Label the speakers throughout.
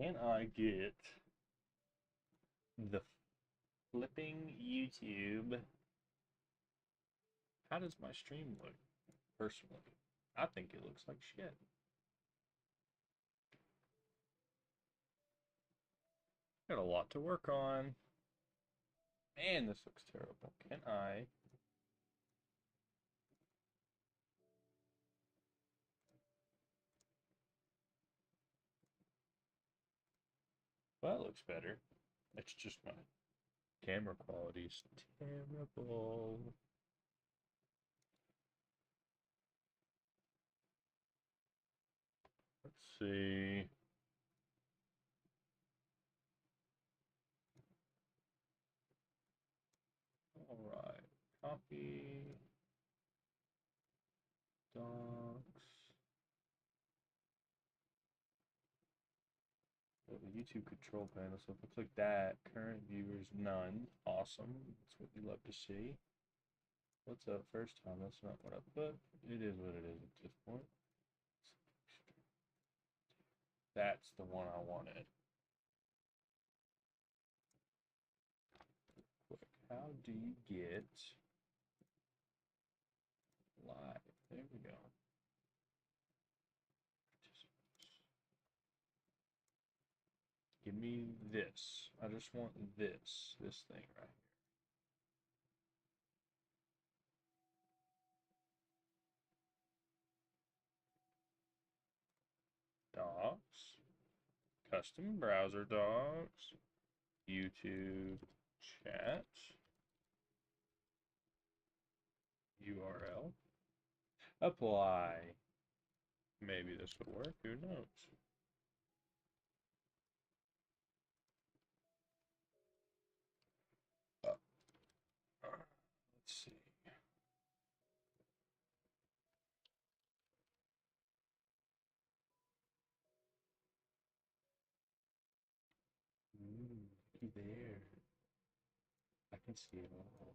Speaker 1: Can I get the flipping YouTube? How does my stream look, personally? I think it looks like shit. Got a lot to work on. Man, this looks terrible. Can I? Well, that looks better. It's just my camera quality's terrible. Let's see. All right. Copy. Docs. Go to YouTube control panel. So if I click that, current viewers none. Awesome. That's what we love to see. What's up first time? That's not what I put. It is what it is at this point. That's the one I wanted. Quick. How do you get live? There we go. Give me this. I just want this thing right here. Docs, custom browser docs, YouTube chat, URL, apply. Maybe this will work, who knows? Let's see. Looky there. I can see it all.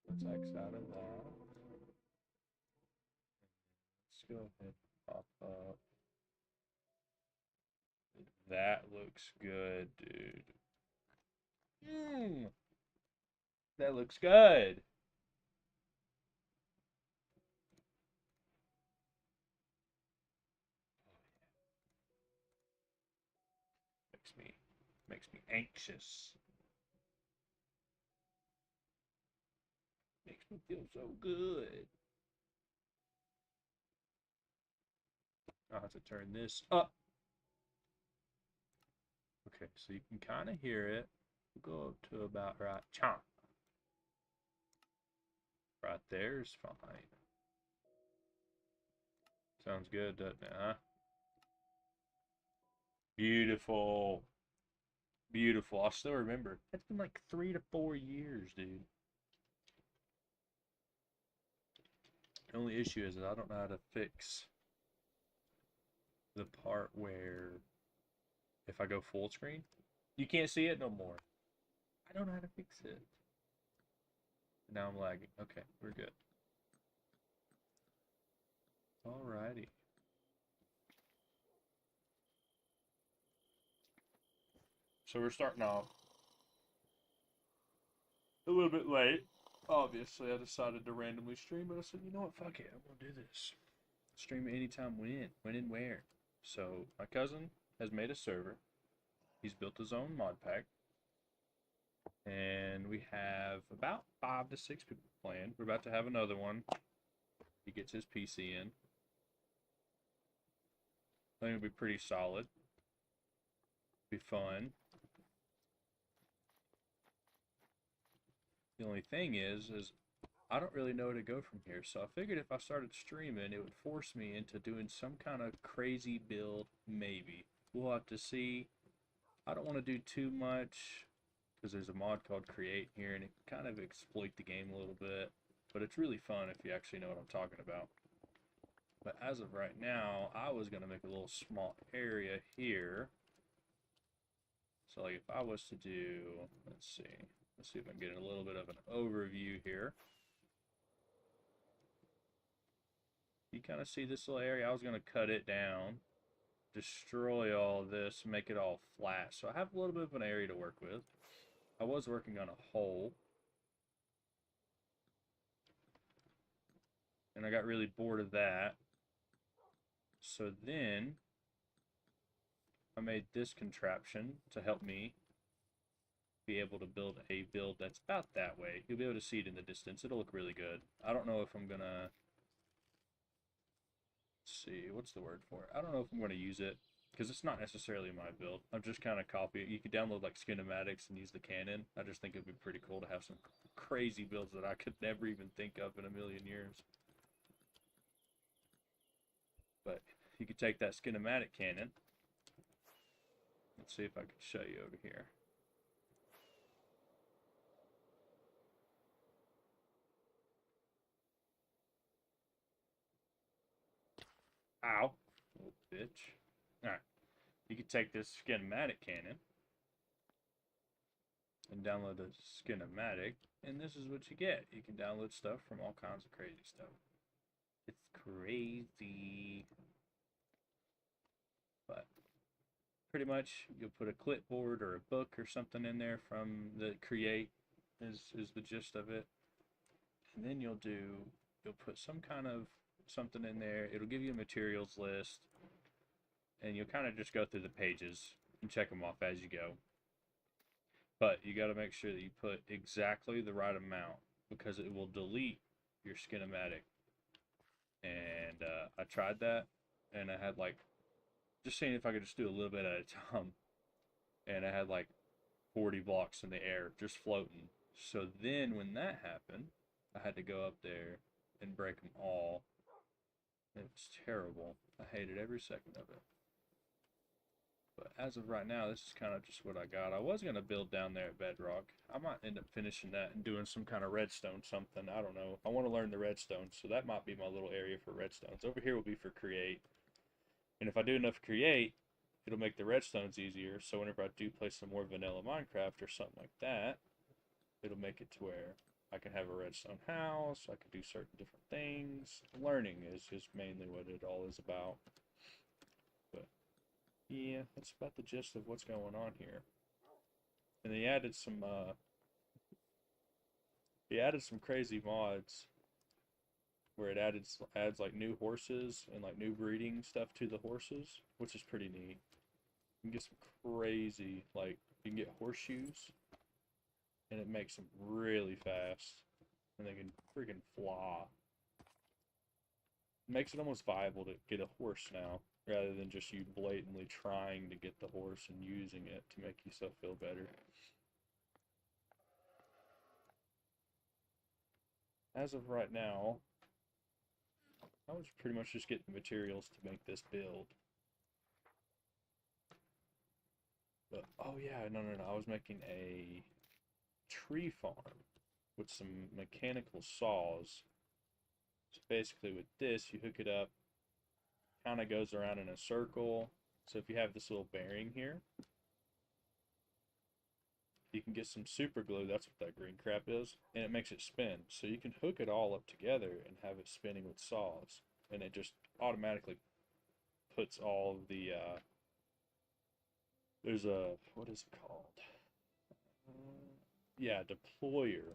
Speaker 1: Let's X out of that. Let's go ahead and pop up. That looks good, dude. That looks good. Makes me anxious. Makes me feel so good. I'll have to turn this up. Okay, so you can kind of hear it. We'll go up to about right. Chomp. Right there is fine. Sounds good, doesn't it, huh? Beautiful. Beautiful. I still remember. That's been like 3 to 4 years, dude. The only issue is that I don't know how to fix the part where if I go full screen, you can't see it no more. I don't know how to fix it. Now I'm lagging. Okay, we're good. Alrighty. So we're starting off a little bit late. Obviously, I decided to randomly stream, but I said, you know what, fuck it, I'm gonna do this. Stream anytime, when and where. So my cousin has made a server. He's built his own mod pack, and we have about 5 to 6 people playing. We're about to have another one. He gets his PC in. I think it'll be pretty solid. Be fun. The only thing is I don't really know where to go from here. So I figured if I started streaming, it would force me into doing some kind of crazy build, maybe. We'll have to see. I don't want to do too much because there's a mod called Create here, and it can kind of exploit the game a little bit. But it's really fun if you actually know what I'm talking about. But as of right now, I was going to make a little small area here. So like if I was to do, let's see if I can get a little bit of an overview here. You kind of see this little area. I was going to cut it down destroy all this, make it all flat. So I have a little bit of an area to work with. I was working on a hole, and I got really bored of that. So then I made this contraption to help me be able to build a build that's about that way. You'll be able to see it in the distance. It'll look really good. I don't know if I'm gonna see, what's the word for it? I don't know if I'm gonna use it because it's not necessarily my build. I'm just kind of copying. You could download like schematics and use the Canon. I just think it'd be pretty cool to have some crazy builds that I could never even think of in a million years. But you could take that schematic Canon. Let's see if I can show you over here. Ow. Little bitch. Alright. You can take this schematic Canon and download the schematic, and this is what you get. You can download stuff from all kinds of crazy stuff. It's crazy. But pretty much you'll put a clipboard or a book or something in there from the create is the gist of it. And then you'll put some kind of something in there. It'll give you a materials list, and you'll kind of just go through the pages and check them off as you go. But you got to make sure that you put exactly the right amount, because it will delete your schematic. And I tried that, and I had like, just seeing if I could just do a little bit at a time, and I had like 40 blocks in the air just floating. So then when that happened, I had to go up there and break them all. It was terrible. I hated every second of it. But as of right now, this is kind of just what I got. I was going to build down there at Bedrock. I might end up finishing that and doing some kind of redstone something. I don't know. I want to learn the redstone, so that might be my little area for redstones. Over here will be for create. And if I do enough create, it'll make the redstones easier. So whenever I do play some more vanilla Minecraft or something like that, it'll make it to where I can have a redstone house. I can do certain different things. Learning is mainly what it all is about. But yeah, that's about the gist of what's going on here. And they added some crazy mods where it adds like new horses and like new breeding stuff to the horses, which is pretty neat. You can get some crazy, like, you can get horseshoes, and it makes them really fast, and they can freaking fly. It makes it almost viable to get a horse now, rather than just you blatantly trying to get the horse and using it to make yourself feel better. As of right now, I was pretty much just getting the materials to make this build. But, oh yeah, no, I was making a tree farm with some mechanical saws. So basically with this, you hook it up, kind of goes around in a circle. So if you have this little bearing here, you can get some super glue, that's what that green crap is, and it makes it spin. So you can hook it all up together and have it spinning with saws, and it just automatically puts all of the, there's a, what is it called? Yeah, deployer.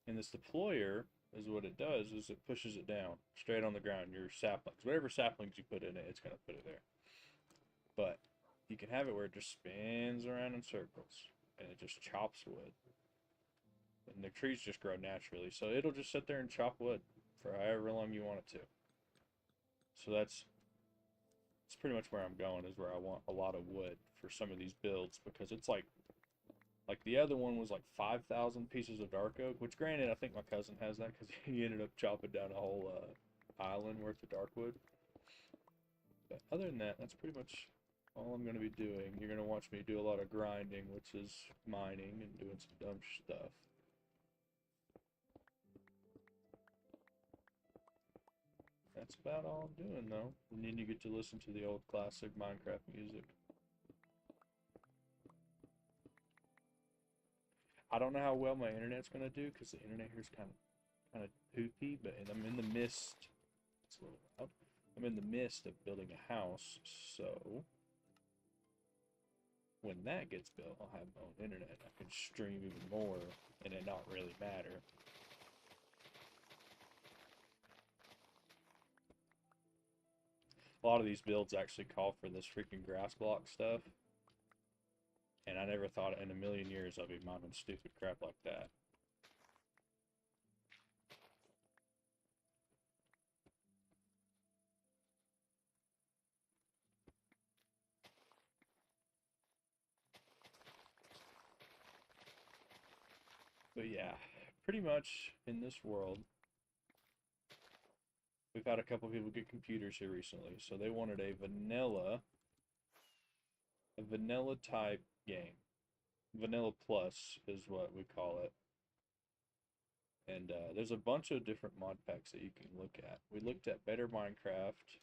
Speaker 1: And this deployer is what it does is it pushes it down straight on the ground, your saplings. Whatever saplings you put in it, it's going to put it there. But you can have it where it just spins around in circles, and it just chops wood. And the trees just grow naturally, so it'll just sit there and chop wood for however long you want it to. So that's pretty much where I'm going, is where I want a lot of wood for some of these builds, because it's like the other one was like 5,000 pieces of dark oak, which granted I think my cousin has that because he ended up chopping down a whole island worth of dark wood. But other than that, that's pretty much all I'm going to be doing. You're going to watch me do a lot of grinding, which is mining and doing some dumb stuff. That's about all I'm doing, though. And then you get to listen to the old classic Minecraft music. I don't know how well my internet's going to do, because the internet here is kind of poopy, but I'm in the mist. It's a little loud. I'm in the midst of building a house, so when that gets built, I'll have my own internet. I can stream even more and it not really matter. A lot of these builds actually call for this freaking grass block stuff. And I never thought in a million years I'd be mining stupid crap like that. But yeah, pretty much in this world, we've had a couple people get computers here recently, so they wanted a vanilla type game. Vanilla Plus is what we call it. And there's a bunch of different mod packs that you can look at. We looked at Better Minecraft.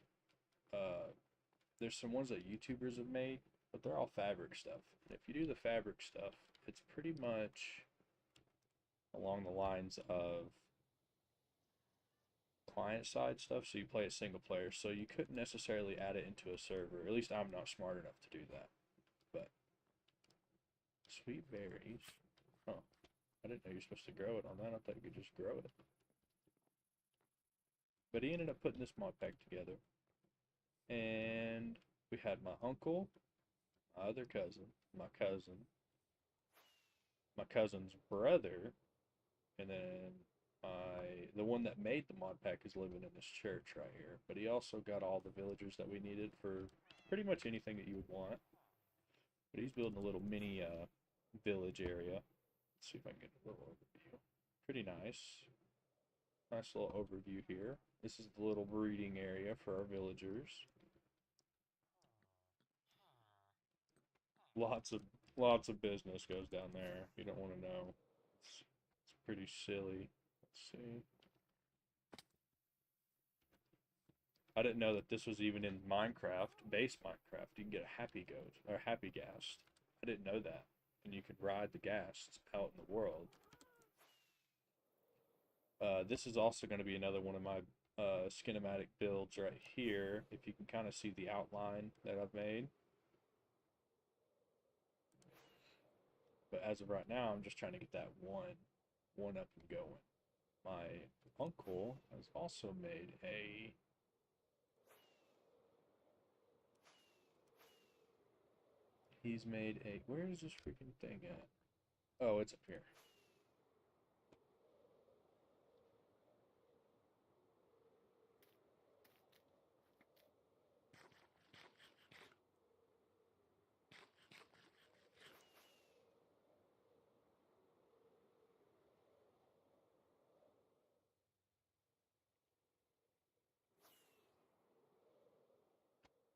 Speaker 1: There's some ones that YouTubers have made, but they're all fabric stuff. And if you do the fabric stuff, it's pretty much along the lines of client side stuff, so you play it single player, so you couldn't necessarily add it into a server. At least I'm not smart enough to do that. But sweet berries. Huh. I didn't know you're supposed to grow it on that. I thought you could just grow it. But he ended up putting this mod pack together. And we had my uncle, my other cousin, my cousin's brother, and then the one that made the mod pack is living in this church right here. But he also got all the villagers that we needed for pretty much anything that you would want. But he's building a little mini village area. Let's see if I can get a little overview. Pretty nice. Nice little overview here. This is the little breeding area for our villagers. Lots of business goes down there. You don't want to know. It's pretty silly. Let's see. I didn't know that this was even in Minecraft, base Minecraft. You can get a happy goat or happy ghast. I didn't know that. And you could ride the ghasts out in the world. This is also going to be another one of my schematic builds right here. If you can kind of see the outline that I've made. But as of right now, I'm just trying to get that one up and going. My uncle has also made a where is this freaking thing at? Oh, it's up here.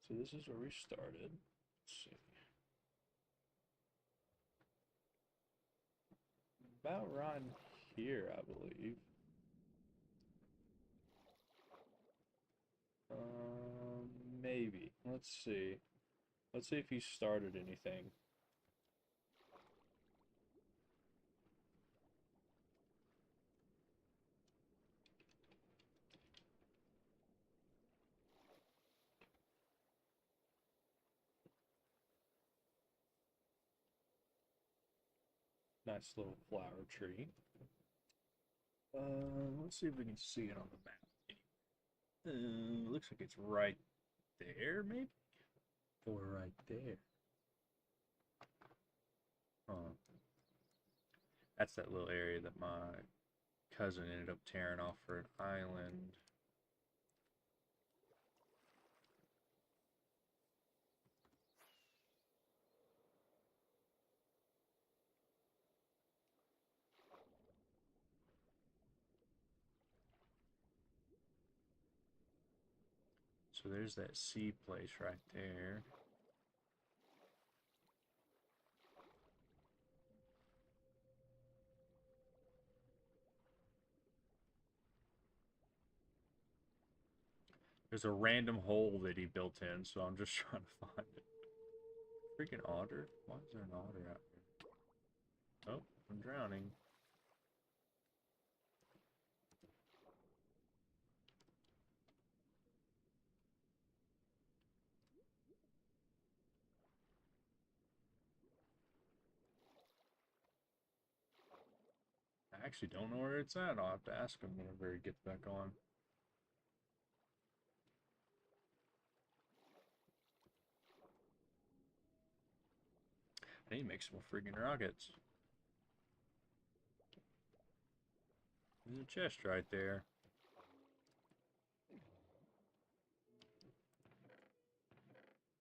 Speaker 1: So this is where we started. Let's see. About right here, I believe. Maybe. Let's see. Let's see if he started anything. Nice little flower tree. Let's see if we can see it on the map. Looks like it's right there, maybe? Or right there. Huh. That's that little area that my cousin ended up tearing off for an island. So there's that sea place right there. There's a random hole that he built in, so I'm just trying to find it. Freaking otter? Why is there an otter out here? Oh, I'm drowning. actually don't know where it's at. I'll have to ask him whenever he gets back on. I need to make some more freaking rockets. There's a chest right there.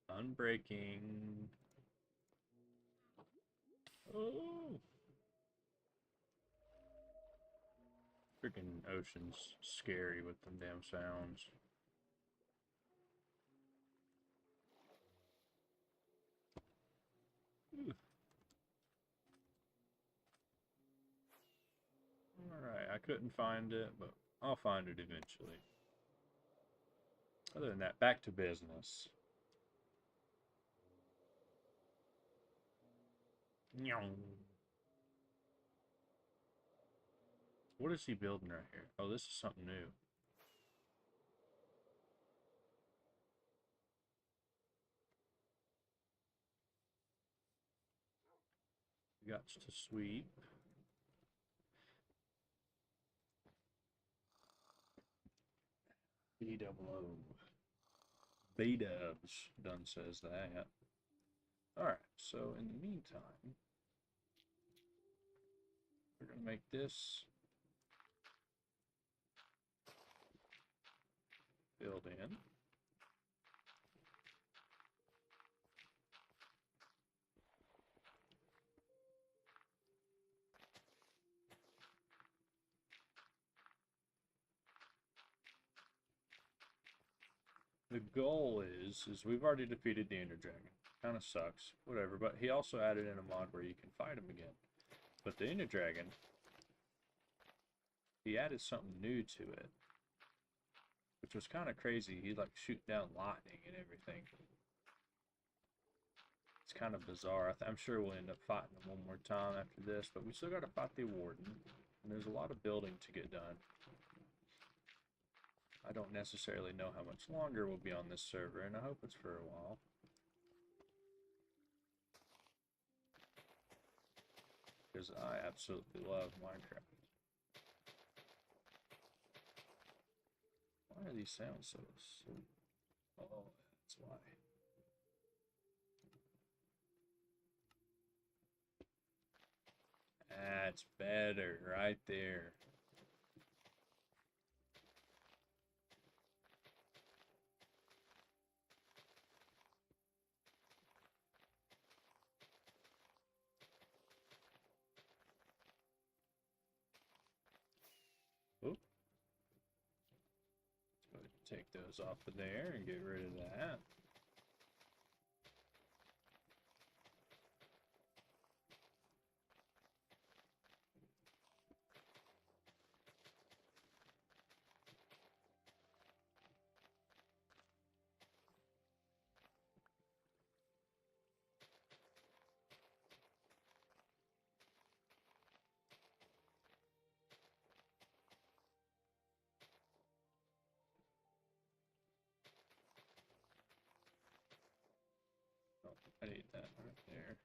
Speaker 1: Unbreaking. Oh! Freaking ocean's scary with them damn sounds. Alright, I couldn't find it, but I'll find it eventually. Other than that, back to business. What is he building right here? Oh, this is something new. We got to sweep. B-double-O. B-dubs done says that. Alright, so in the meantime, we're going to make this build in. The goal is we've already defeated the Ender Dragon. Kind of sucks, whatever, but he also added in a mod where you can fight him again. But the Ender Dragon, he added something new to it, which was kind of crazy. He like shoot down lightning and everything. It's kind of bizarre. I'm sure we'll end up fighting him one more time after this, but we still got to fight the Warden, and there's a lot of building to get done. I don't necessarily know how much longer we'll be on this server, and I hope it's for a while. Because I absolutely love Minecraft. Why are these sounds so... Oh, that's why. That's better right there. Oop. Let's go ahead and take those off of there and get rid of that. Oh, I need that right there.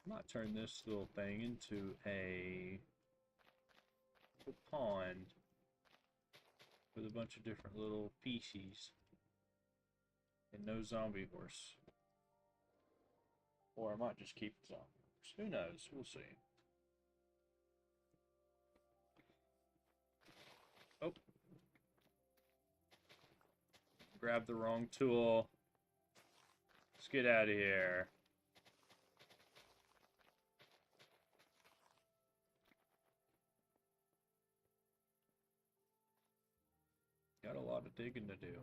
Speaker 1: I might turn this little thing into a pond with a bunch of different little species and no zombie horse. Or I might just keep the zombie horse. Who knows? We'll see. Oh. Grab the wrong tool. Let's get out of here. Got a lot of digging to do.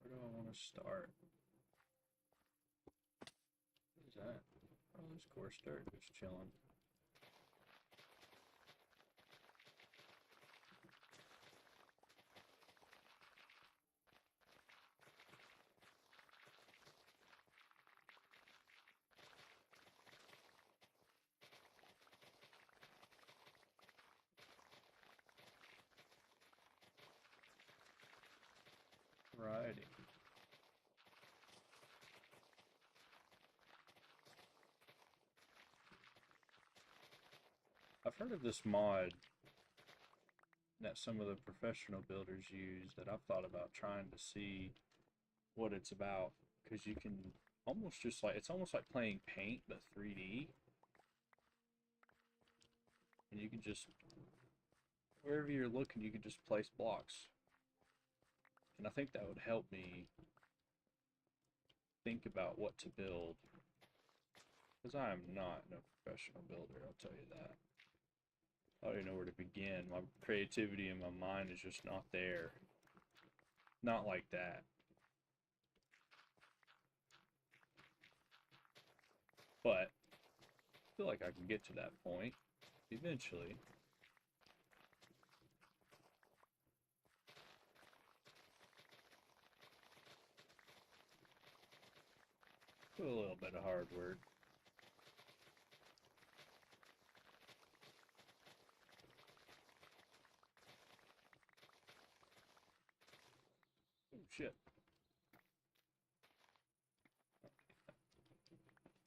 Speaker 1: Where do I want to start? What is that? Oh, there's coarse dirt just chilling. I've heard of this mod that some of the professional builders use that I've thought about trying to see what it's about, because you can almost just like, it's almost like playing paint but 3D, and you can just, wherever you're looking, you can just place blocks. And I think that would help me think about what to build, because I am not no professional builder, I'll tell you that. I don't even know where to begin. My creativity in my mind is just not there. Not like that. But I feel like I can get to that point eventually. With a little bit of hard work. Oh shit.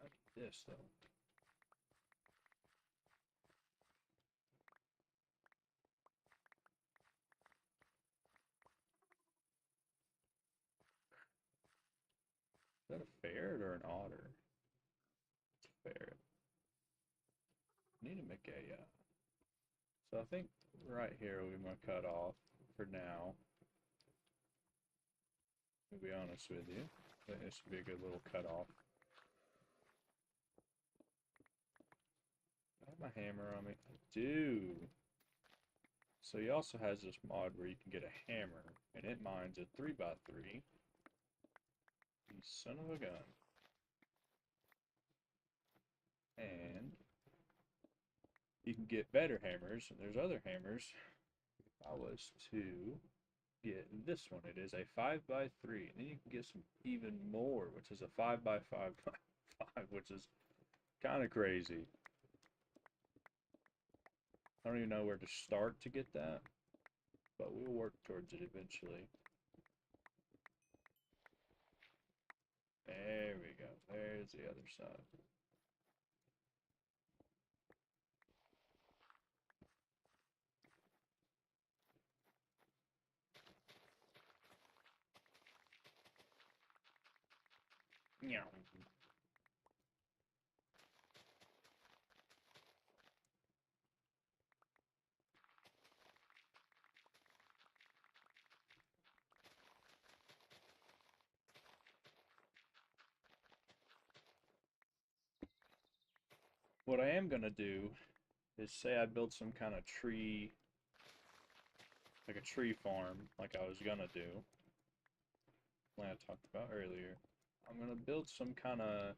Speaker 1: I need this though. Is that a ferret or an otter? It's a ferret. I need to make a, so I think right here will be my cutoff for now. To be honest with you, I think this would be a good little cutoff. I have my hammer on me. I do. So he also has this mod where you can get a hammer, and it mines a 3x3. You son of a gun. And you can get better hammers, and there's other hammers. If I was to get this one, it is a 5x3, and then you can get some even more, which is a 5x5x5, which is kind of crazy. I don't even know where to start to get that, but we'll work towards it eventually. There we go. There's the other side. Yeah. What I am gonna do is say I build some kind of tree, like a tree farm, like I was gonna do, like I talked about earlier. I'm gonna build some kind of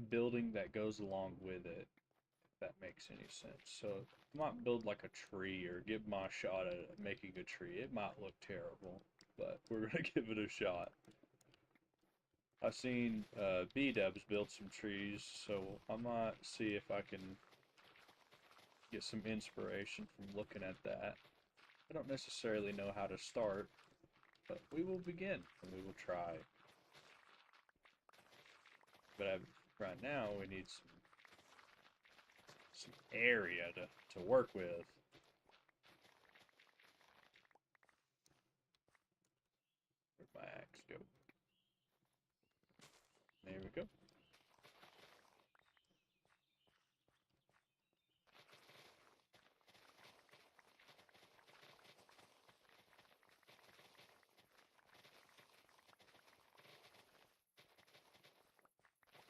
Speaker 1: building that goes along with it, if that makes any sense. So I might build like a tree or give my shot at making a tree. It might look terrible, but we're gonna give it a shot. I've seen B-dubs build some trees, so I might see if I can get some inspiration from looking at that. I don't necessarily know how to start, but we will begin and we will try. But right now we need some area to work with. Where'd my axe go? There we go.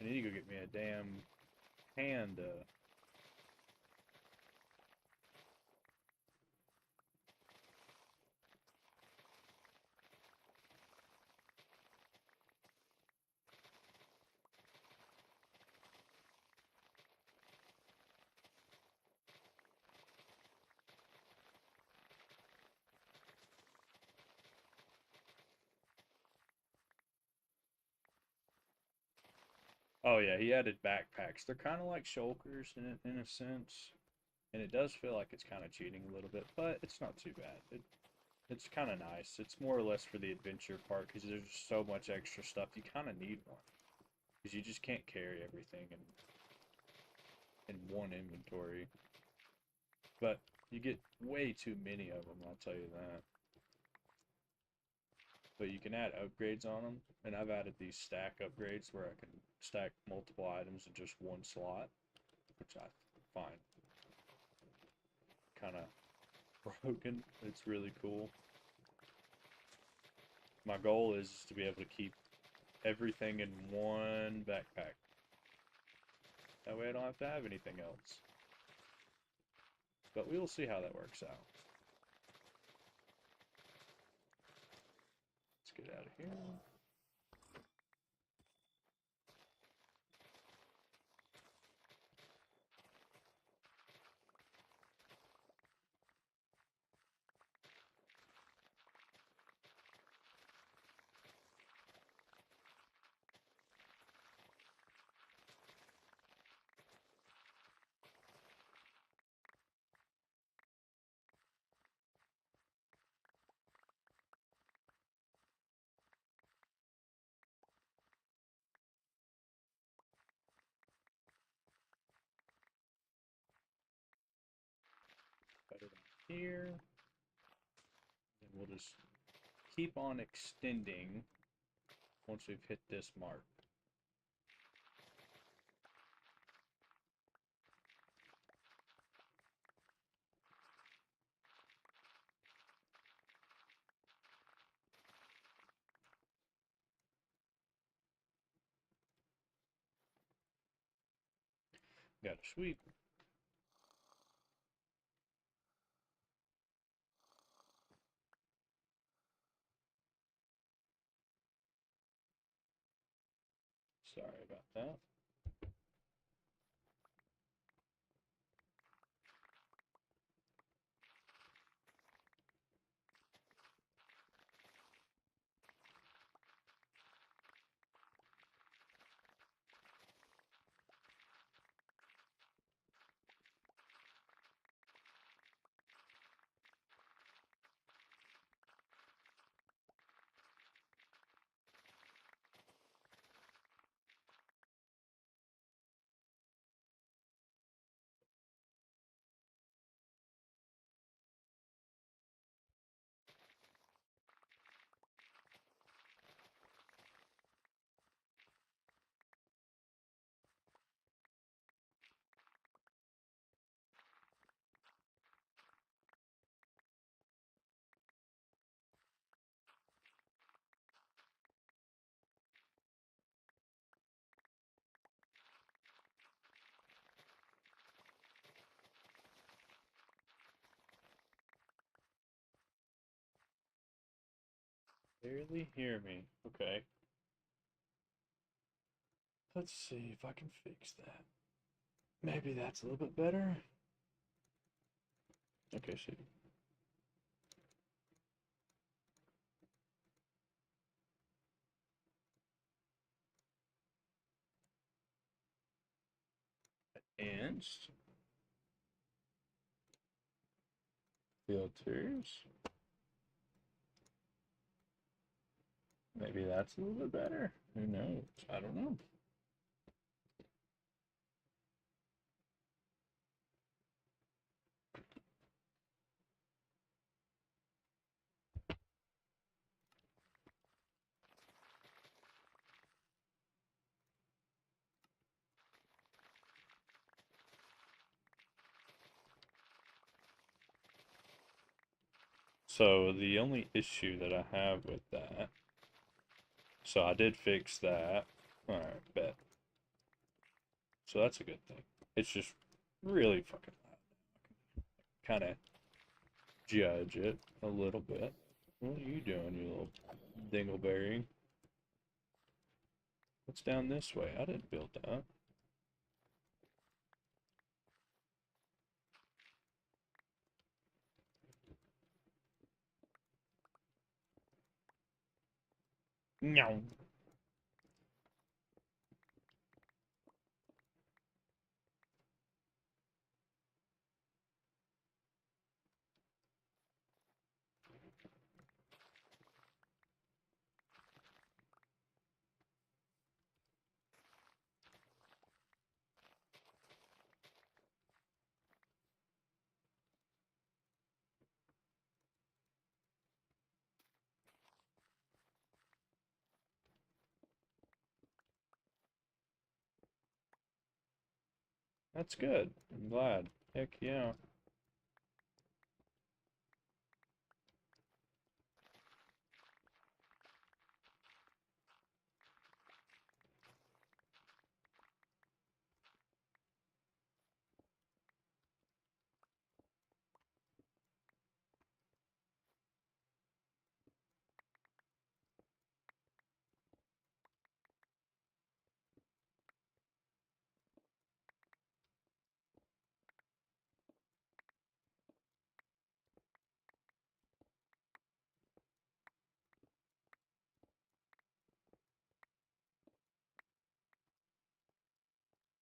Speaker 1: I need to go get me a damn panda. Oh yeah, he added backpacks. They're kind of like shulkers in a sense, and it does feel like it's kind of cheating a little bit, but it's not too bad. It's kind of nice. It's more or less for the adventure part because there's so much extra stuff. You kind of need one because you just can't carry everything. And in one inventory. But you get way too many of them, I'll tell you that. But you can add upgrades on them, and I've added these stack upgrades where I can stack multiple items in just one slot, which I find kind of broken. It's really cool. My goal is to be able to keep everything in one backpack. That way I don't have to have anything else. But we will see how that works out. Let's get out of here. Put it on here. And we'll just keep on extending once we've hit this mark. Got a sweep. Sorry about that. Barely hear me. Okay. Let's see if I can fix that. Maybe that's a little bit better. Okay, see. Advanced. Filters. Maybe that's a little bit better. Who knows? I don't know. So the only issue that I have with that, so I did fix that. Alright, bet. So that's a good thing. It's just really fucking loud. Kind of judge it a little bit. What are you doing, you little dingleberry? What's down this way? I didn't build that. No. That's good. I'm glad. Heck yeah.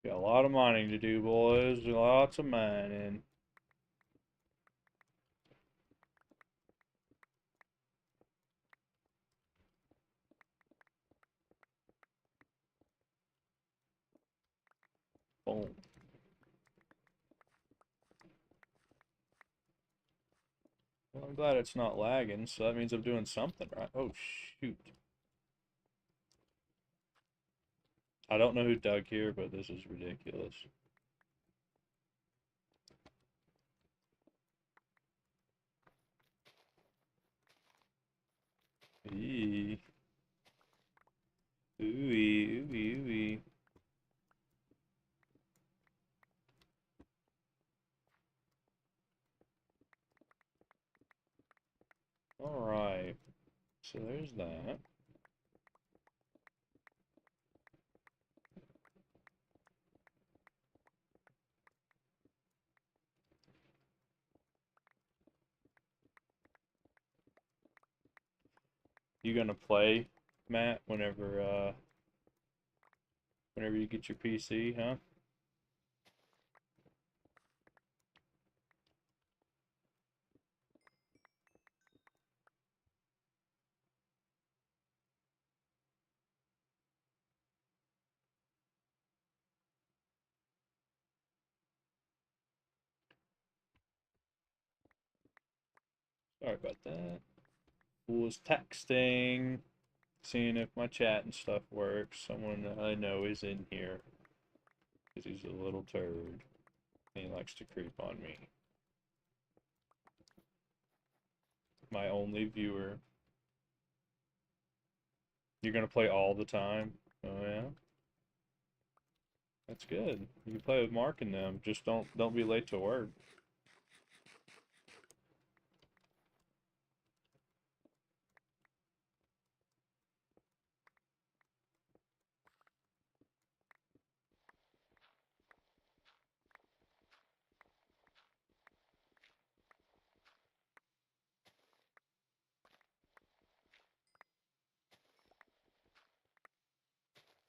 Speaker 1: Got a lot of mining to do, boys. Lots of mining. Boom. Well, I'm glad it's not lagging, so that means I'm doing something right. Oh, shoot. I don't know who dug here, but this is ridiculous. Eee. Ooey, ooey, ooey. Alright. So there's that. You gonna play, Matt, whenever you get your PC, huh? Sorry about that. Was texting, seeing if my chat and stuff works. Someone that I know is in here because he's a little turd and he likes to creep on me. My only viewer. You're gonna play all the time? Oh yeah? That's good. You can play with Mark and them. Just don't be late to work.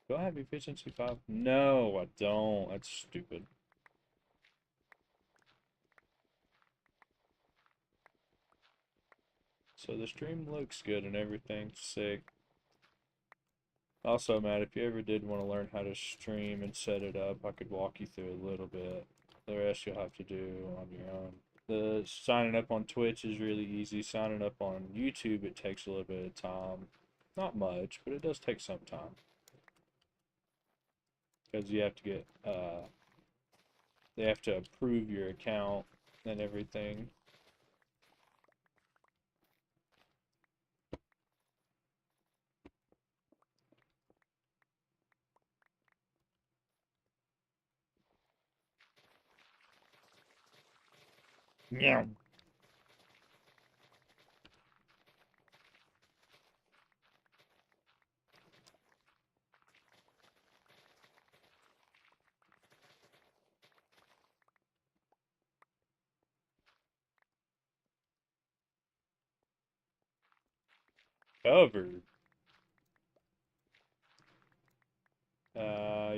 Speaker 1: Do I have efficiency 5? No, I don't. That's stupid. So the stream looks good and everything's sick. Also, Matt, if you ever did want to learn how to stream and set it up, I could walk you through a little bit. The rest you'll have to do on your own. The signing up on Twitch is really easy. Signing up on YouTube, it takes a little bit of time. Not much, but it does take some time. Because you have to get, they have to approve your account and everything. Yeah. Covered. I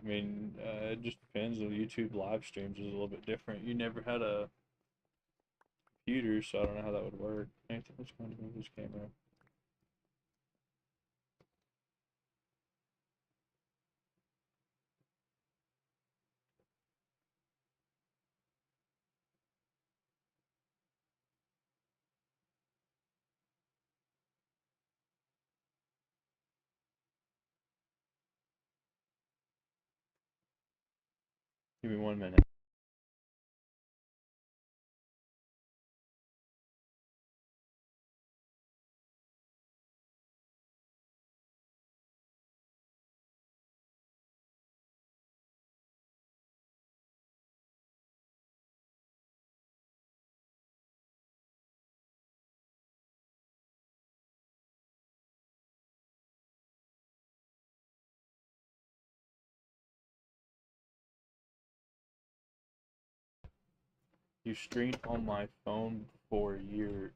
Speaker 1: mean, it just depends on YouTube live streams is a little bit different. You never had a computer, so I don't know how that would work. Anything was going to move this camera. Give me 1 minute. You streamed on my phone for years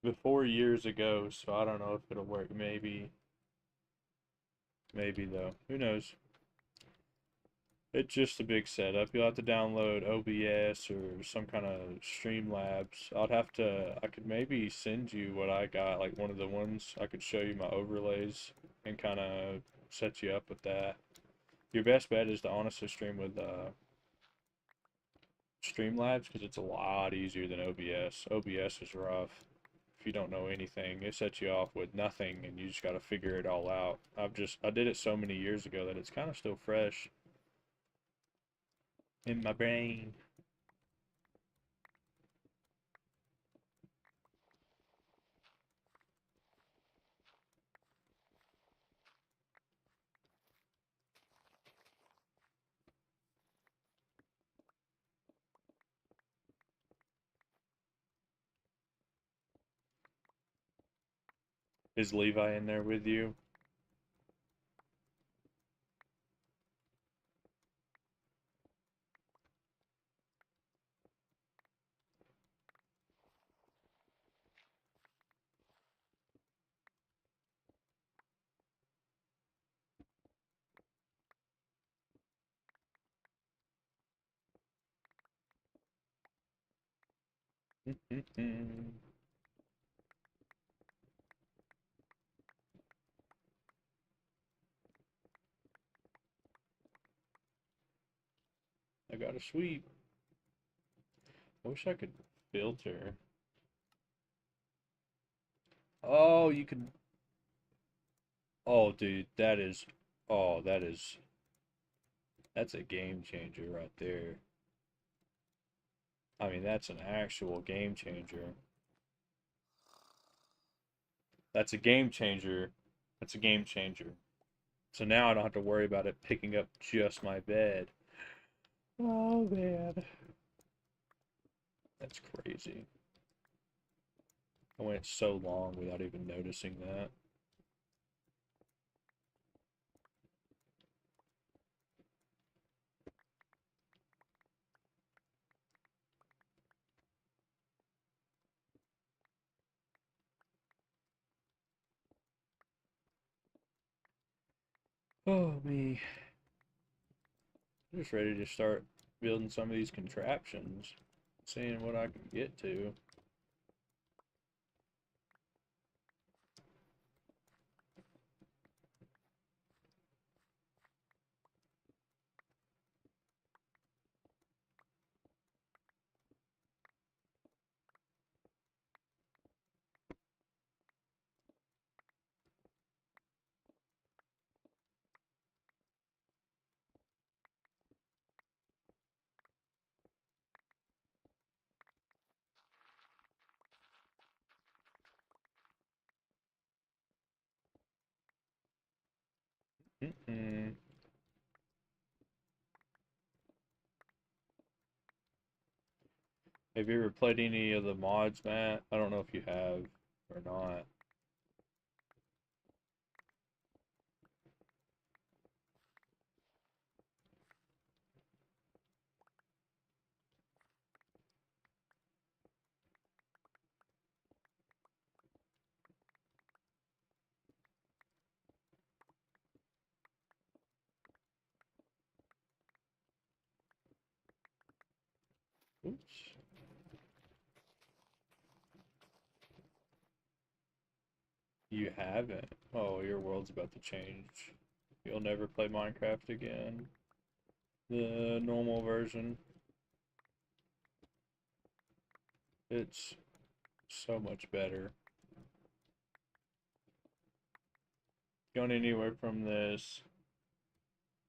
Speaker 1: before years ago, so I don't know if it'll work. Maybe though. Who knows? It's just a big setup. You'll have to download OBS or some kind of Streamlabs. I could maybe send you what I got, like one of the ones. I could show you my overlays and kind of set you up with that. Your best bet is to honestly stream with Streamlabs because it's a lot easier than OBS. OBS is rough. If you don't know anything, it sets you off with nothing and you just got to figure it all out. I did it so many years ago that it's kind of still fresh in my brain. Is Levi in there with you? I got a sweep. I wish I could filter. Oh, you can. Oh, dude, Oh, that's a game changer right there. I mean, that's an actual game changer. That's a game changer. That's a game changer. So now I don't have to worry about it picking up just my bed. Oh, man. That's crazy. I went so long without even noticing that. Oh, me. I'm just ready to start building some of these contraptions, seeing what I can get to. Mm-mm. Have you ever played any of the mods, Matt? I don't know if you have or not. Oops. You haven't? Oh, your world's about to change. You'll never play Minecraft again. The normal version. It's so much better. Going anywhere from this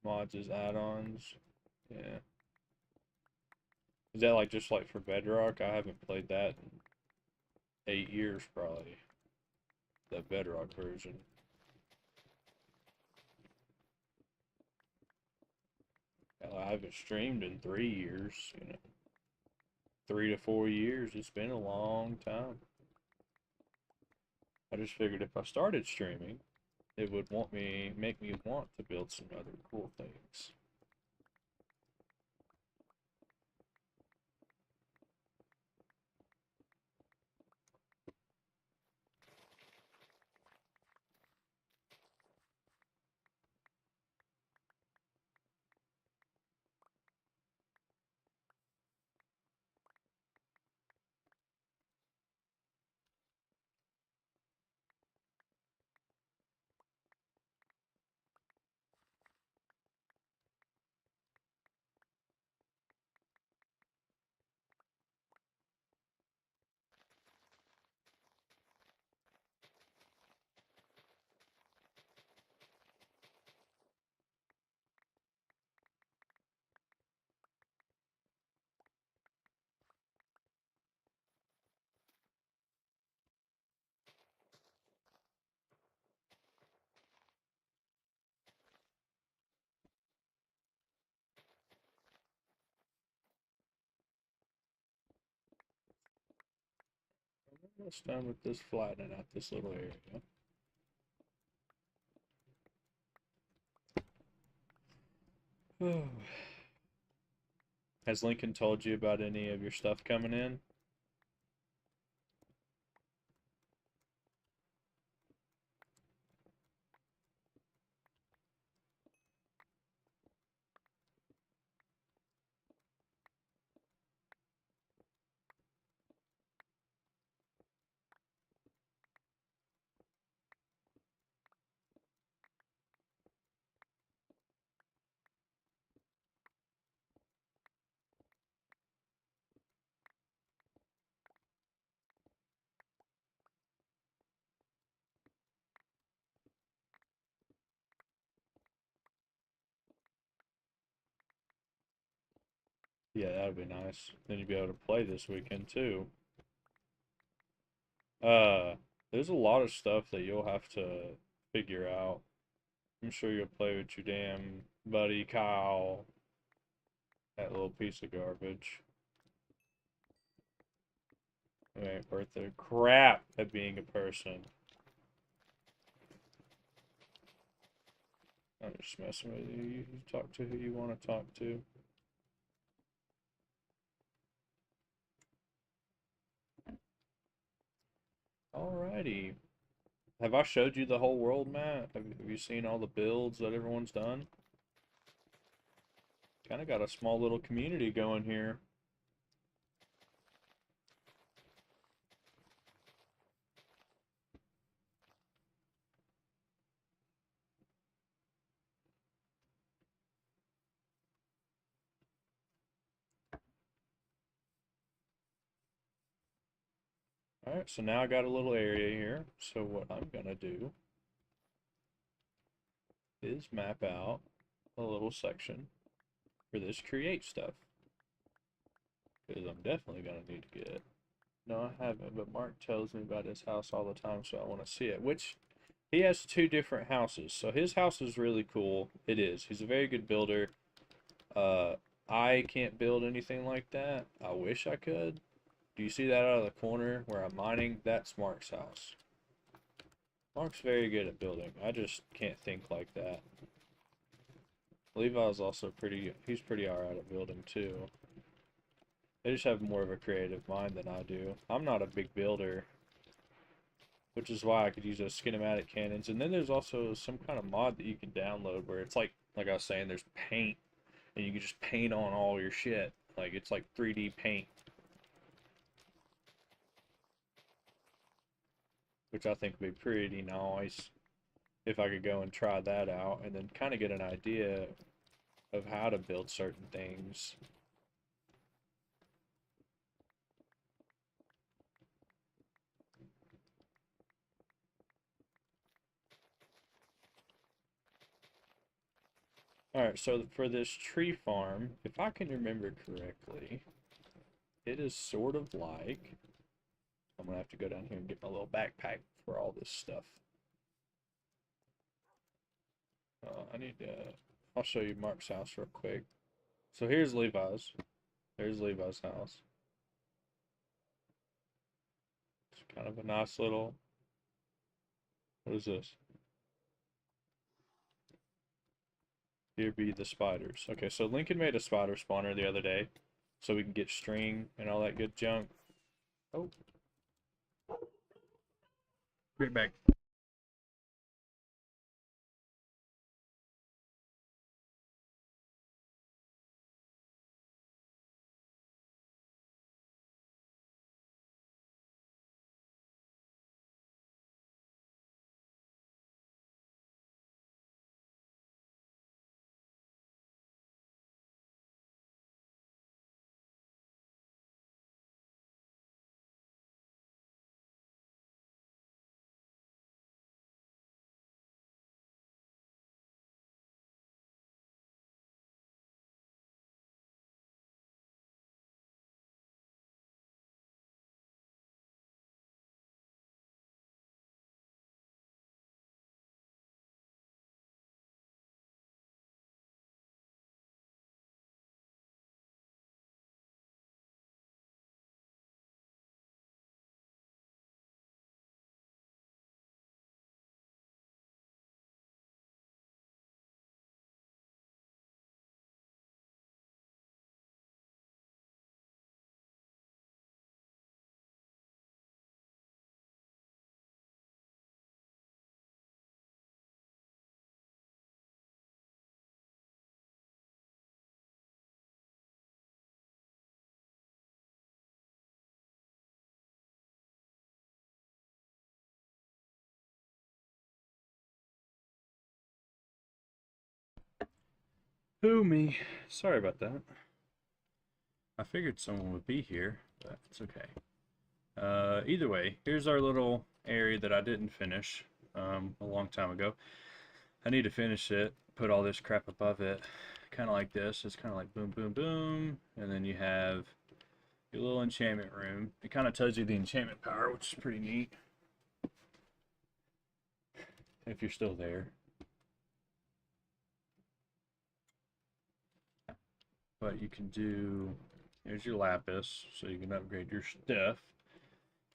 Speaker 1: mods as add-ons. Yeah. Is that like just like for Bedrock? I haven't played that in 8 years probably. The Bedrock version. Hell, I haven't streamed in 3 years, 3 to 4 years. It's been a long time. I just figured if I started streaming, it would make me want to build some other cool things. I'm almost done with this flattening out this little area. Has Lincoln told you about any of your stuff coming in? Yeah, that'd be nice. Then you'd be able to play this weekend too. Uh, there's a lot of stuff that you'll have to figure out. I'm sure you'll play with your damn buddy Kyle, that little piece of garbage. It ain't worth the crap at being a person. I'm just messing with you. You talk to who you want to talk to. Alrighty. Have I showed you the whole world map? Have you seen all the builds that everyone's done? Kind of got a small little community going here. Alright, so now I got a little area here. So what I'm gonna do is map out a little section for this create stuff. Because I'm definitely gonna need to get it. No, I haven't, but Mark tells me about his house all the time, so I want to see it. Which, he has 2 different houses. So his house is really cool. It is. He's a very good builder. I can't build anything like that. I wish I could. Do you see that out of the corner where I'm mining? That's Mark's house. Mark's very good at building. I just can't think like that. Levi's also he's pretty alright at building too. They just have more of a creative mind than I do. I'm not a big builder, which is why I could use those schematic cannons. And then there's also some kind of mod that you can download where it's like I was saying, there's paint, and you can just paint on all your shit. Like, it's like 3D paint. Which I think would be pretty nice if I could go and try that out and then kind of get an idea of how to build certain things. Alright, so for this tree farm, if I can remember correctly, it is sort of like, I'm gonna have to go down here and get my little backpack for all this stuff. I need to, I'll show you Mark's house real quick. So here's Levi's. There's Levi's house. It's kind of a nice little, what is this? Here be the spiders. Okay, so Lincoln made a spider spawner the other day so we can get string and all that good junk. Oh, right back. Who me? Sorry about that. I figured someone would be here, but it's okay. Either way, here's our little area that I didn't finish a long time ago. I need to finish it, put all this crap above it, kind of like this. It's kind of like boom, boom, boom, and then you have your little enchantment room. It kind of tells you the enchantment power, which is pretty neat. If you're still there. But you can do, here's your lapis, so you can upgrade your stuff.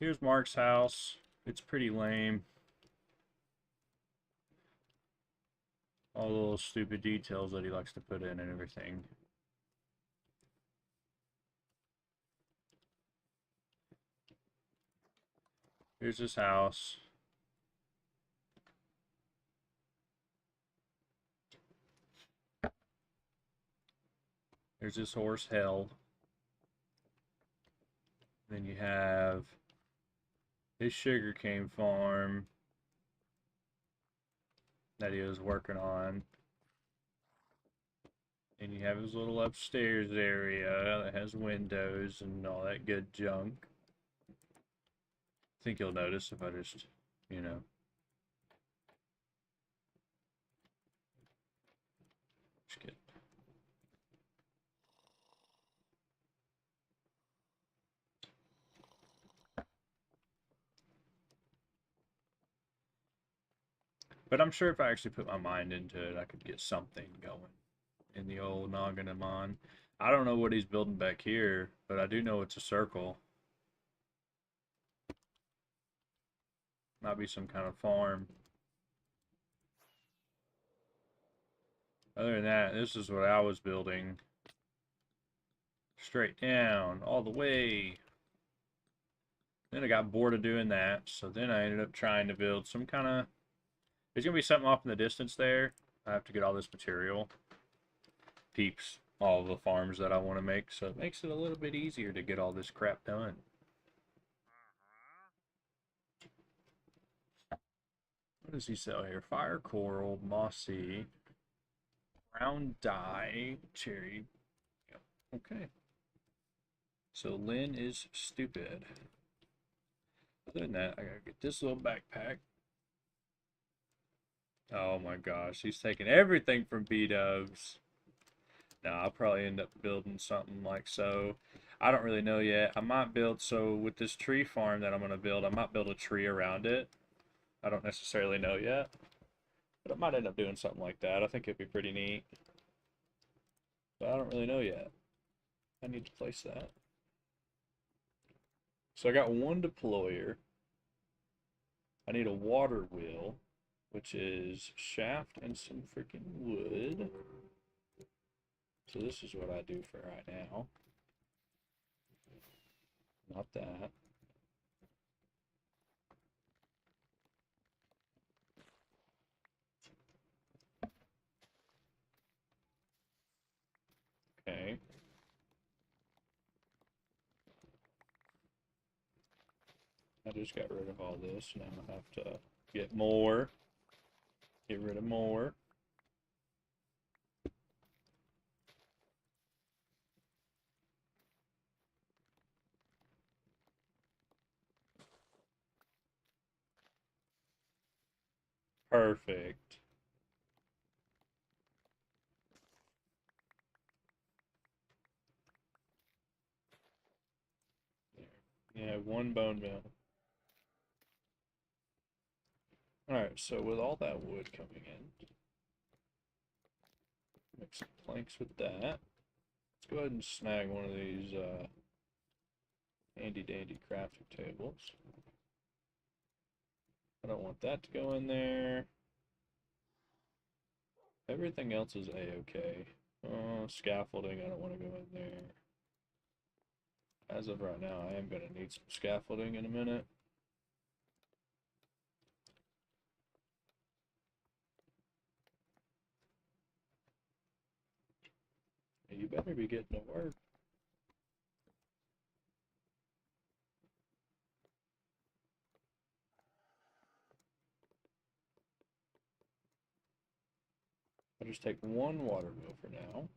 Speaker 1: Here's Mark's house. It's pretty lame. All the little stupid details that he likes to put in and everything. Here's his house. There's his horse, Hell. Then you have his sugarcane farm that he was working on. And you have his little upstairs area that has windows and all that good junk. I think you'll notice if I just, you know, just get. But I'm sure if I actually put my mind into it, I could get something going in the old noggin of mine. I don't know what he's building back here, but I do know it's a circle. Might be some kind of farm. Other than that, this is what I was building. Straight down, all the way. Then I got bored of doing that, so then I ended up trying to build some kind of... There's going to be something off in the distance there. I have to get all this material. Peeps all the farms that I want to make, so it makes it a little bit easier to get all this crap done. What does he sell here? Fire coral, mossy, brown dye, cherry. Yep. Okay. So Lynn is stupid. Other than that, I gotta get this little backpack. Oh my gosh, he's taking everything from B-dubs. No, I'll probably end up building something like so. I don't really know yet. I might build, so with this tree farm that I'm going to build, I might build a tree around it. I don't necessarily know yet. But I might end up doing something like that. I think it'd be pretty neat. But I don't really know yet. I need to place that. So I got one deployer. I need a water wheel, which is shaft and some freaking wood. So this is what I do for right now. Not that. Okay. I just got rid of all this. Now I have to get more. Get rid of more. Perfect. Yeah, one bone meal. Alright, so with all that wood coming in, make some planks with that. Let's go ahead and snag one of these handy dandy crafting tables. I don't want that to go in there. Everything else is a-okay. Scaffolding, I don't want to go in there. As of right now, I am going to need some scaffolding in a minute. You better be getting to work. I'll just take one water wheel for now.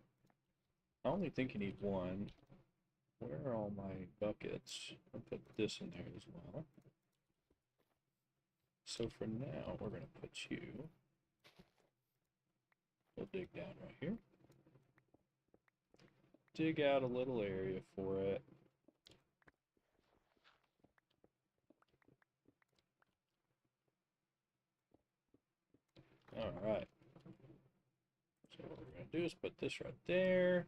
Speaker 1: I only think you need one. Where are all my buckets? I'll put this in there as well. So for now, we're going to put you. We'll dig down right here. Dig out a little area for it. Alright. So what we're going to do is put this right there.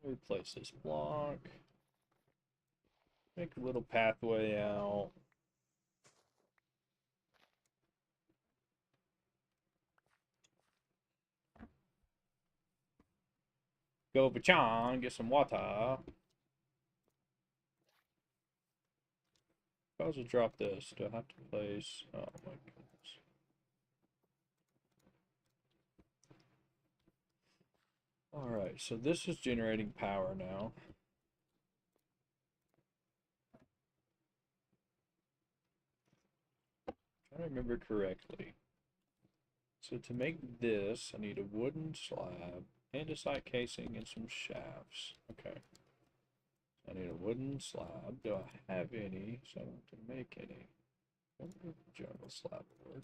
Speaker 1: Replace this block. Make a little pathway out. Go Bachan, get some water. If I was to drop this, do I have to place? Oh my goodness. Alright, so this is generating power now. If I remember correctly. So to make this, I need a wooden slab, andesite casing, and some shafts. Okay. I need a wooden slab. Do I have any? So I don't have to make any. What would jungle slab work?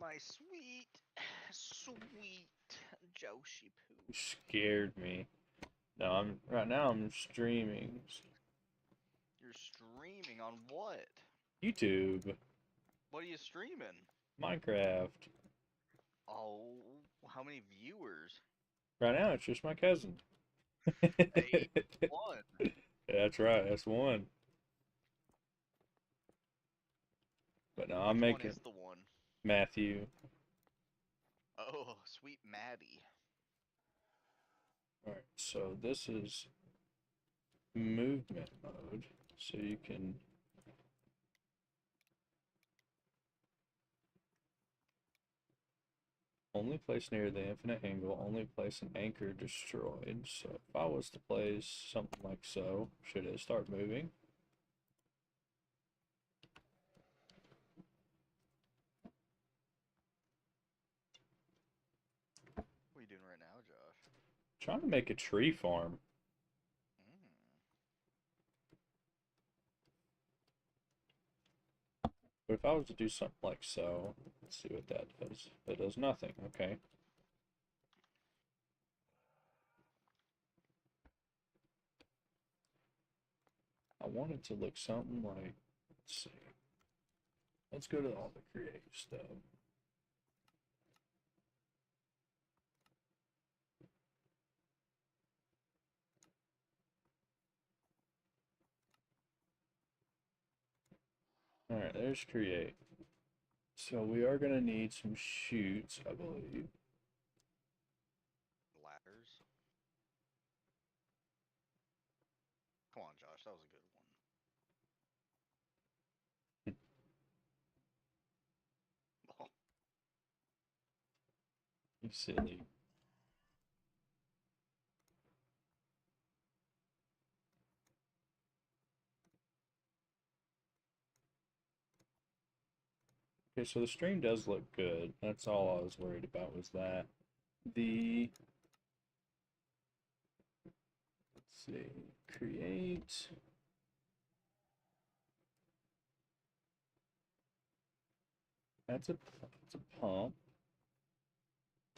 Speaker 2: My sweet, sweet Joshi Poo.
Speaker 1: You scared me. No, right now I'm streaming.
Speaker 2: You're streaming on what?
Speaker 1: YouTube,
Speaker 2: What are you streaming?
Speaker 1: Minecraft.
Speaker 2: Oh, how many viewers?
Speaker 1: Right now it's just my cousin.
Speaker 2: Hey, one.
Speaker 1: That's right, that's one. But no, I'm
Speaker 2: Which one
Speaker 1: making
Speaker 2: is the one?
Speaker 1: Matthew.
Speaker 2: Oh, sweet Maddie.
Speaker 1: Alright, so this is movement mode. So you can only place near the infinite angle, only place an anchor destroyed. So if I was to place something like so, should it start moving?
Speaker 2: What are you doing right now, Josh?
Speaker 1: Trying to make a tree farm.
Speaker 2: Mm.
Speaker 1: But if I was to do something like so, let's see what that does. It does nothing, okay. I want it to look something like, let's see. Let's go to all the creative stuff. Alright, there's create. So we are going to need some shoots, I believe.
Speaker 2: Ladders. Come on, Josh. That was a good one.
Speaker 1: You silly. Okay, so the stream does look good. That's all I was worried about was that. The, let's see, create. That's a pump.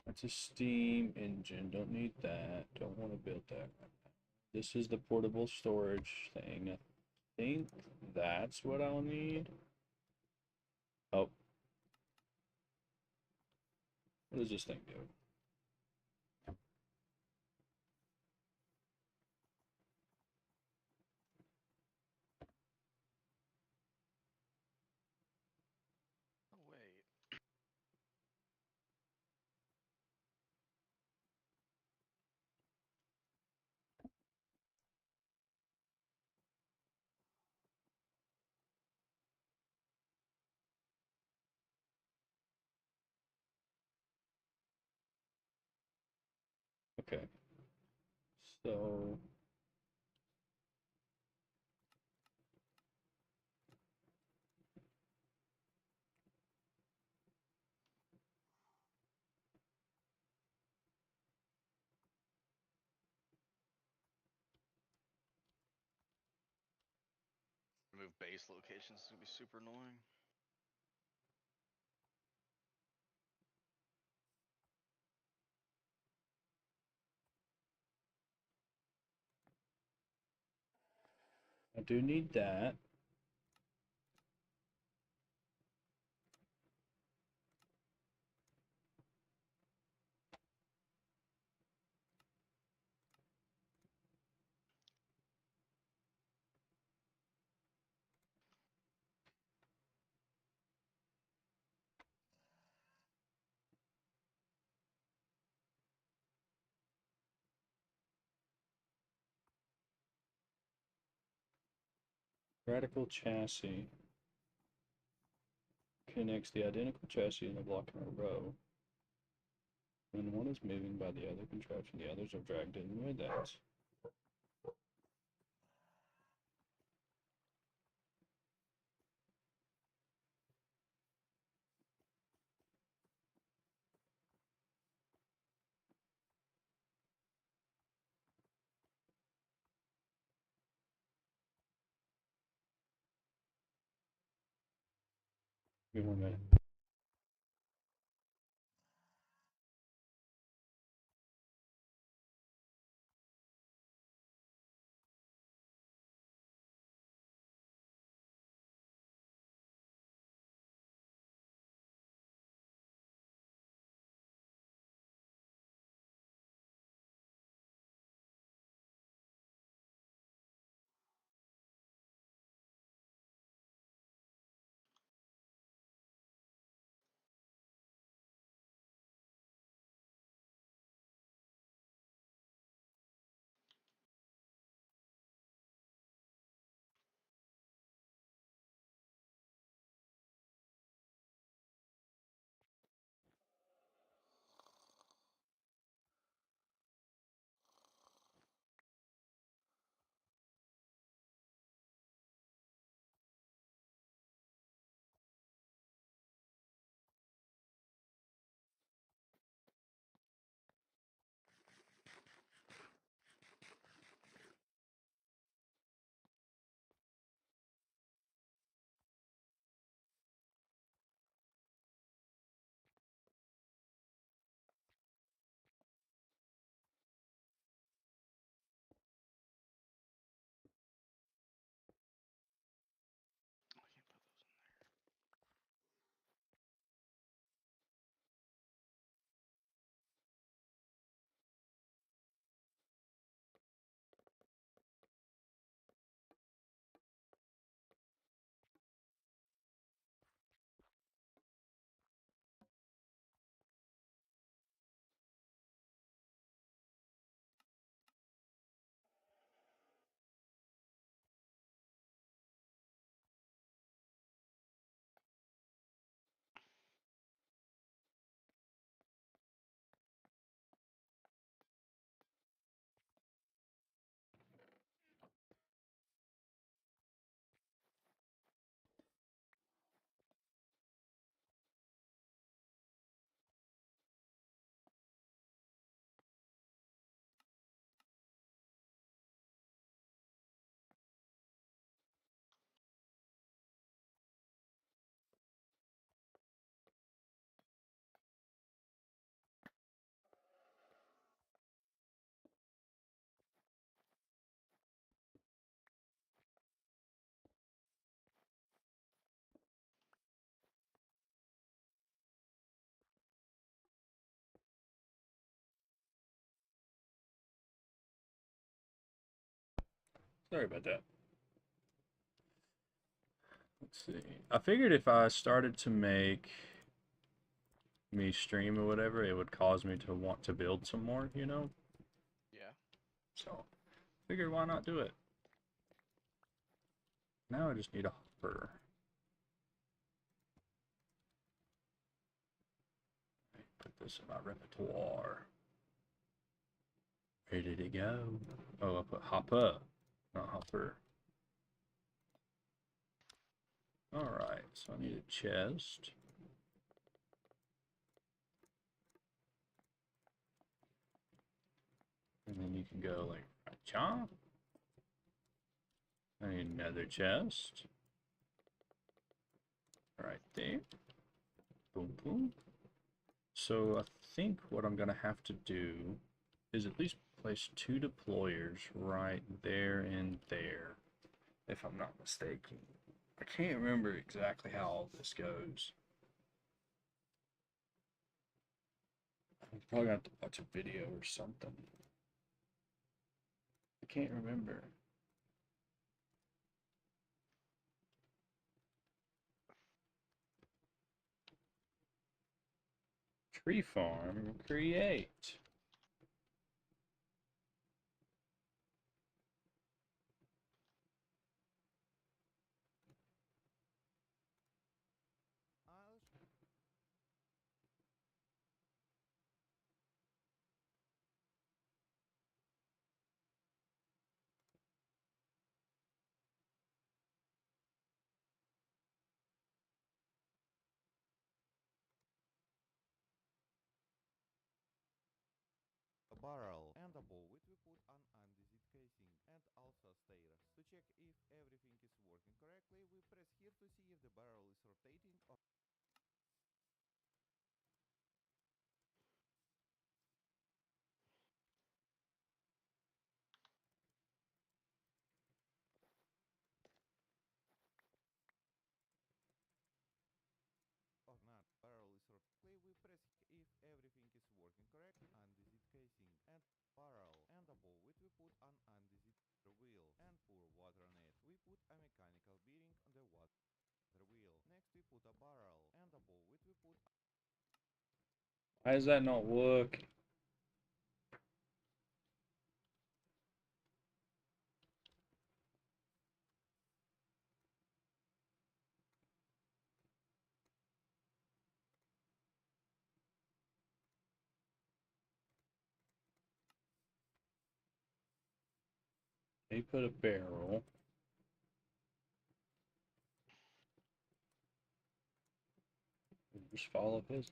Speaker 1: That's a steam engine. Don't need that. Don't want to build that right now. This is the portable storage thing. I think that's what I'll need. Oh. What does this thing do?
Speaker 2: Oh, wait.
Speaker 1: Okay. So
Speaker 2: Remove base locations is gonna be super annoying.
Speaker 1: I do need that. Radical chassis connects the identical chassis in a block in a row. When one is moving by the other contraption, the others are dragged in with that. Give me 1 minute. Sorry about that. Let's see. I figured if I started to make me stream or whatever, it would cause me to want to build some more, you know?
Speaker 2: Yeah.
Speaker 1: So, figured why not do it? Now I just need a hopper. Put this in my repertoire. Ready to go. Oh, I put hopper, not hopper. Alright, so I need a chest. And then you can go like chomp. I need another chest. Right there. Boom, boom. So I think what I'm going to have to do is at least place 2 deployers right there and there, if I'm not mistaken. I can't remember exactly how all this goes. I'm probably going to have to watch a video or something. I can't remember. Tree farm, create.
Speaker 3: a barrel and above it we put an andesite casing and also stairs. To check if everything is working correctly, we press here to see if the barrel is rotating or not. Barrel is rotating. We press if everything is working correctly. Andesite casing and barrel and above it we put an andesite wheel and pour water on it. We put a mechanical bearing on the water wheel. Next we put a barrel and above it we put
Speaker 1: Why does that not work? He put a barrel. Just follow his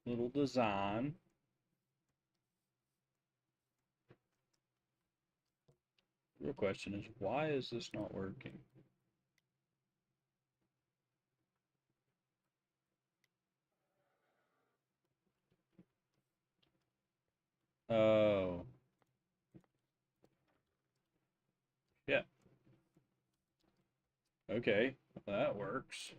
Speaker 1: little design. The real question is, why is this not working? Oh, yeah. Okay, that works.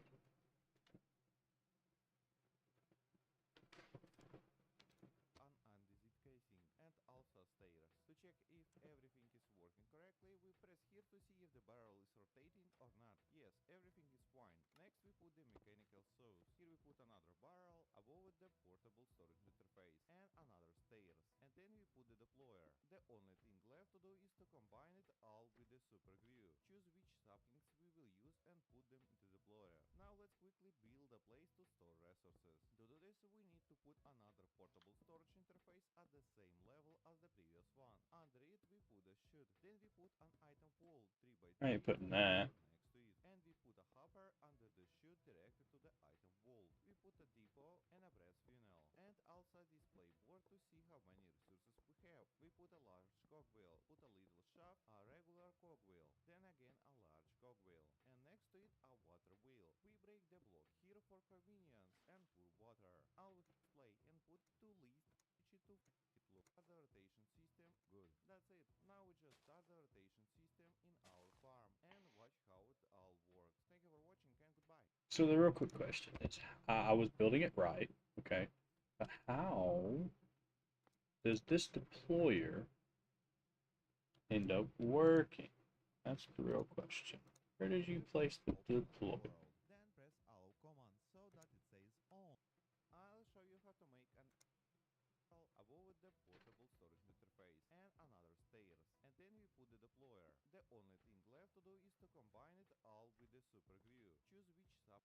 Speaker 3: an andesite casing and also stairs. To check if everything is working correctly, we press here to see if the barrel is rotating or not. Yes, everything is fine. Next we put the mechanical saws. Here we put another barrel, above it the portable storage interface and another stairs. And then we put the deployer. The only thing left to do is to combine it all with the super glue. Choose which saplings we will use and put them into the deployer. Now let's quickly build a place to store resources. To do this we need to put another portable storage interface at the same level as the previous one. Under it we put a chute. Then we put an item wall 3 by
Speaker 1: I
Speaker 3: 3
Speaker 1: ain't putting
Speaker 3: and
Speaker 1: that.
Speaker 3: next to it. And we put a hopper under the chute directed to the item wall. We put a depot and a brass funnel. And also a display board to see how many resources we have. We put a large cogwheel, put a little shaft, a regular cogwheel, then again a large cogwheel, and next to it a water wheel. We break the block here for convenience and pour water. I'll display and put 2 leads each to it look at the rotation system. Good. That's it. Now we just start the rotation system in our farm and watch how it all works. Thank you for watching and goodbye.
Speaker 1: So the real quick question is, I was building it right, okay, but how does this deployer end up working? That's the real question. Where did you place the deploy?
Speaker 3: Then press allow command so that it says on. I'll show you how to make an above with the portable storage interface and another stairs. And then we put the deployer. The only thing left to do is to combine it all with the super glue. Choose which sub.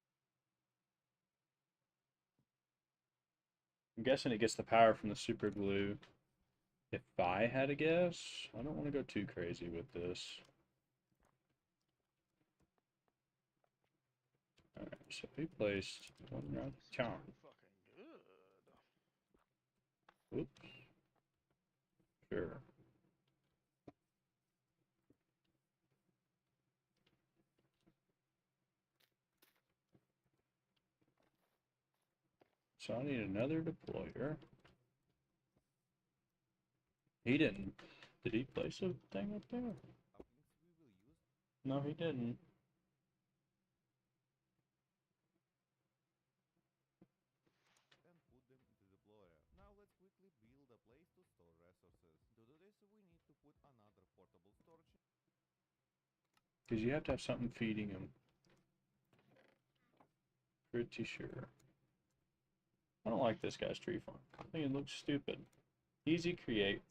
Speaker 1: I'm guessing it gets the power from the super glue. If I had a guess, I don't want to go too crazy with this. Alright, so we placed one right
Speaker 2: This is
Speaker 1: here.
Speaker 2: pretty fucking good.
Speaker 1: Oops. Sure. So I need another deployer. He didn't. Did he place a thing up there?
Speaker 3: Saplings we will use.
Speaker 1: No, he didn't.
Speaker 3: And put them into the deployer. Now let's quickly build a place to store resources. To do this, we need to put another portable storage.
Speaker 1: Because you have to have something feeding him. Pretty sure. I don't like this guy's tree farm. I think it looks stupid. Easy create.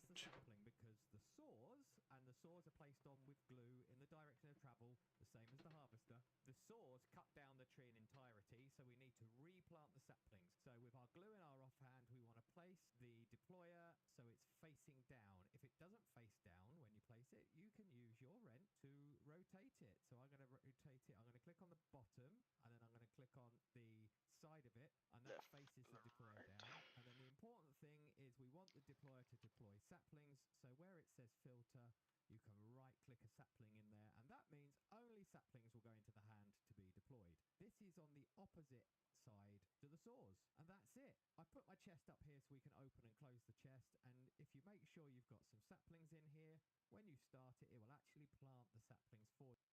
Speaker 4: The sapling because the saws are placed on with glue in the direction of travel, the same as the harvester. The saws cut down the tree in entirety, so we need to replant the saplings. So with our glue in our offhand, we want to place the deployer so it's facing down. If it doesn't face down when you place it, you can use your wrench to rotate it. So I'm going to rotate it. I'm going to click on the bottom, and then I'm going to click on the side of it, and that
Speaker 2: Left,
Speaker 4: faces the deployer
Speaker 2: right.
Speaker 4: down. And then the important thing is we want the deployer to deploy saplings. So where it says filter, you can right click a sapling in there, and that means only saplings will go into the hand to be deployed. This is on the opposite side to the saws, and that's it. I put my chest up here so we can open and close the chest, and if you make sure you've got some saplings in here, when you start it, it will actually plant the saplings for you.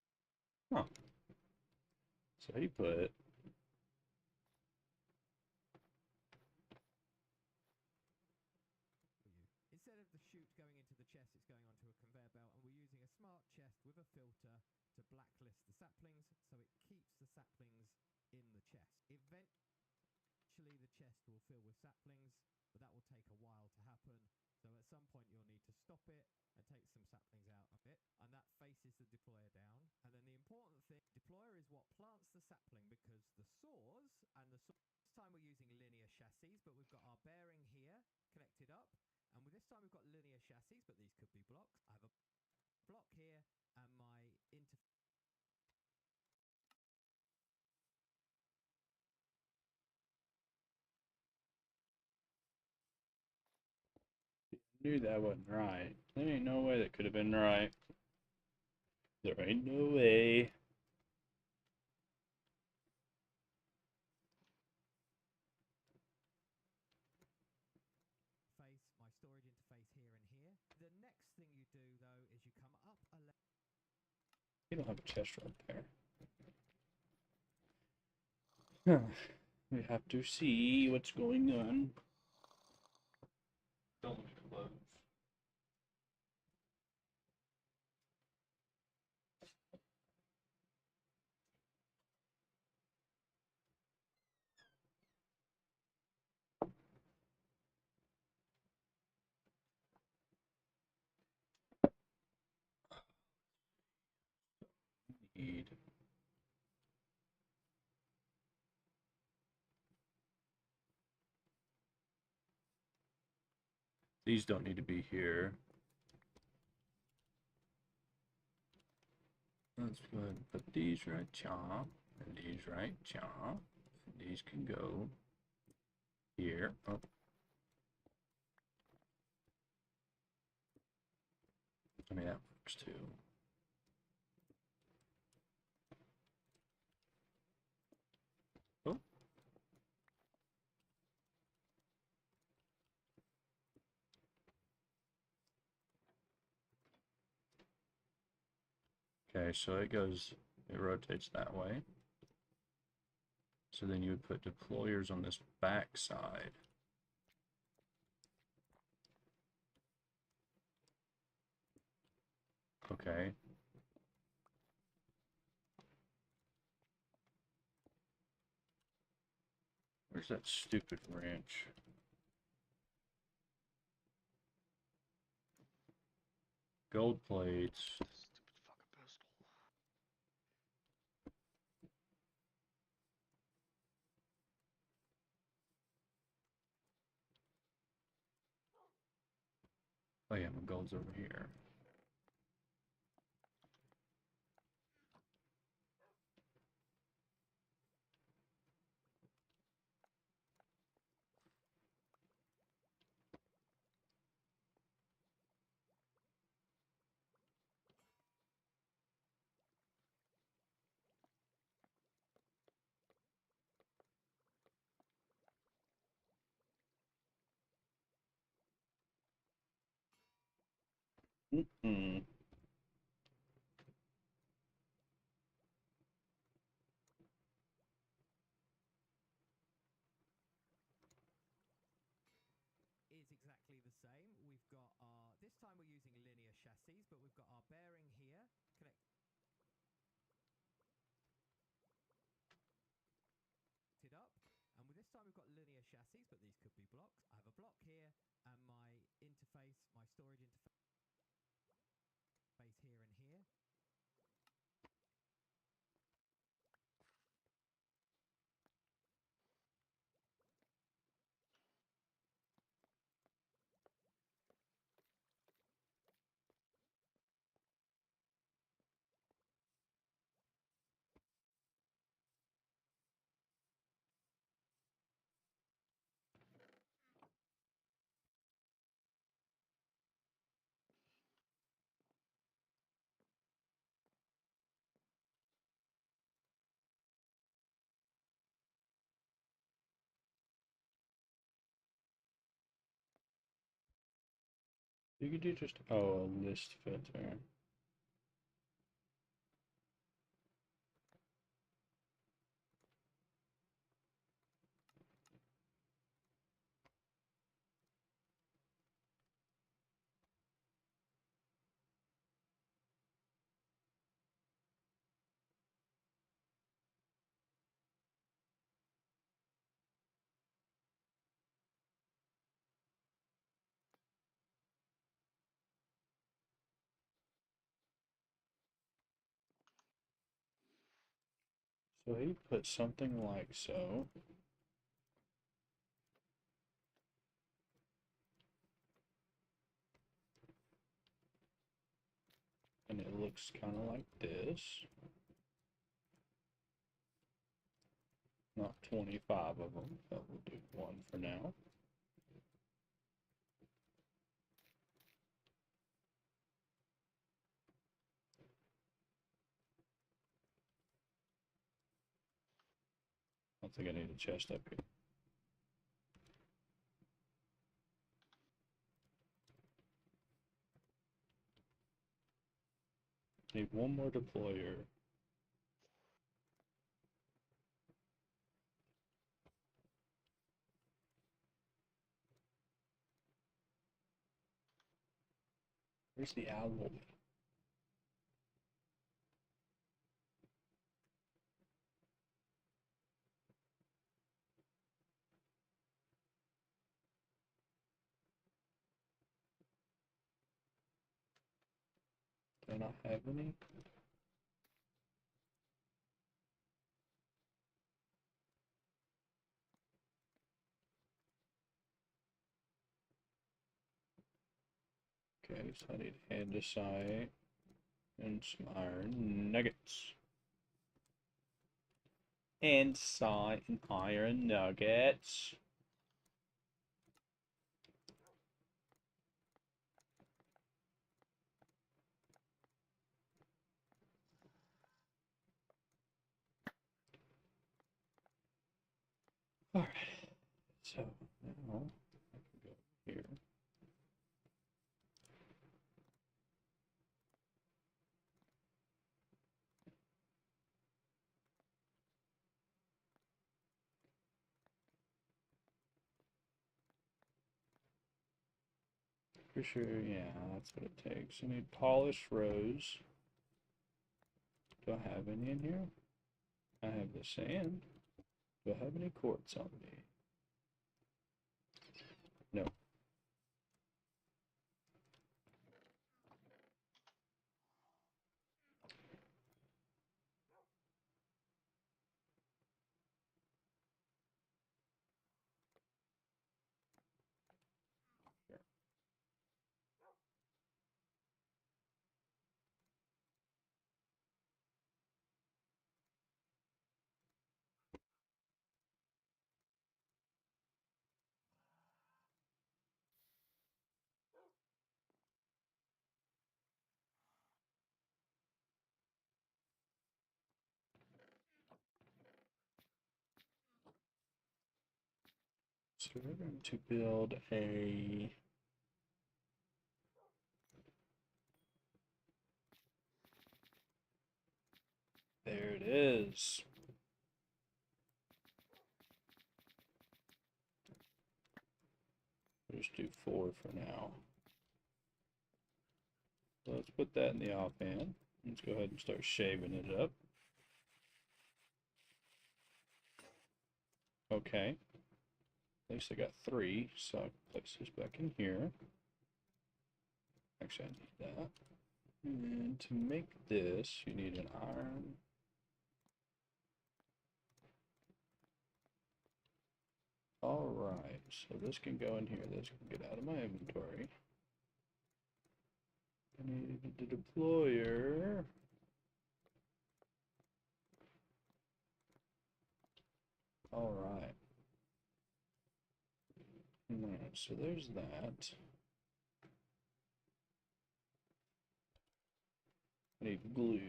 Speaker 1: Huh. So he put
Speaker 4: Instead of the chute going into the chest, it's going onto a conveyor belt, and we're using a smart chest with a filter to blacklist the saplings, so it keeps the saplings in the chest. Eventually the chest will fill with saplings, but that will take a while to happen. So at some point you'll need to stop it and take some saplings out of it, and that faces the deployer down. And then the important thing, deployer is what plants the sapling, because the saws and the this time we're using linear chassis, but we've got our bearing here connected up. And with this time we've got linear chassis, but these could be blocks. I have a block here, and my interface.
Speaker 1: knew that wasn't right. There ain't no way that could have been right. There ain't no way.
Speaker 4: My storage interface here and here. The next thing you do though is you come up a level.
Speaker 1: You don't have a chest right there. We have to see what's going on. Don't look at clothes. Need. These don't need to be here. Let's go ahead and put these right here, and these right here. These can go here. Oh. I mean, that works too. Oh. Okay, so it rotates that way. So then you would put deployers on this back side. Okay. Where's that stupid wrench? Gold plates.
Speaker 2: Stupid fucking pistol.
Speaker 1: Oh yeah, my gold's over here. Mm-mm.
Speaker 4: Is exactly the same. We've got our, this time we're using linear chassis, but we've got our bearing here, connected up. And with this time we've got linear chassis, but these could be blocks. I have a block here, and my interface, my storage interface here and here.
Speaker 1: You could do just, oh, a list filter. So he put something like so. And it looks kind of like this. Not 25 of them, but we'll do one for now. I don't think I need a chest up here. Need one more deployer. Where's the owl? Do I not have any? Okay, so I need andesite and some iron nuggets. Andesite and iron nuggets. Alright, so now I can go here. For sure, yeah, that's what it takes. I need polished rose. Do I have any in here? I have the sand. Do I have any quartz on me? No. So we're going to build a there it is. We'll just do 4 for now. So let's put that in the offhand. Let's go ahead and start shaving it up. Okay. At least I got 3, so I can place this back in here. Actually, I need that. And to make this, you need an iron. Alright, so this can go in here. This can get out of my inventory. I need the deployer. Alright. Alright, so there's that. I need glue.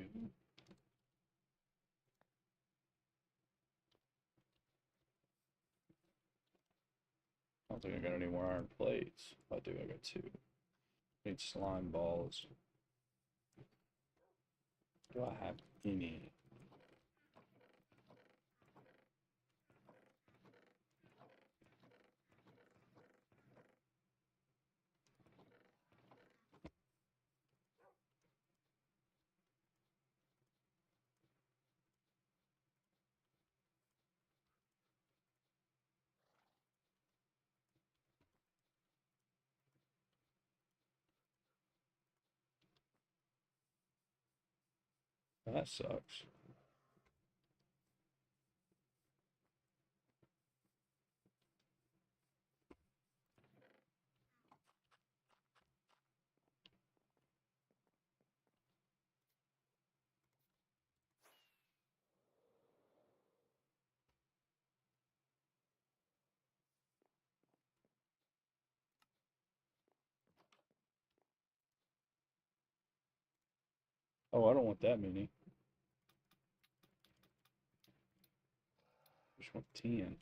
Speaker 1: I don't think I got any more iron plates. I do, I got 2. Need slime balls. Do I have any? That sucks. Oh, I don't want that many. I just want 10.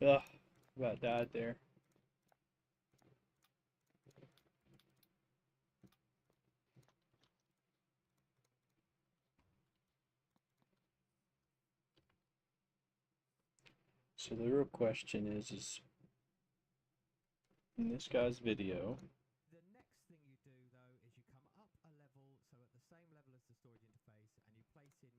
Speaker 1: Ugh, about died there. So the real question is in this guy's video,
Speaker 4: The next thing you do, though, is you come up a level, so at the same level as the storage interface, and you place in.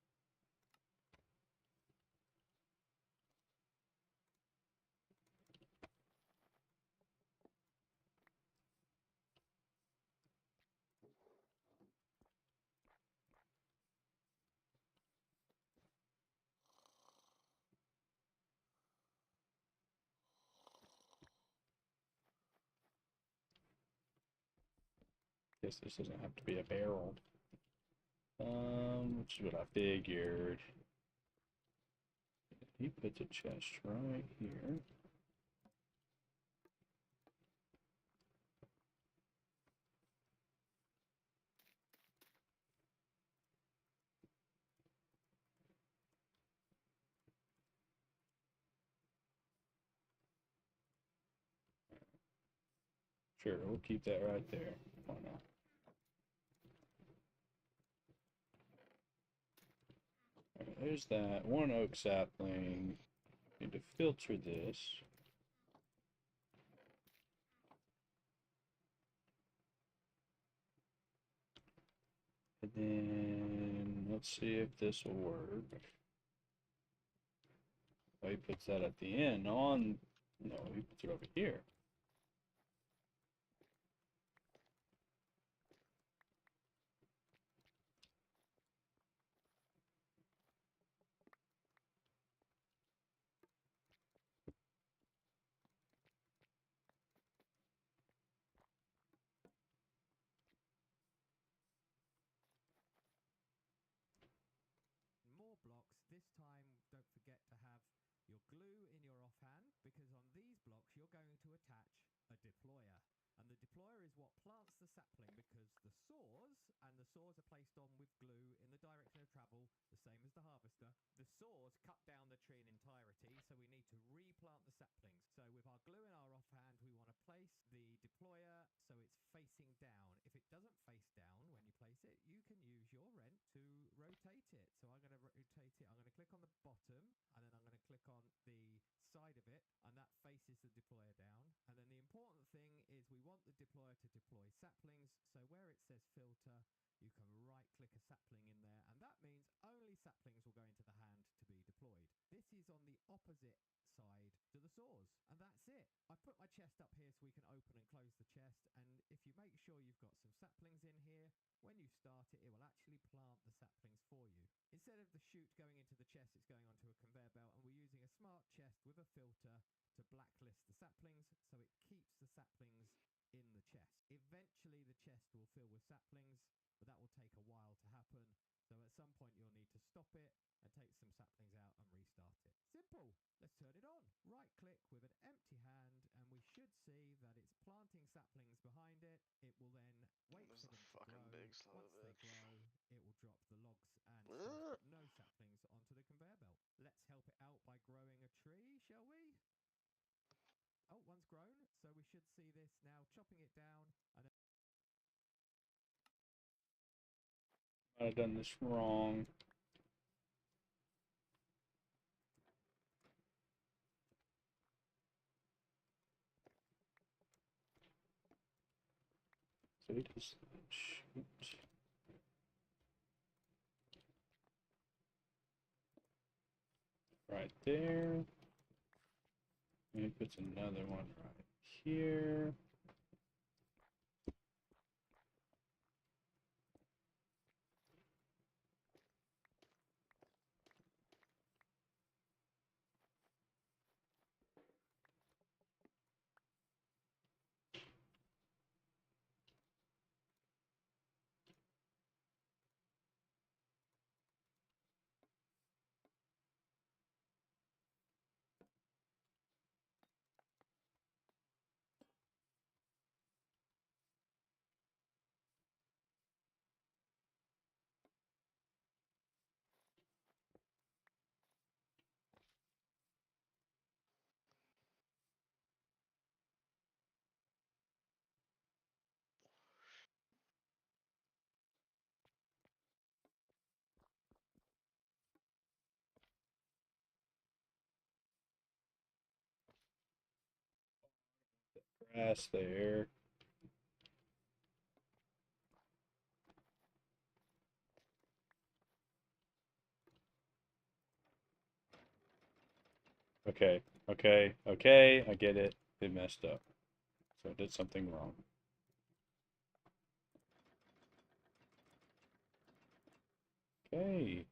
Speaker 1: guess this doesn't have to be a barrel. Which is what I figured. He puts a chest right here. Sure, we'll keep that right there. Why not? Alright, there's that one oak sapling. Need to filter this. And then let's see if this will work. Oh, he puts that at the end on. No, he puts it over here.
Speaker 4: More blocks. This time, don't forget to have your glue in your offhand, because on these blocks you're going to attach a deployer. And the deployer is what plants the sapling, because the saws are placed on with glue in the direction of travel, the same as the harvester. The saws cut down the tree in entirety, so we need to replant the saplings. So with our glue in our offhand, we want to place the deployer so it's facing down. If it doesn't face down when you place it, you can use your wrench to rotate it. So I'm going to rotate it. I'm going to click on the bottom, and then I'm going to click on the side of it, and that faces the deployer down. And then the important thing is we want the deployer to deploy saplings. So where it says filter, you can right click a sapling in there, and that means only saplings will go into the hand to be deployed. This is on the opposite side to the saws, and that's it. I put my chest up here so we can open and close the chest, and if you make sure you've got some saplings in here, when you start it, it will actually plant the saplings for you. Instead of the chute going into the chest, it's going onto a conveyor belt, and we're using a smart chest with a filter to blacklist the saplings, so it keeps the saplings in the chest. Eventually the chest will fill with saplings, but that will take a while to happen. So at some point you'll need to stop it and take some saplings out and restart it. Simple. Let's turn it on. Right click with an empty hand, and we should see that it's planting saplings behind it. It will then wait
Speaker 2: There's
Speaker 4: for
Speaker 2: a
Speaker 4: them to
Speaker 2: fucking
Speaker 4: grow.
Speaker 2: big son of
Speaker 4: Once
Speaker 2: a
Speaker 4: they
Speaker 2: bitch.
Speaker 4: grow, it will drop the logs and
Speaker 2: Ugh.
Speaker 4: stuff, no saplings, onto the conveyor belt. Let's help it out by growing a tree, shall we? Oh, one's grown, so we should see this now, chopping it down, and then
Speaker 1: Might have done this wrong. So he does shoot. Right there. And he puts another one right here. Grass there. Okay, okay, I get it. It messed up. So I did something wrong. Okay.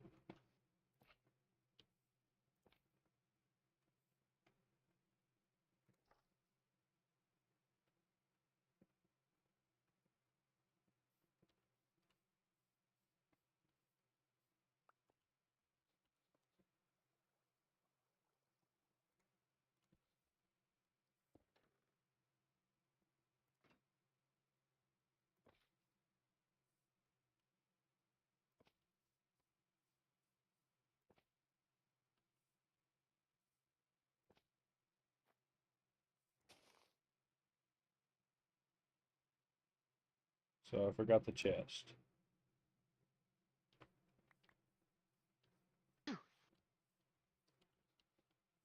Speaker 1: So I forgot the chest.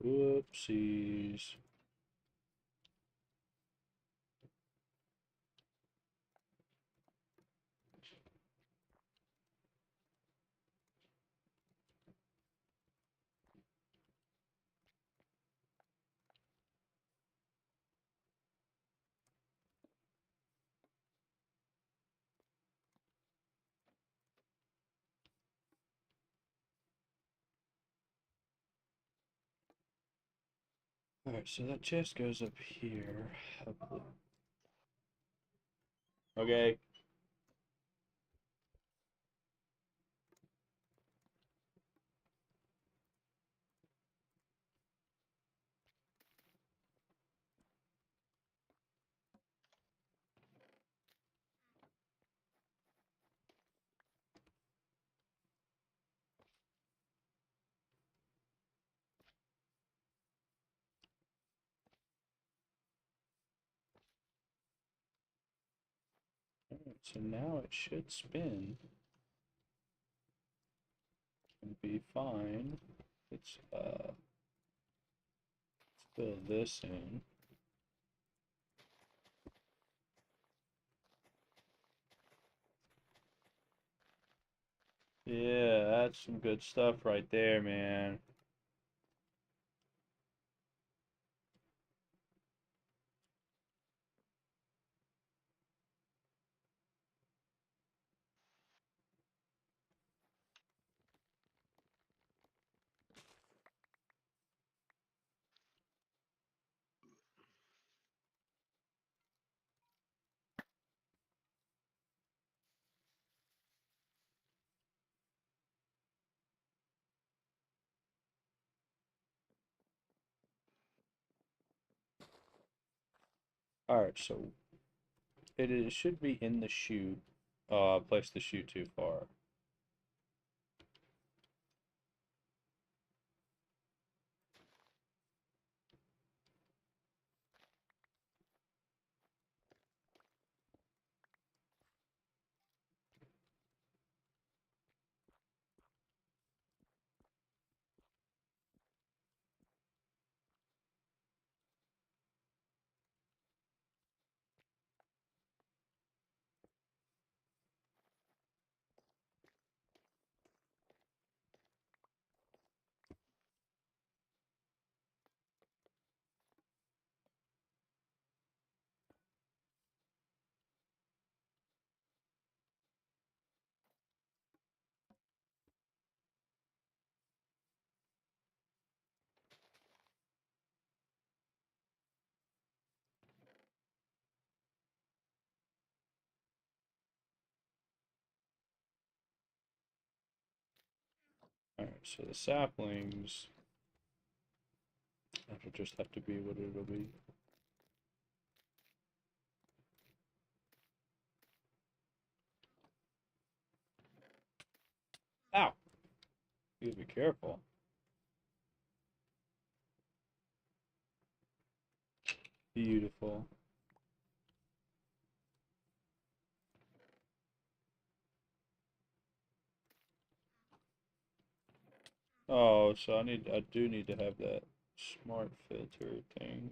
Speaker 1: Whoopsies. Alright, so that chest goes up here. Okay. Alright, so now it should spin and be fine. Let's fill this in. Yeah, that's some good stuff right there, man. Alright, so it should be in the chute. Oh, I placed the chute too far. Alright, so the saplings, that'll just have to be what it'll be. Ow! You gotta be careful. Beautiful. Oh, so I do need to have that smart filter thing.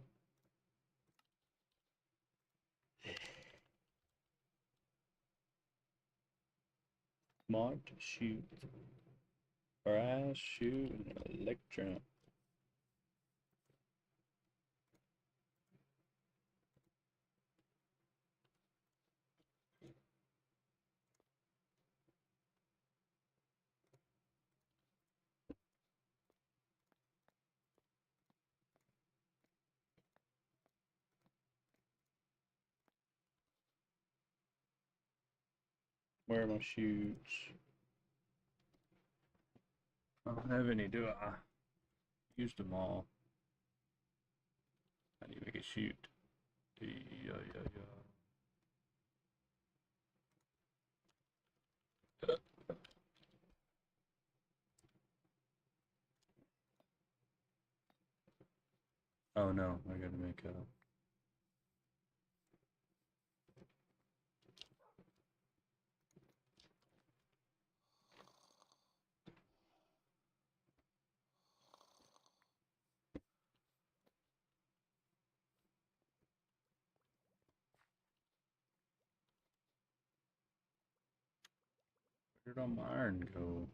Speaker 1: Smart shoot. Brass shoot and electron. Where are my shoots? I don't have any, do I? Used them all. I need to make a shoot. Yeah, yeah, yeah. Oh no, I gotta make a. Where did all my iron go?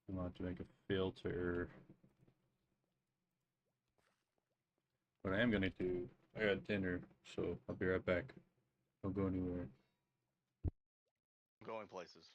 Speaker 1: I'm about to make a filter. But I am gonna do. I got dinner, so I'll be right back. Don't go anywhere.
Speaker 2: I'm going places.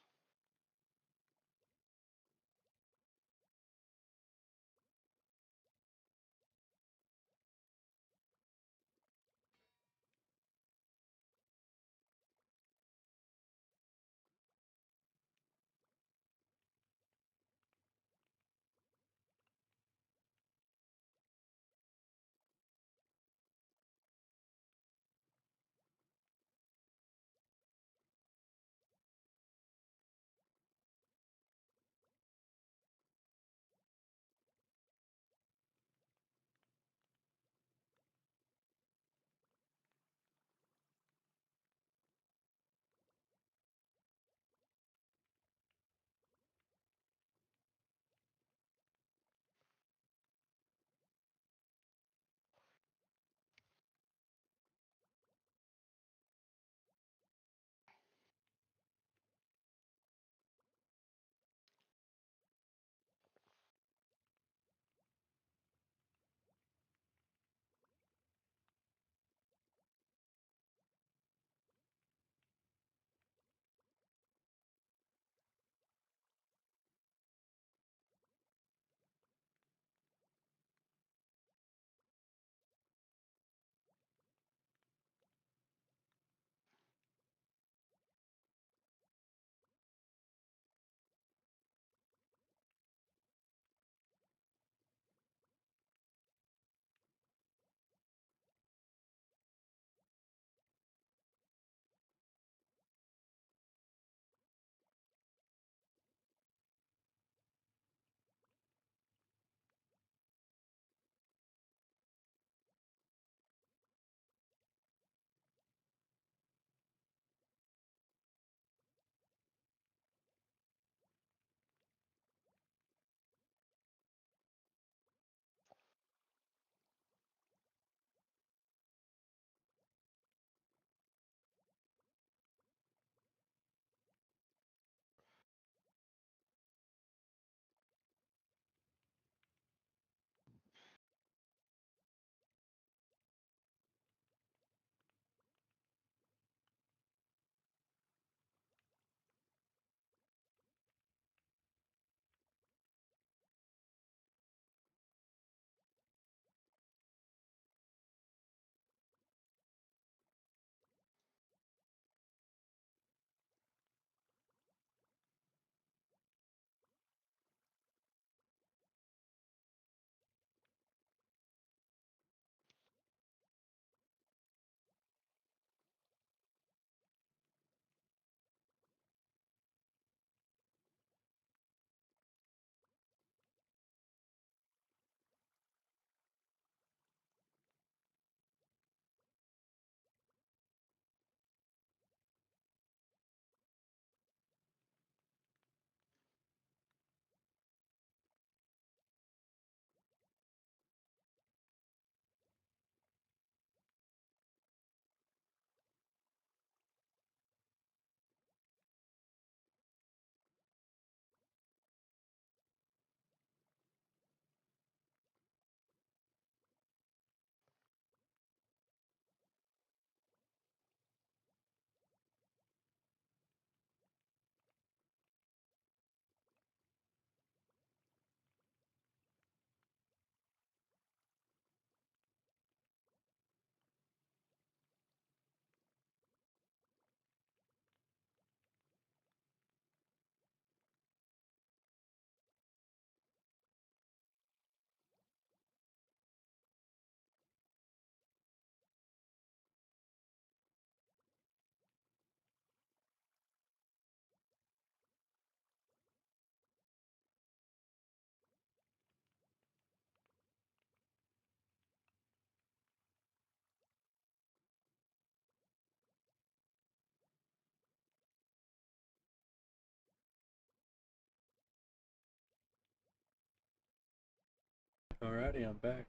Speaker 1: Alrighty, I'm back.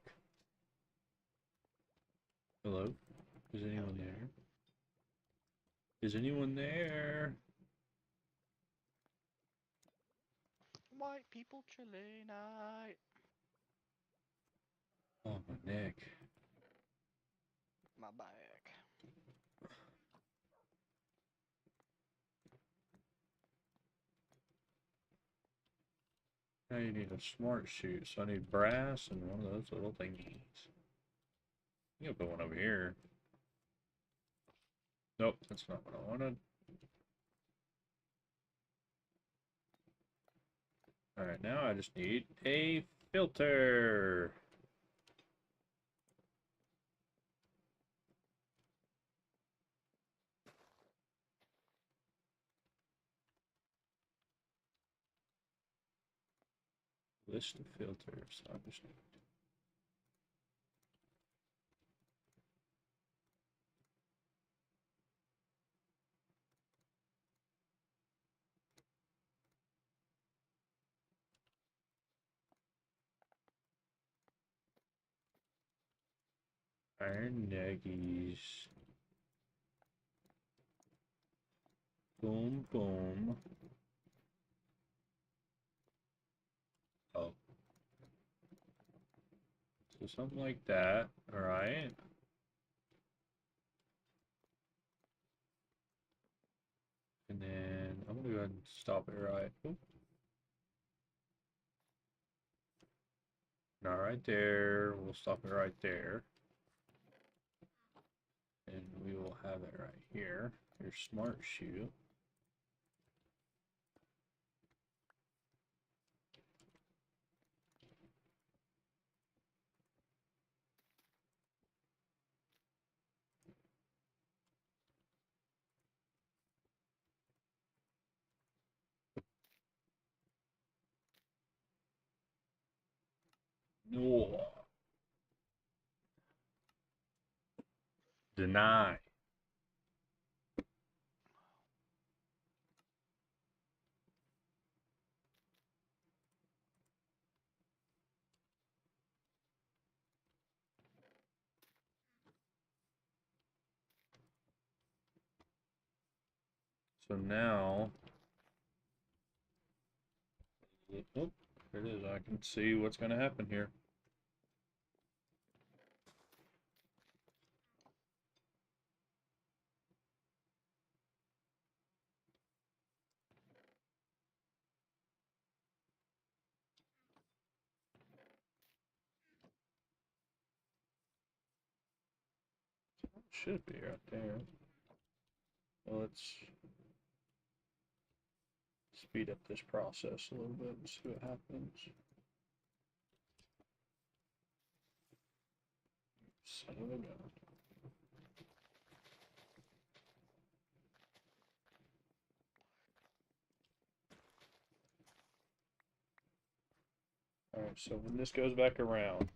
Speaker 1: Hello? Is anyone there? Is anyone there?
Speaker 2: White people chilling night.
Speaker 1: Oh, my neck.
Speaker 2: My back.
Speaker 1: Now you need a smart shoe, so I need brass and one of those little thingies. You can put one over here. Nope, that's not what I wanted. Alright, now I just need a filter. List of filters. I just need iron neggies. Boom, boom. Oh. So something like that, alright? And then I'm gonna go ahead and stop it right. Oop. Not right there. We'll stop it right there. And we will have it right here. Your smart shoe. No. Deny. So now, oh, there it is. I can see what's going to happen here. Should be right there. Well, let's speed up this process a little bit and see what happens. Son of a gun. Alright, so when this goes back around.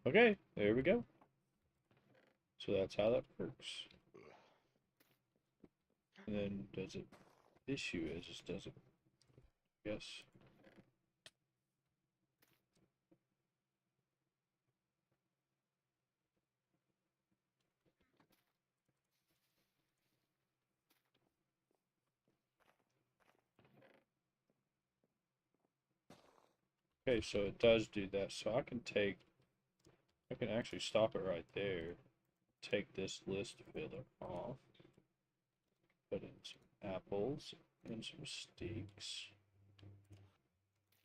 Speaker 1: Okay, there we go. So that's how that works. And then does it, issue is, does it, yes. Okay, so it does do that. So I can actually stop it right there. Take this list filler off. Put in some apples and some steaks.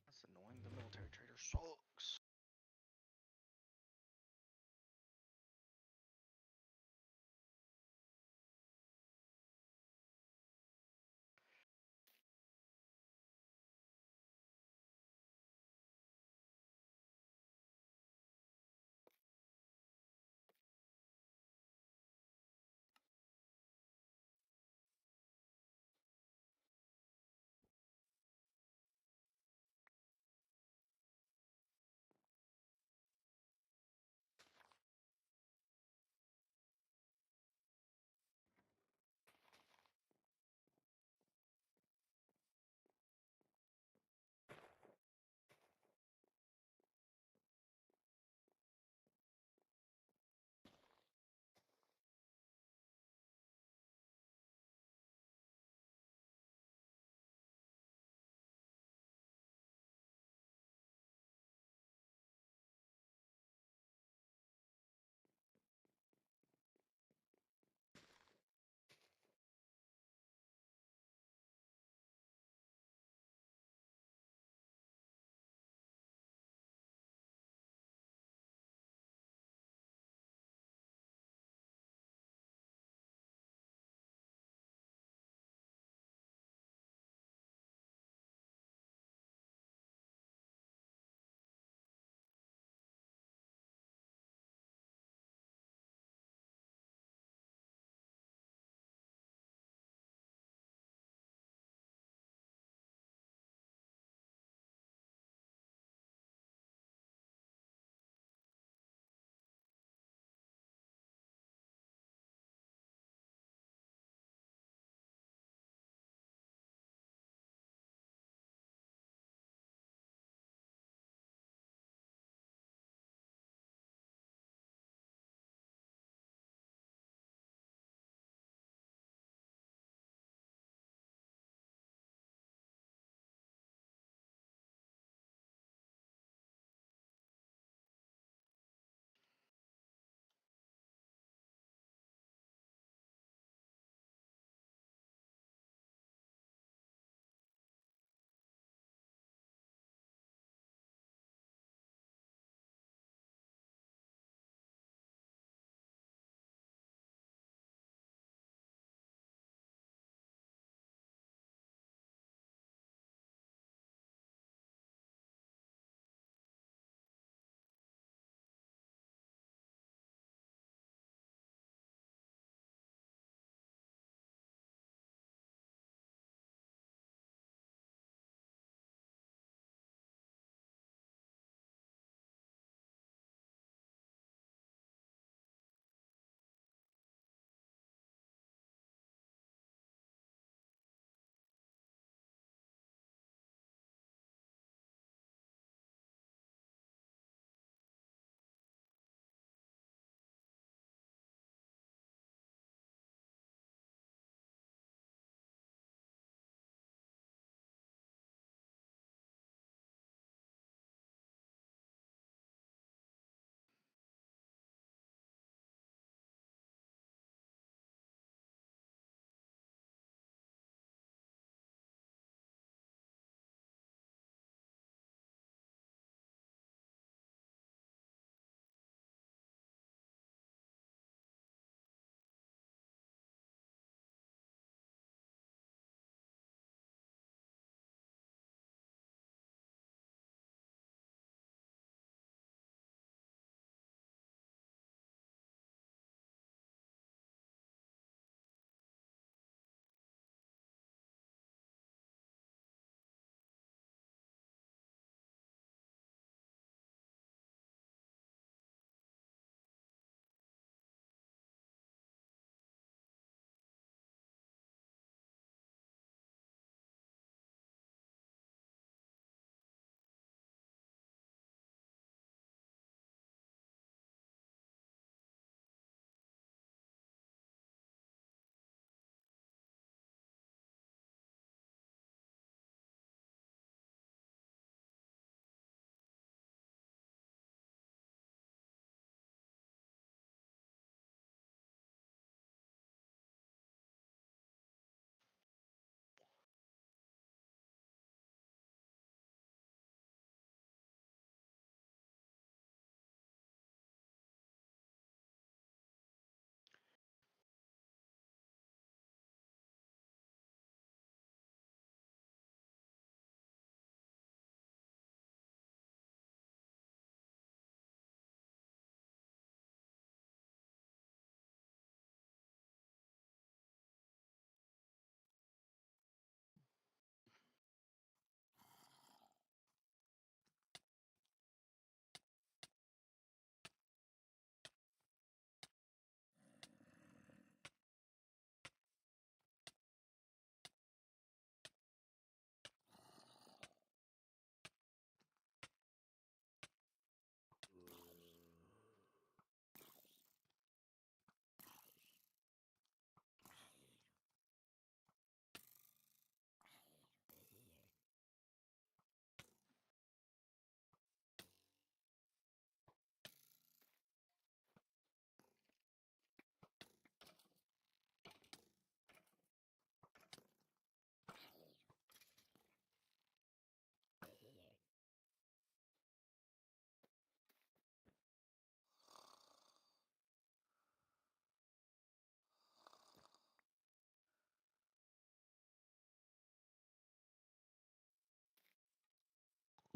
Speaker 2: That's annoying. The military trader sucks.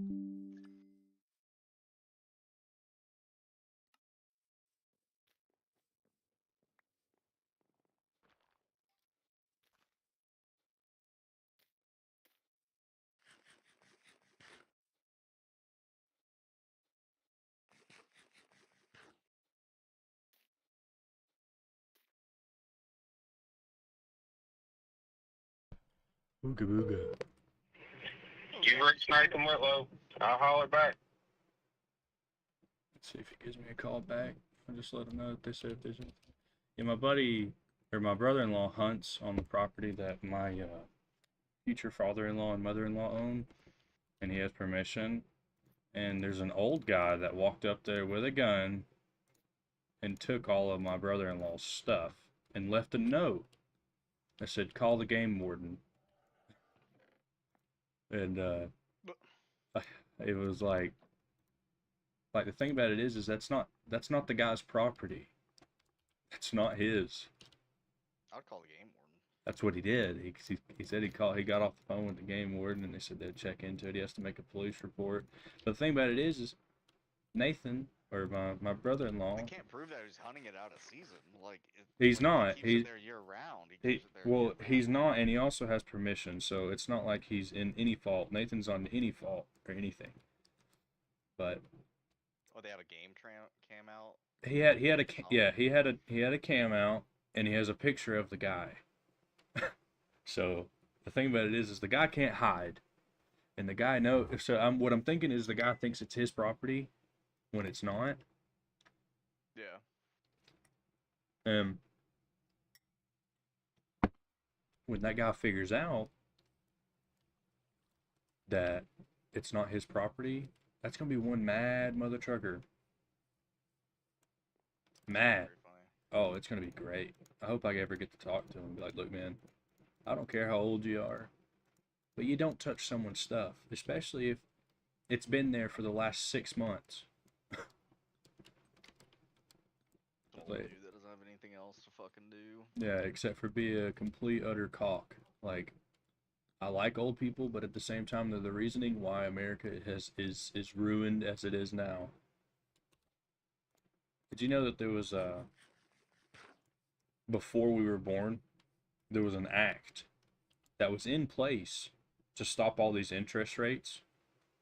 Speaker 1: Ooga booga.
Speaker 5: You reach Nathan Whitlow. I'll holler back.
Speaker 1: Let's see if he gives me a call back. I'll just let him know that they said if there's anything. Yeah, my buddy or my brother-in-law hunts on the property that my future father-in-law and mother-in-law own, and he has permission. And there's an old guy that walked up there with a gun and took all of my brother-in-law's stuff and left a note that said, "Call the game warden." And it was like the thing about it is that's not the guy's property. It's not his.
Speaker 2: I'd call the game warden.
Speaker 1: That's what he did. He said he got off the phone with the game warden and they said they'd check into it. He has to make a police report. But the thing about it is Nathan or my brother-in-law.
Speaker 2: I can't prove that he's hunting it out of season. Like
Speaker 1: he's not.
Speaker 2: He keeps it there year round.
Speaker 1: He's not, and he also has permission, so it's not like he's in any fault. Nathan's on any fault or anything. But
Speaker 2: they have a game cam out.
Speaker 1: He had a cam out, and he has a picture of the guy. So the thing about it is the guy can't hide, and the guy what I'm thinking is the guy thinks it's his property when it's not.
Speaker 2: Yeah.
Speaker 1: When that guy figures out that it's not his property, that's gonna be one mad mother trucker. Mad. Oh, it's gonna be great. I hope I ever get to talk to him and be like, "Look, man, I don't care how old you are, but you don't touch someone's stuff, especially if it's been there for the last 6 months."
Speaker 2: Old dude that doesn't have anything else to fucking do.
Speaker 1: Yeah, except for be a complete utter cock. Like, I like old people, but at the same time, they're the reasoning why America is ruined as it is now. Did you know that there was before we were born, there was an act that was in place to stop all these interest rates?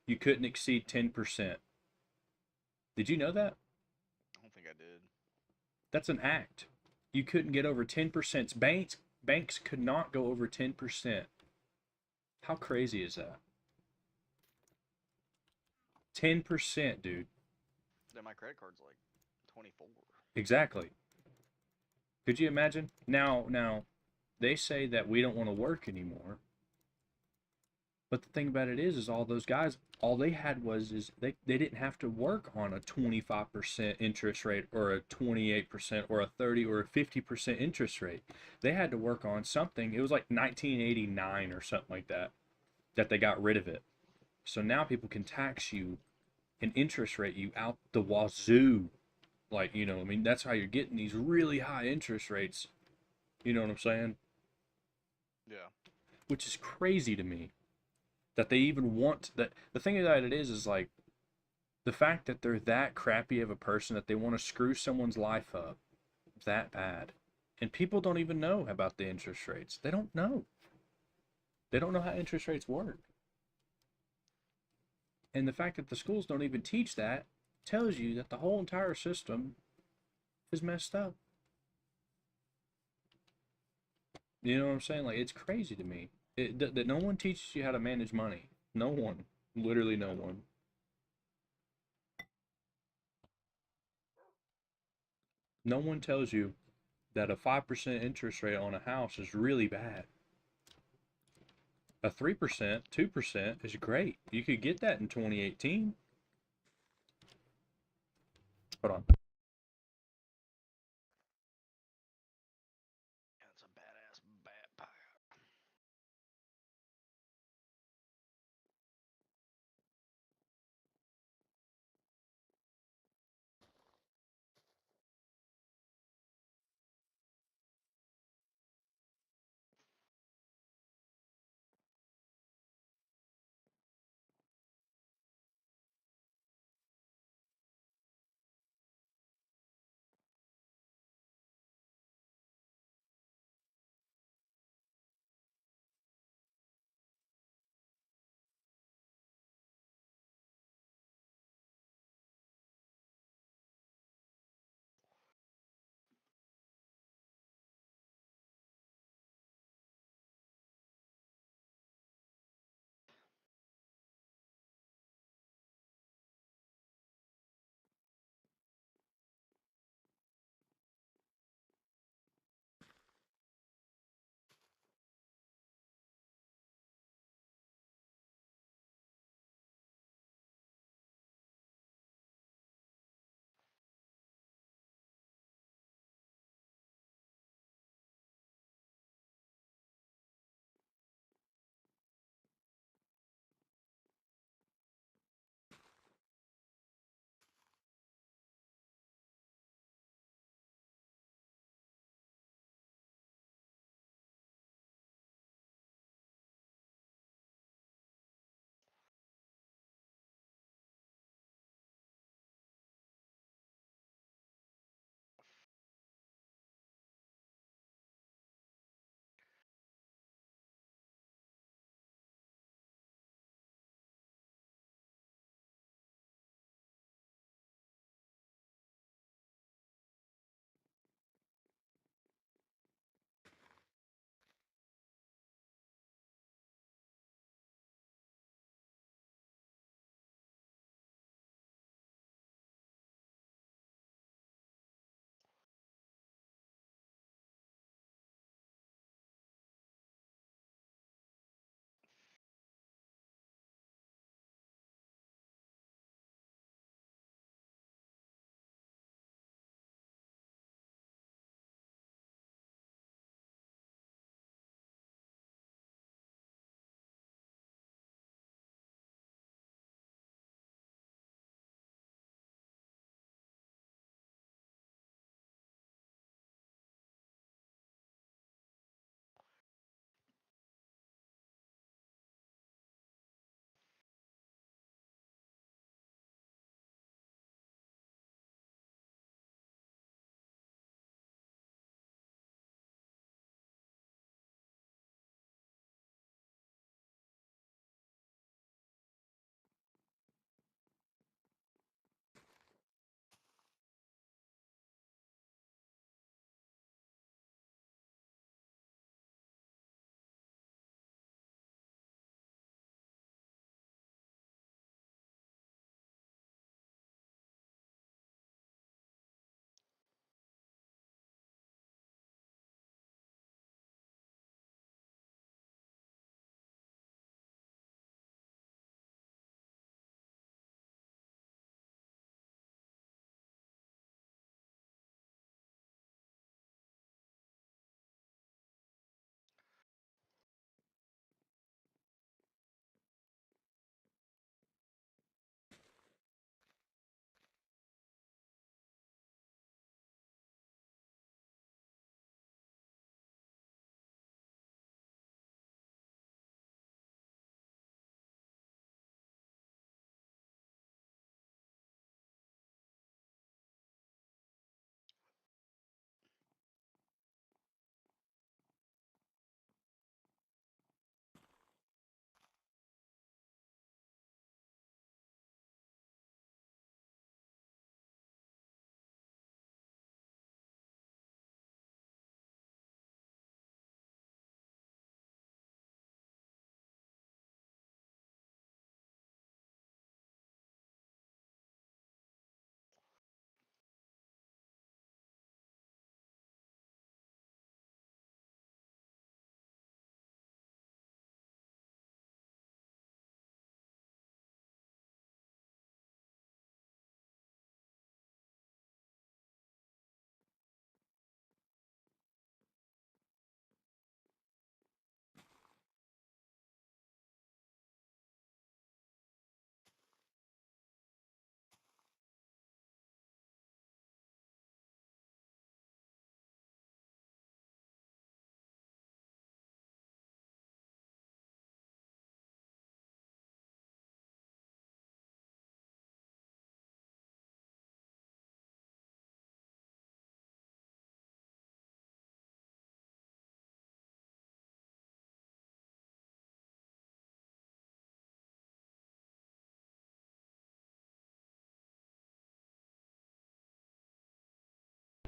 Speaker 1: You couldn't exceed 10%. Did you know that?
Speaker 2: I don't think I did.
Speaker 1: That's an act. You couldn't get over 10%. Banks could not go over 10%. How crazy is that? 10%, dude.
Speaker 2: Then my credit card's like 24.
Speaker 1: Exactly. Could you imagine? Now, they say that we don't want to work anymore. But the thing about it is all those guys, all they had was they didn't have to work on a 25% interest rate or a 28% or a 30 or a 50% interest rate. They had to work on something. It was like 1989 or something like that they got rid of it. So now people can tax you and interest rate you out the wazoo. Like, I mean, that's how you're getting these really high interest rates. You know what I'm saying?
Speaker 2: Yeah.
Speaker 1: Which is crazy to me. That they even want that. The thing about it is like the fact that they're that crappy of a person that they want to screw someone's life up that bad. And people don't even know about the interest rates. They don't know. They don't know how interest rates work. And the fact that the schools don't even teach that tells you that the whole entire system is messed up. You know what I'm saying? Like, it's crazy to me. That no one teaches you how to manage money. No one. Literally no one. No one tells you that a 5% interest rate on a house is really bad. A 3%, 2% is great. You could get that in 2018. Hold on.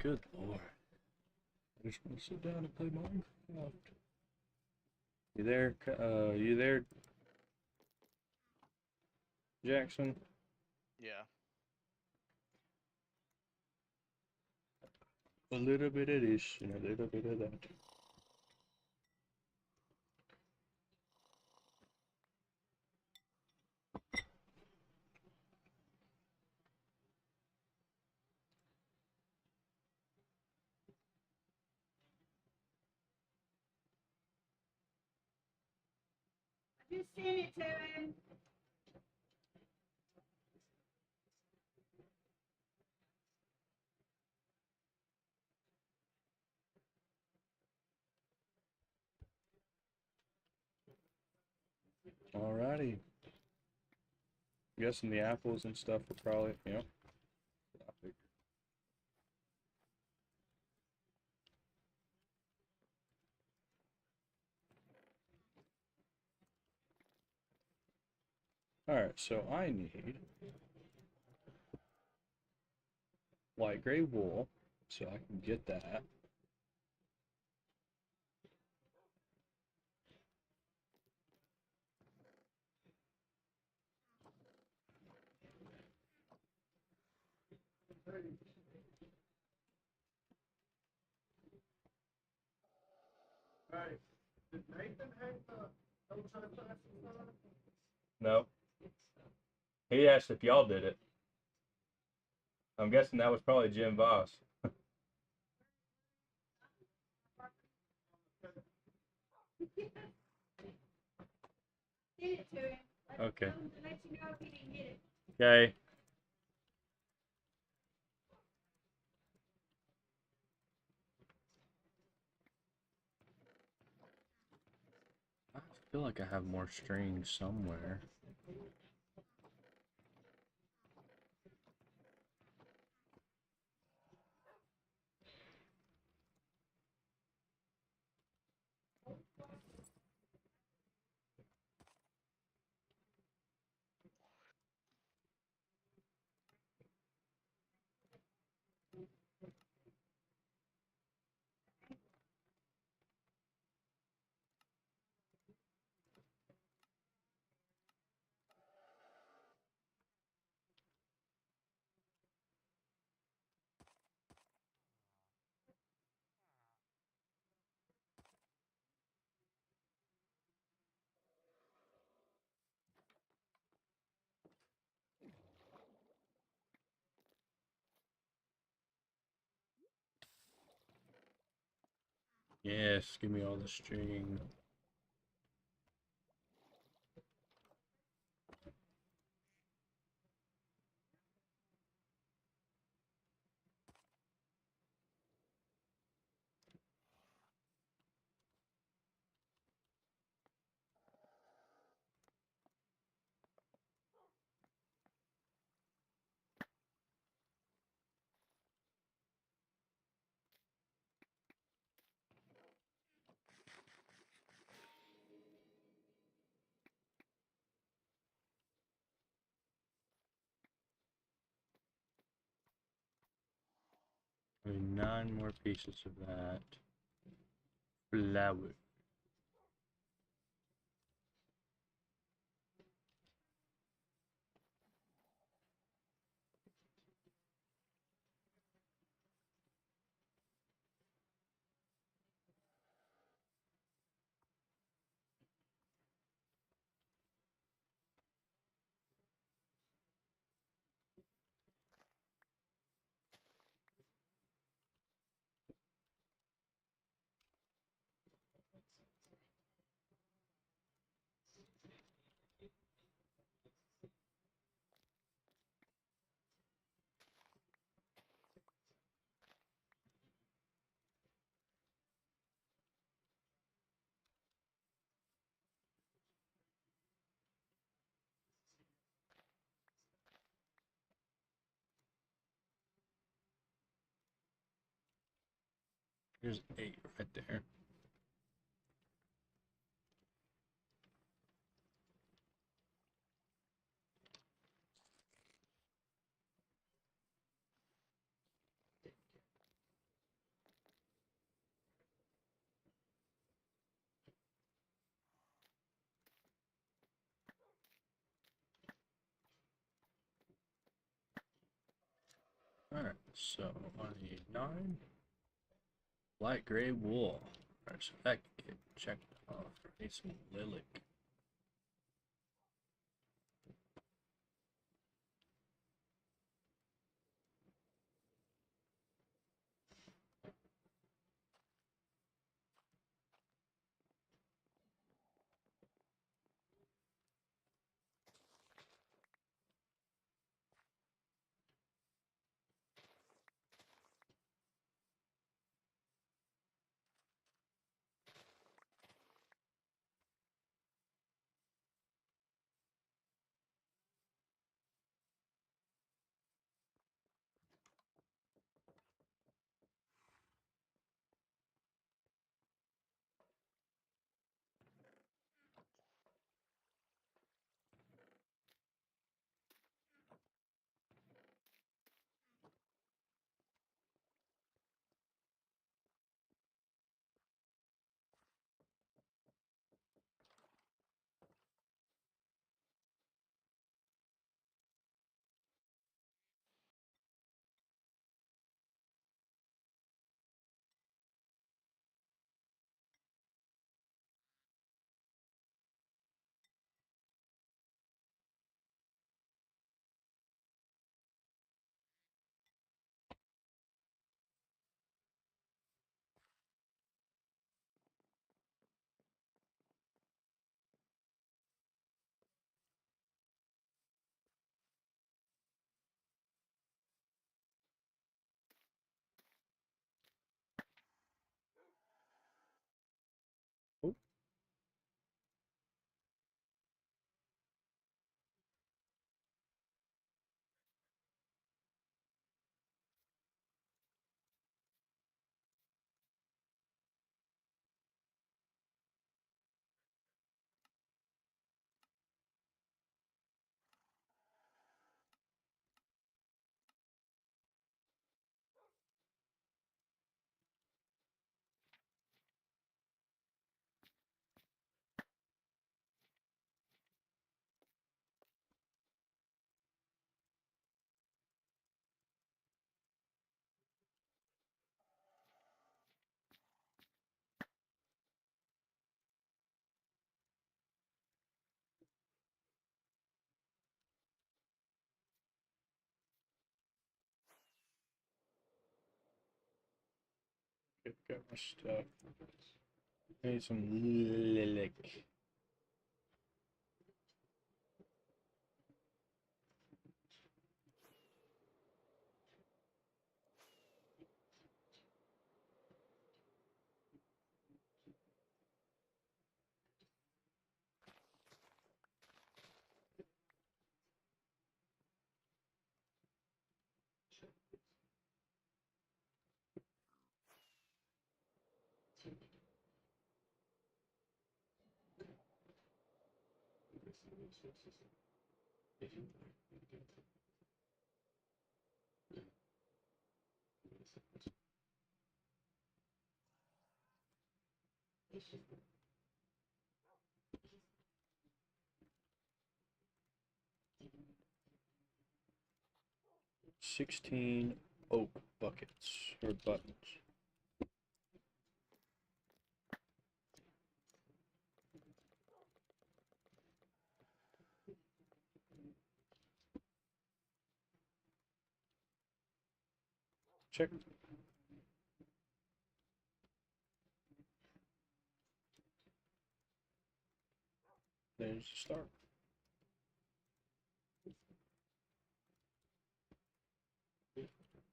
Speaker 1: Good lord. I just want to sit down and play Minecraft. You there? You there, Jackson?
Speaker 2: Yeah.
Speaker 1: A little bit of this and a little bit of that.
Speaker 6: Just send it to him.
Speaker 1: Alrighty. Guessing the apples and stuff are probably, yep. I figured. Alright, so I need light gray wool, so I can get that. No. He asked if y'all did it. I'm guessing that was probably Jim Voss.
Speaker 6: Send it to him.
Speaker 1: Okay.
Speaker 6: Tell him to let you know if he didn't get it.
Speaker 1: Okay. I feel like I have more string somewhere. Yes, give me all the string. I need 9 more pieces of that. Flour. There's 8 right there. Alright, so I need 9 light gray wool. Alright, so that can get checked off. I need some lilac. Oh, 'Got my stuff. I need some lilac. $16 oak buckets or buttons. Check. There's the start.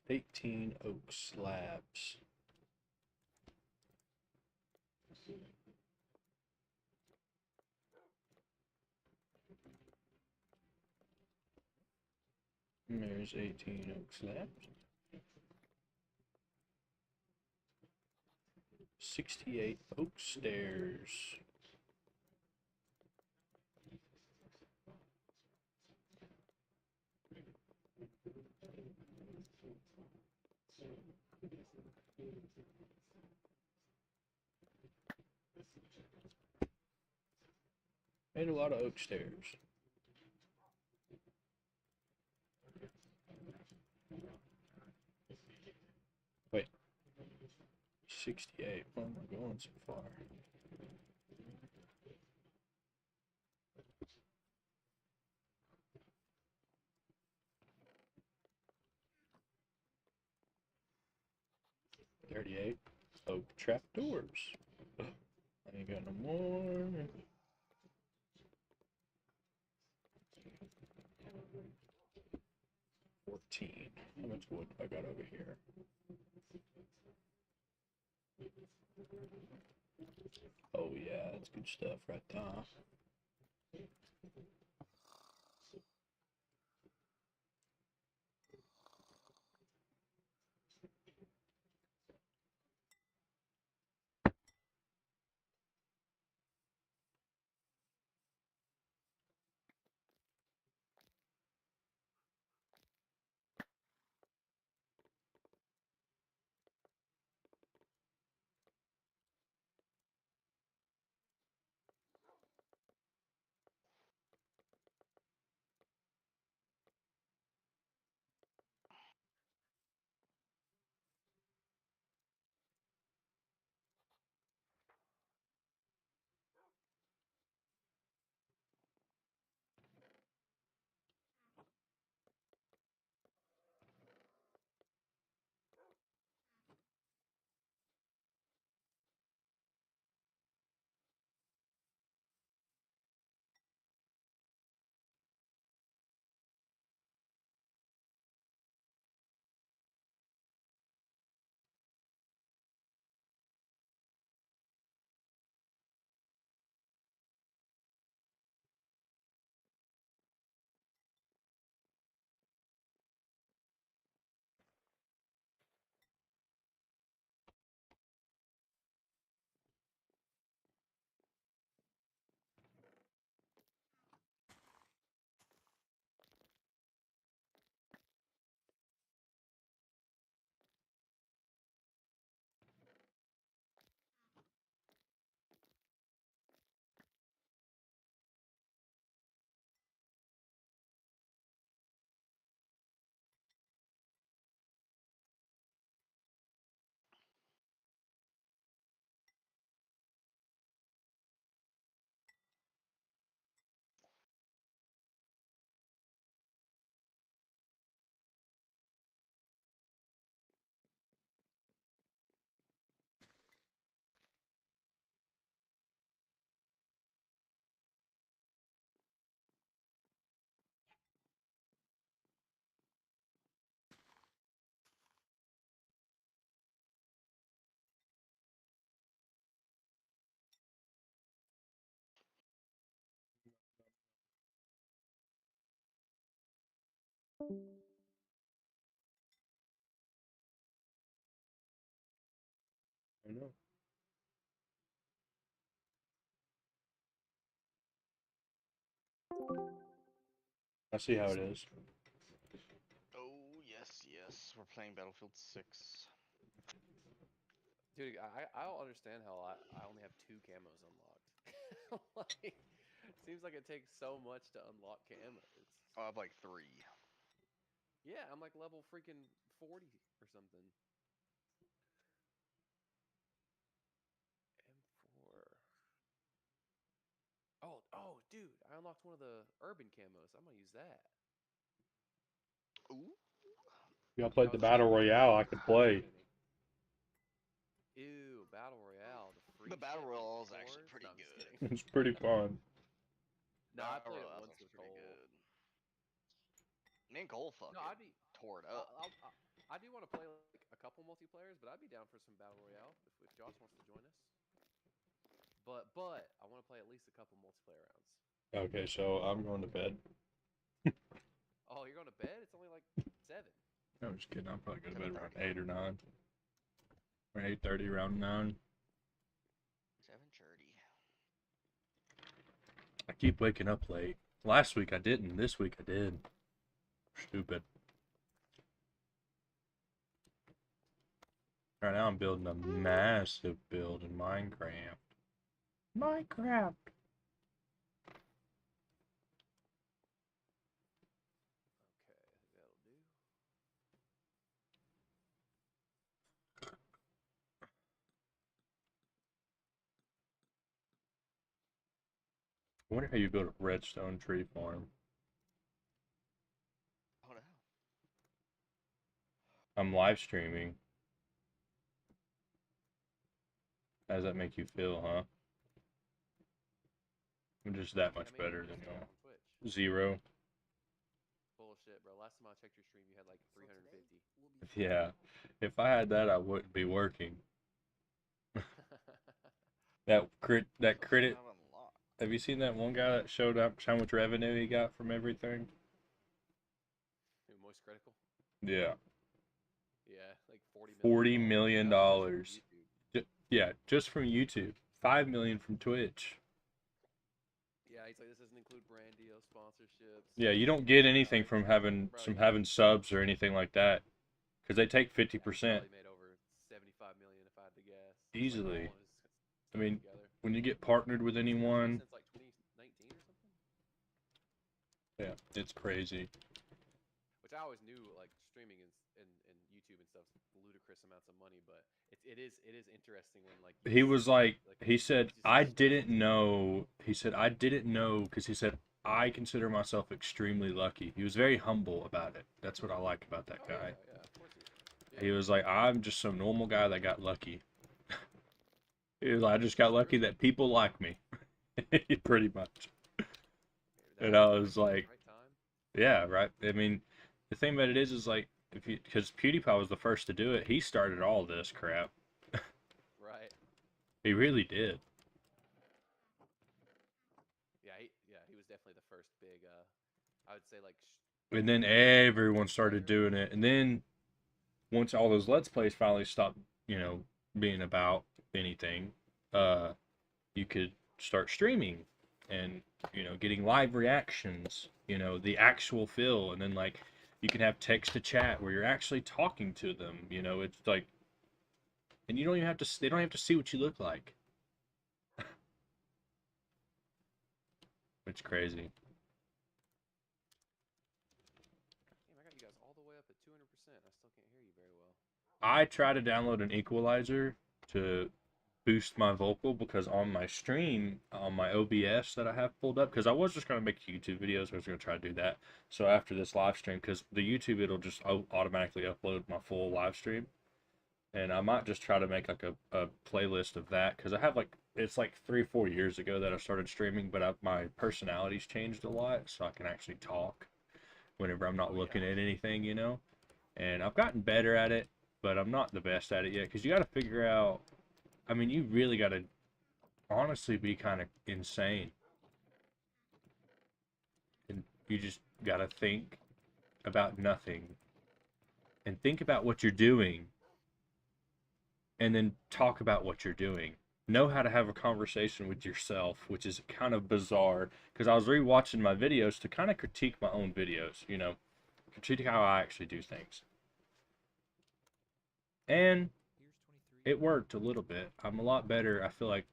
Speaker 1: $18 oak slabs. And there's 18 oak slabs. 68 oak stairs. Made a lot of oak stairs. 68. Where am I going so far? $38. Oak trap doors. I ain't got no more. 14. How much wood do I got over here? Oh yeah, that's good stuff right there. I know. I see how it is.
Speaker 2: Oh, yes, yes. We're playing Battlefield 6.
Speaker 7: Dude, I don't understand how I only have 2 camos unlocked. Like, seems like it takes so much to unlock camos.
Speaker 2: I have like 3.
Speaker 7: Yeah, I'm like level freaking 40 or something. M4. Oh, dude, I unlocked one of the urban camos. I'm gonna use that.
Speaker 2: Ooh.
Speaker 1: Y'all played the
Speaker 2: How's
Speaker 1: Battle
Speaker 2: that?
Speaker 1: Royale, I could play.
Speaker 7: Ew, Battle Royale, the free
Speaker 2: The Battle
Speaker 7: shit
Speaker 2: Royale
Speaker 7: with
Speaker 2: is actually
Speaker 7: cores?
Speaker 2: pretty
Speaker 7: No, I'm just
Speaker 2: good.
Speaker 7: kidding.
Speaker 1: It's pretty fun.
Speaker 7: No, I
Speaker 2: Battle
Speaker 7: played it
Speaker 2: Royale's
Speaker 7: once
Speaker 2: actually
Speaker 7: with
Speaker 2: pretty
Speaker 7: Cole.
Speaker 2: good. Me and Cole
Speaker 7: No,
Speaker 2: fucking tore it up.
Speaker 7: I do want to play like a couple multiplayers, but I'd be down for some Battle Royale if Josh wants to join us. But I want to play at least a couple multiplayer rounds.
Speaker 1: Okay, so I'm going to bed.
Speaker 7: Oh, you're going to bed? It's only like 7.
Speaker 1: No, I'm just kidding. I'll probably go to bed around
Speaker 2: 7:30.
Speaker 1: 8 or 9. Or 8:30, around 9.
Speaker 2: 7:30.
Speaker 1: I keep waking up late. Last week I didn't. This week I did. Stupid. Right now I'm building a massive build in Minecraft. Minecraft!
Speaker 7: Okay, that'll do.
Speaker 1: I wonder how you build a redstone tree farm.
Speaker 2: Oh no.
Speaker 1: I'm live streaming. How does that make you feel, huh? I'm just that much
Speaker 7: I mean,
Speaker 1: better
Speaker 7: you're
Speaker 1: than
Speaker 7: still
Speaker 1: y'all.
Speaker 7: on Twitch.
Speaker 1: 0.
Speaker 7: Bullshit, bro. Last time I checked your stream, you had like 350.
Speaker 1: Yeah. If I had that, I wouldn't be working. That
Speaker 2: So
Speaker 1: credit.
Speaker 2: have unlocked.
Speaker 1: Have you seen that one guy that showed up how much revenue he got from everything?
Speaker 7: Dude, Moist Critical?
Speaker 1: Yeah.
Speaker 7: Yeah, like
Speaker 1: $40
Speaker 7: $40
Speaker 1: million.
Speaker 7: million.
Speaker 1: Yeah, just from YouTube. 5 million from Twitch.
Speaker 7: Yeah, he's like, this doesn't include brand deals, sponsorships.
Speaker 1: Yeah, you don't get anything
Speaker 7: Like,
Speaker 1: from having
Speaker 7: bro,
Speaker 1: having subs or anything like that, because they take
Speaker 7: yeah, he
Speaker 1: 50%.
Speaker 7: probably made over 75 million if I had to guess. Just, like,
Speaker 1: Easily.
Speaker 7: all in his
Speaker 1: I
Speaker 7: stuff
Speaker 1: mean,
Speaker 7: together.
Speaker 1: when you get partnered with
Speaker 7: He's been doing
Speaker 1: anyone,
Speaker 7: since like 2019 or something.
Speaker 1: yeah, it's crazy.
Speaker 7: Which I always knew, like streaming and YouTube and stuff, ludicrous amounts of money, but it is interesting when like
Speaker 1: He was like, he
Speaker 7: you
Speaker 1: said,
Speaker 7: just
Speaker 1: I
Speaker 7: see
Speaker 1: didn't know. He said, I didn't know, because he said, I consider myself extremely lucky. He was very humble about it. That's what I like about that guy.
Speaker 7: Yeah, of course he is.
Speaker 1: He
Speaker 7: Yeah.
Speaker 1: was like, I'm just some normal guy that got lucky. He was like, I just got lucky that people like me. Pretty much. And I was like,
Speaker 7: right time.
Speaker 1: yeah, right. I mean, the thing about it is like, if you, because PewDiePie was the first to do it, he started all this crap.
Speaker 7: Right.
Speaker 1: He really did.
Speaker 7: Yeah, he was definitely the first big. I would say like.
Speaker 1: And then everyone started doing it. And then once all those Let's Plays finally stopped, being about anything, you could start streaming and, getting live reactions, the actual feel. And then, like, you can have text to chat where you're actually talking to them, it's like, and you don't even have to, they don't have to see what you look like. It's crazy.
Speaker 7: Damn, I got you guys all the way up at 200%. I still can't hear you very well.
Speaker 1: I try to download an equalizer to boost my vocal, because on my stream, on my OBS that I have pulled up, because I was just going to make YouTube videos, I was going to try to do that. So after this live stream, because the YouTube, it'll just automatically upload my full live stream. And I might just try to make like a playlist of that, because I have like, it's like 3-4 years ago that I started streaming, but my personality's changed a lot, so I can actually talk whenever I'm not looking at anything, And I've gotten better at it, but I'm not the best at it yet, because you got to figure out, I mean, you really got to honestly be kind of insane. And you just got to think about nothing and think about what you're doing, and then talk about what you're doing. Know how to have a conversation with yourself, which is kind of bizarre, because I was rewatching my videos to kind of critique my own videos, critique how I actually do things. And it worked a little bit. I'm a lot better, I feel like,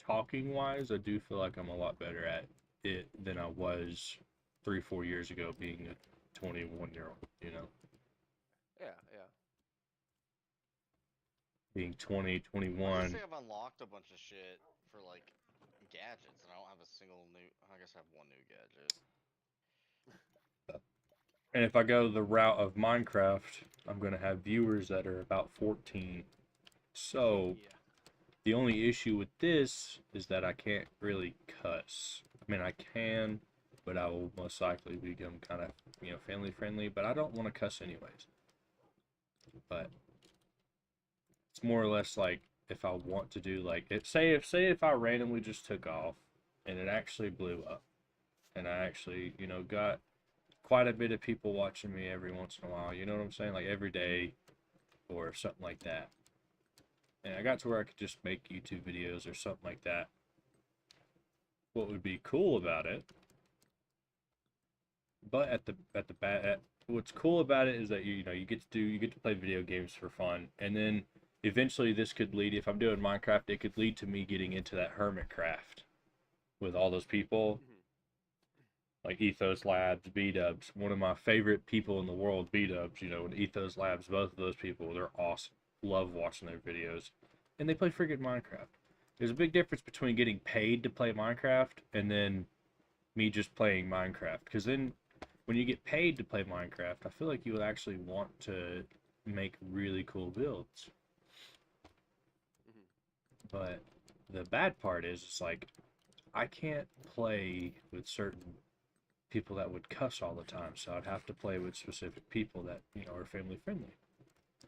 Speaker 1: talking wise, I do feel like I'm a lot better at it than I was 3-4 years ago, being a 21-year-old,
Speaker 7: Yeah.
Speaker 1: Being 20,
Speaker 2: I
Speaker 1: 21.
Speaker 2: just think I've unlocked a bunch of shit for like gadgets, and I don't have a single new. I guess I have one new gadget.
Speaker 1: And if I go the route of Minecraft, I'm going to have viewers that are about 14. So,
Speaker 7: Yeah.
Speaker 1: the only issue with this is that I can't really cuss. I mean, I can, but I will most likely become kind of, family friendly, but I don't want to cuss anyways. But it's more or less like, if I want to do, like, say if I randomly just took off and it actually blew up, and I actually, got quite a bit of people watching me every once in a while, you know what I'm saying? Like every day or something like that. And I got to where I could just make YouTube videos or something like that. What would be cool about it, but what's cool about it is that you get to play video games for fun, and then eventually this could lead, if I'm doing Minecraft, it could lead to me getting into that hermitcraft with all those people. Like Ethos Labs, B-Dubs, one of my favorite people in the world, B-Dubs, and Ethos Labs, both of those people, they're awesome. Love watching their videos. And they play freaking Minecraft. There's a big difference between getting paid to play Minecraft and then me just playing Minecraft. Because then when you get paid to play Minecraft, I feel like you would actually want to make really cool builds.
Speaker 7: Mhm.
Speaker 1: But the bad part is, it's like I can't play with certain people that would cuss all the time, so I'd have to play with specific people that, are family friendly.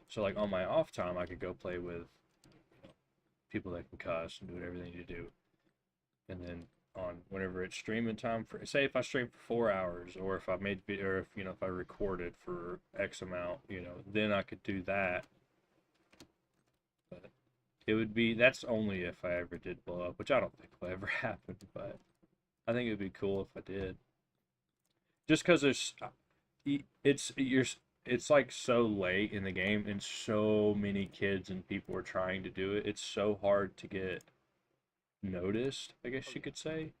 Speaker 1: So like on my off time, I could go play with people that can cuss and do whatever they need to do. And then on whenever it's streaming time, for say if I stream for 4 hours, or if I made or if if I recorded for X amount, then I could do that. But it would be that's only if I ever did blow up, which I don't think will ever happen. But I think it would be cool if I did. Just because it's like so late in the game and so many kids and people are trying to do it. It's so hard to get noticed, I guess you could say.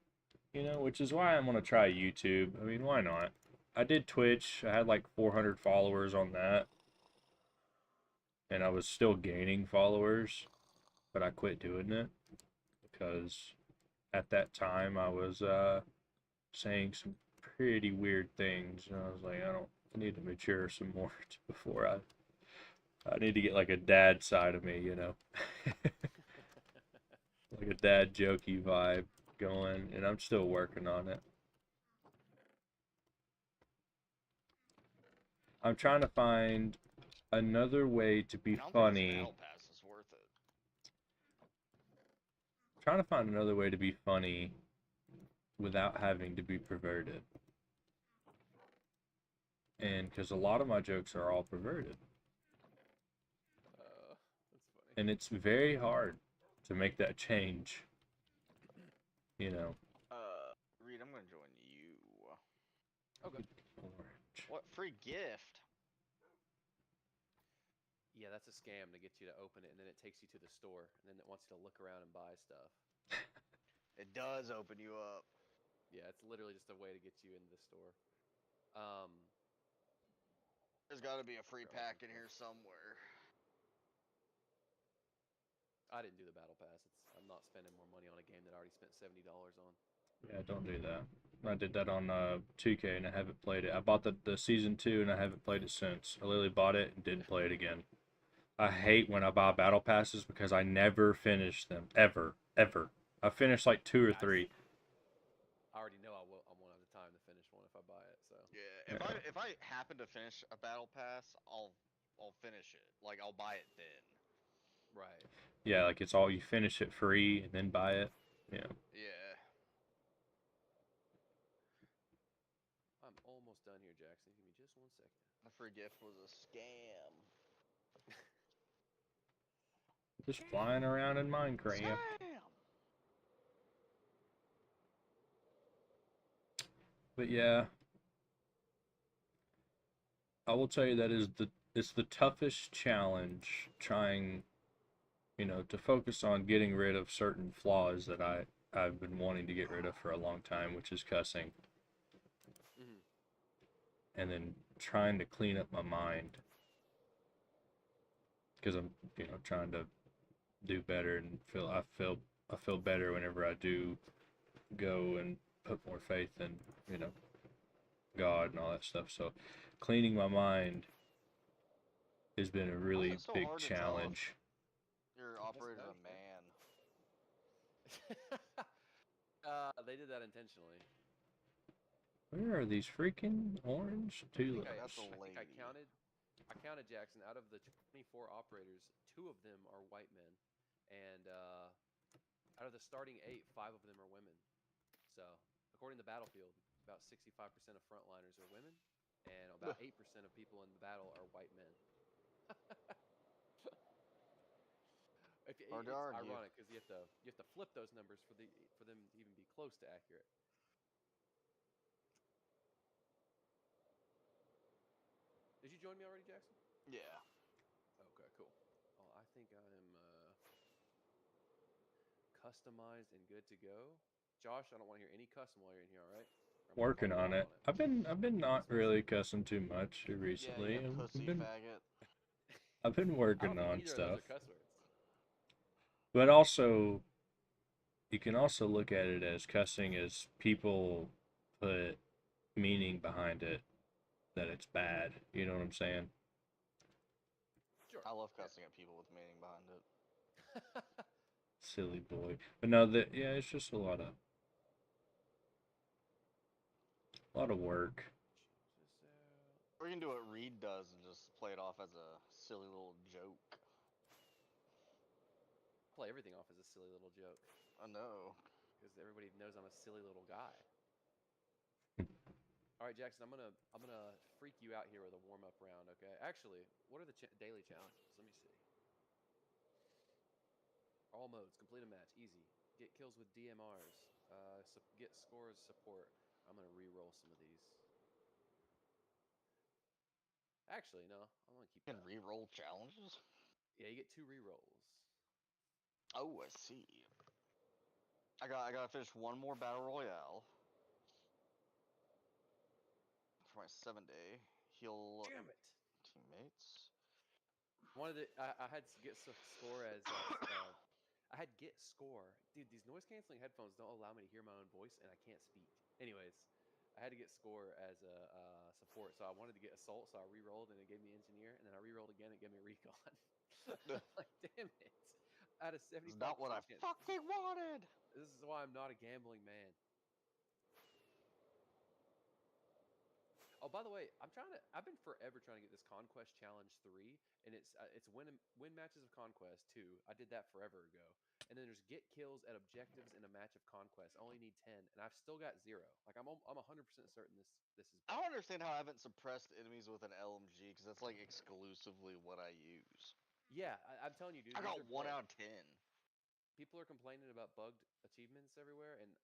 Speaker 1: Which is why I'm gonna try YouTube. I mean, why not? I did Twitch. I had like 400 followers on that, and I was still gaining followers, but I quit doing it because at that time I was saying some pretty weird things, and I was like, I need to mature some more before I need to get like a dad side of me, like a dad jokey vibe going, and I'm still working on it. I'm trying to find another way to be
Speaker 2: I don't think this
Speaker 1: funny.
Speaker 2: battle pass is worth it.
Speaker 1: Trying to find another way to be funny without having to be perverted. And because a lot of my jokes are all perverted.
Speaker 7: That's funny.
Speaker 1: And it's very hard to make that change.
Speaker 2: Reed, I'm gonna join you.
Speaker 7: Okay.
Speaker 1: Orange.
Speaker 2: What free gift?
Speaker 7: Yeah, that's a scam to get you to open it, and then it takes you to the store, and then it wants you to look around and buy stuff.
Speaker 2: It does open you up.
Speaker 7: Yeah, it's literally just a way to get you into the store.
Speaker 2: There's got to be a free pack in here somewhere.
Speaker 7: I didn't do the battle pass. I'm not spending more money on a game that I already spent $70 on.
Speaker 1: Yeah, don't do that. I did that on 2K and I haven't played it. I bought the season 2 and I haven't played it since. I literally bought it and didn't play it again. I hate when I buy battle passes because I never finish them. Ever. Ever. I finished like 2 or 3.
Speaker 7: I already know I won't have the time to finish one if I buy it. So
Speaker 2: Yeah, if I happen to finish a battle pass, I'll finish it. Like I'll buy it then.
Speaker 7: right.
Speaker 1: Yeah, like it's all you finish it free and then buy it. Yeah.
Speaker 2: Yeah.
Speaker 7: I'm almost done here, Jackson. Give me just 1 second.
Speaker 2: The free gift was a scam.
Speaker 1: Just flying around in Minecraft.
Speaker 2: Scam!
Speaker 1: But yeah, I will tell you that it's the toughest challenge trying, to focus on getting rid of certain flaws that I've been wanting to get rid of for a long time, which is cussing. And then trying to clean up my mind because I'm, trying to do better and I feel better whenever I do go and put more faith in, God and all that stuff. So cleaning my mind has been a really
Speaker 2: so
Speaker 1: big
Speaker 2: hard to tell if
Speaker 1: challenge.
Speaker 2: Your operator's a man.
Speaker 7: They did that intentionally.
Speaker 1: Where are these freaking orange tulips?
Speaker 7: I
Speaker 2: That's a
Speaker 7: think I
Speaker 2: lady.
Speaker 7: counted, Jackson. Out of the 24 operators, 2 of them are white men, and out of the starting 8, 5 of them are women. So, according to Battlefield, about 65% of frontliners are women, and about 8% of people in the battle are white men.
Speaker 2: Hard
Speaker 7: It's
Speaker 2: to argue.
Speaker 7: ironic because you have to flip those numbers for them to even be close to accurate. Did you join me already, Jackson?
Speaker 2: Yeah.
Speaker 7: Okay, cool. Oh, I think I am customized and good to go. Josh, I don't want to hear any cussing while you're in here. All right?
Speaker 1: Working on it. I've been not really cussing too much recently.
Speaker 2: Yeah, you pussy faggot.
Speaker 1: I've been
Speaker 7: I don't
Speaker 1: working
Speaker 7: think
Speaker 1: on
Speaker 7: either
Speaker 1: stuff.
Speaker 7: of those are cuss words.
Speaker 1: But also, you can also look at it as cussing as people put meaning behind it that it's bad. You know what I'm saying?
Speaker 7: Sure.
Speaker 2: I love
Speaker 7: Yeah.
Speaker 2: cussing at people with meaning behind it.
Speaker 1: Silly boy. But no, yeah, it's just a lot of work.
Speaker 2: Or you can do what Reed does and just play it off as a silly little joke.
Speaker 7: Play everything off as a silly little joke
Speaker 2: I know.
Speaker 7: because everybody knows I'm a silly little guy. All right, Jackson, I'm gonna freak you out here with a warm up round. Okay. Actually, what are the daily challenges? Let me see. All modes, complete a match, easy. Get kills with DMRs. Get scores, support. I'm gonna re-roll some of these. Actually, no, I'm gonna keep
Speaker 2: You can
Speaker 7: that.
Speaker 2: re-roll challenges?
Speaker 7: Yeah, you get 2 re-rolls.
Speaker 2: Oh, I see. I gotta finish one more battle royale for my 7-day. Heal
Speaker 7: Damn it!
Speaker 2: teammates.
Speaker 7: I had to get score as I had get score. Dude, these noise canceling headphones don't allow me to hear my own voice, and I can't speak. Anyways, I had to get score as a support, so I wanted to get assault, so I re-rolled, and it gave me engineer, and then I re-rolled again, it gave me recon. Like, damn it! Out of 75%
Speaker 2: It's not what I
Speaker 7: chance.
Speaker 2: fucking wanted.
Speaker 7: This is why I'm not a gambling man. Oh, by the way, I've been forever trying to get this Conquest Challenge 3, and it's win matches of Conquest 2. I did that forever ago. And then there's get kills at objectives in a match of Conquest. I only need 10, and I've still got 0. Like I'm 100% certain this is
Speaker 2: I
Speaker 7: bugged.
Speaker 2: don't understand how I haven't suppressed enemies with an LMG, because that's like exclusively what I use.
Speaker 7: Yeah, I'm telling you, dude.
Speaker 2: I
Speaker 7: These
Speaker 2: got
Speaker 7: are
Speaker 2: 1
Speaker 7: bugged.
Speaker 2: out of 10.
Speaker 7: People are complaining about bugged achievements everywhere, and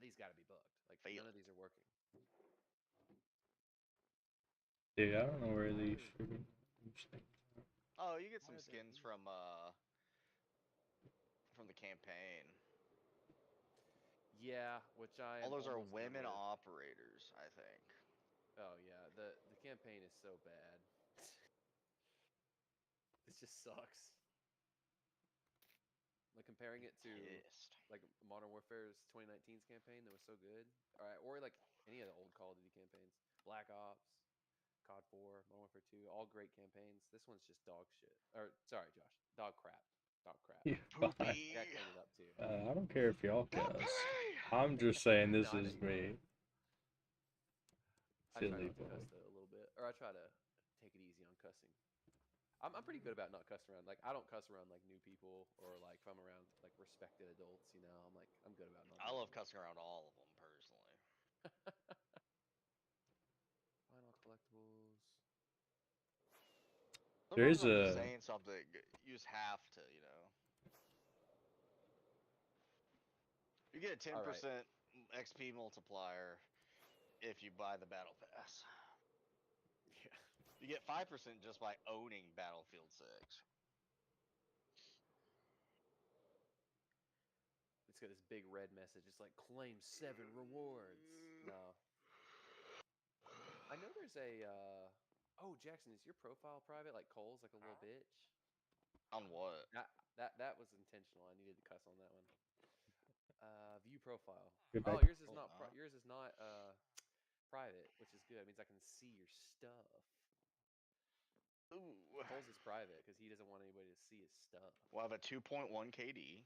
Speaker 7: these got to be bugged. Like
Speaker 2: Fail.
Speaker 7: none of these are working.
Speaker 1: Dude, I don't know where these freaking things are.
Speaker 2: Oh, you get
Speaker 7: Why
Speaker 2: some
Speaker 7: are there
Speaker 2: skins
Speaker 7: here?
Speaker 2: from the campaign.
Speaker 7: Yeah, which I
Speaker 2: All
Speaker 7: am
Speaker 2: those are
Speaker 7: almost done
Speaker 2: women
Speaker 7: with.
Speaker 2: operators, I think.
Speaker 7: Oh yeah, the campaign is so bad. This just sucks. Like comparing it to
Speaker 2: Pissed.
Speaker 7: like Modern Warfare's 2019's campaign that was so good. All right, or like any of the old Call of Duty campaigns, Black Ops, COD 4, Modern Warfare 2, all great campaigns. This one's just dog shit. Or sorry, Josh, dog crap. Dog crap.
Speaker 1: You're fine.
Speaker 2: Poopy.
Speaker 7: Jack cleaned it up too.
Speaker 1: I don't care if y'all cuss.
Speaker 2: Poopy.
Speaker 1: I'm just saying this
Speaker 7: No, I know
Speaker 1: is
Speaker 7: you don't.
Speaker 1: me.
Speaker 7: I try
Speaker 1: Silly
Speaker 7: not to
Speaker 1: boy.
Speaker 7: cuss though a little bit, or I try to take it easy on cussing. I'm pretty good about not cussing around. Like I don't cuss around like new people or like if I'm around like respected adults. You know, I'm good about not.
Speaker 2: I
Speaker 7: doing
Speaker 2: love
Speaker 7: that.
Speaker 2: cussing around all of them personally.
Speaker 7: Final collectibles.
Speaker 1: There
Speaker 2: Sometimes
Speaker 1: is
Speaker 2: I'm just
Speaker 1: a
Speaker 2: saying something. You just have to, you know. You get a 10%
Speaker 7: All right.
Speaker 2: XP multiplier if you buy the battle pass.
Speaker 7: Yeah.
Speaker 2: You get 5% just by owning Battlefield 6.
Speaker 7: It's got this big red message. It's like claim 7 rewards. No. I know there's a oh, Jackson, is your profile private like Cole's like a little bitch?
Speaker 2: On what?
Speaker 7: That was intentional. I needed to cuss on that one. View profile.
Speaker 1: Go
Speaker 7: Oh,
Speaker 1: back.
Speaker 7: yours is not private, which is good. It means I can see your stuff.
Speaker 2: Ooh.
Speaker 7: Cole's is private because he doesn't want anybody to see his stuff.
Speaker 2: Well, I have a 2.1 KD.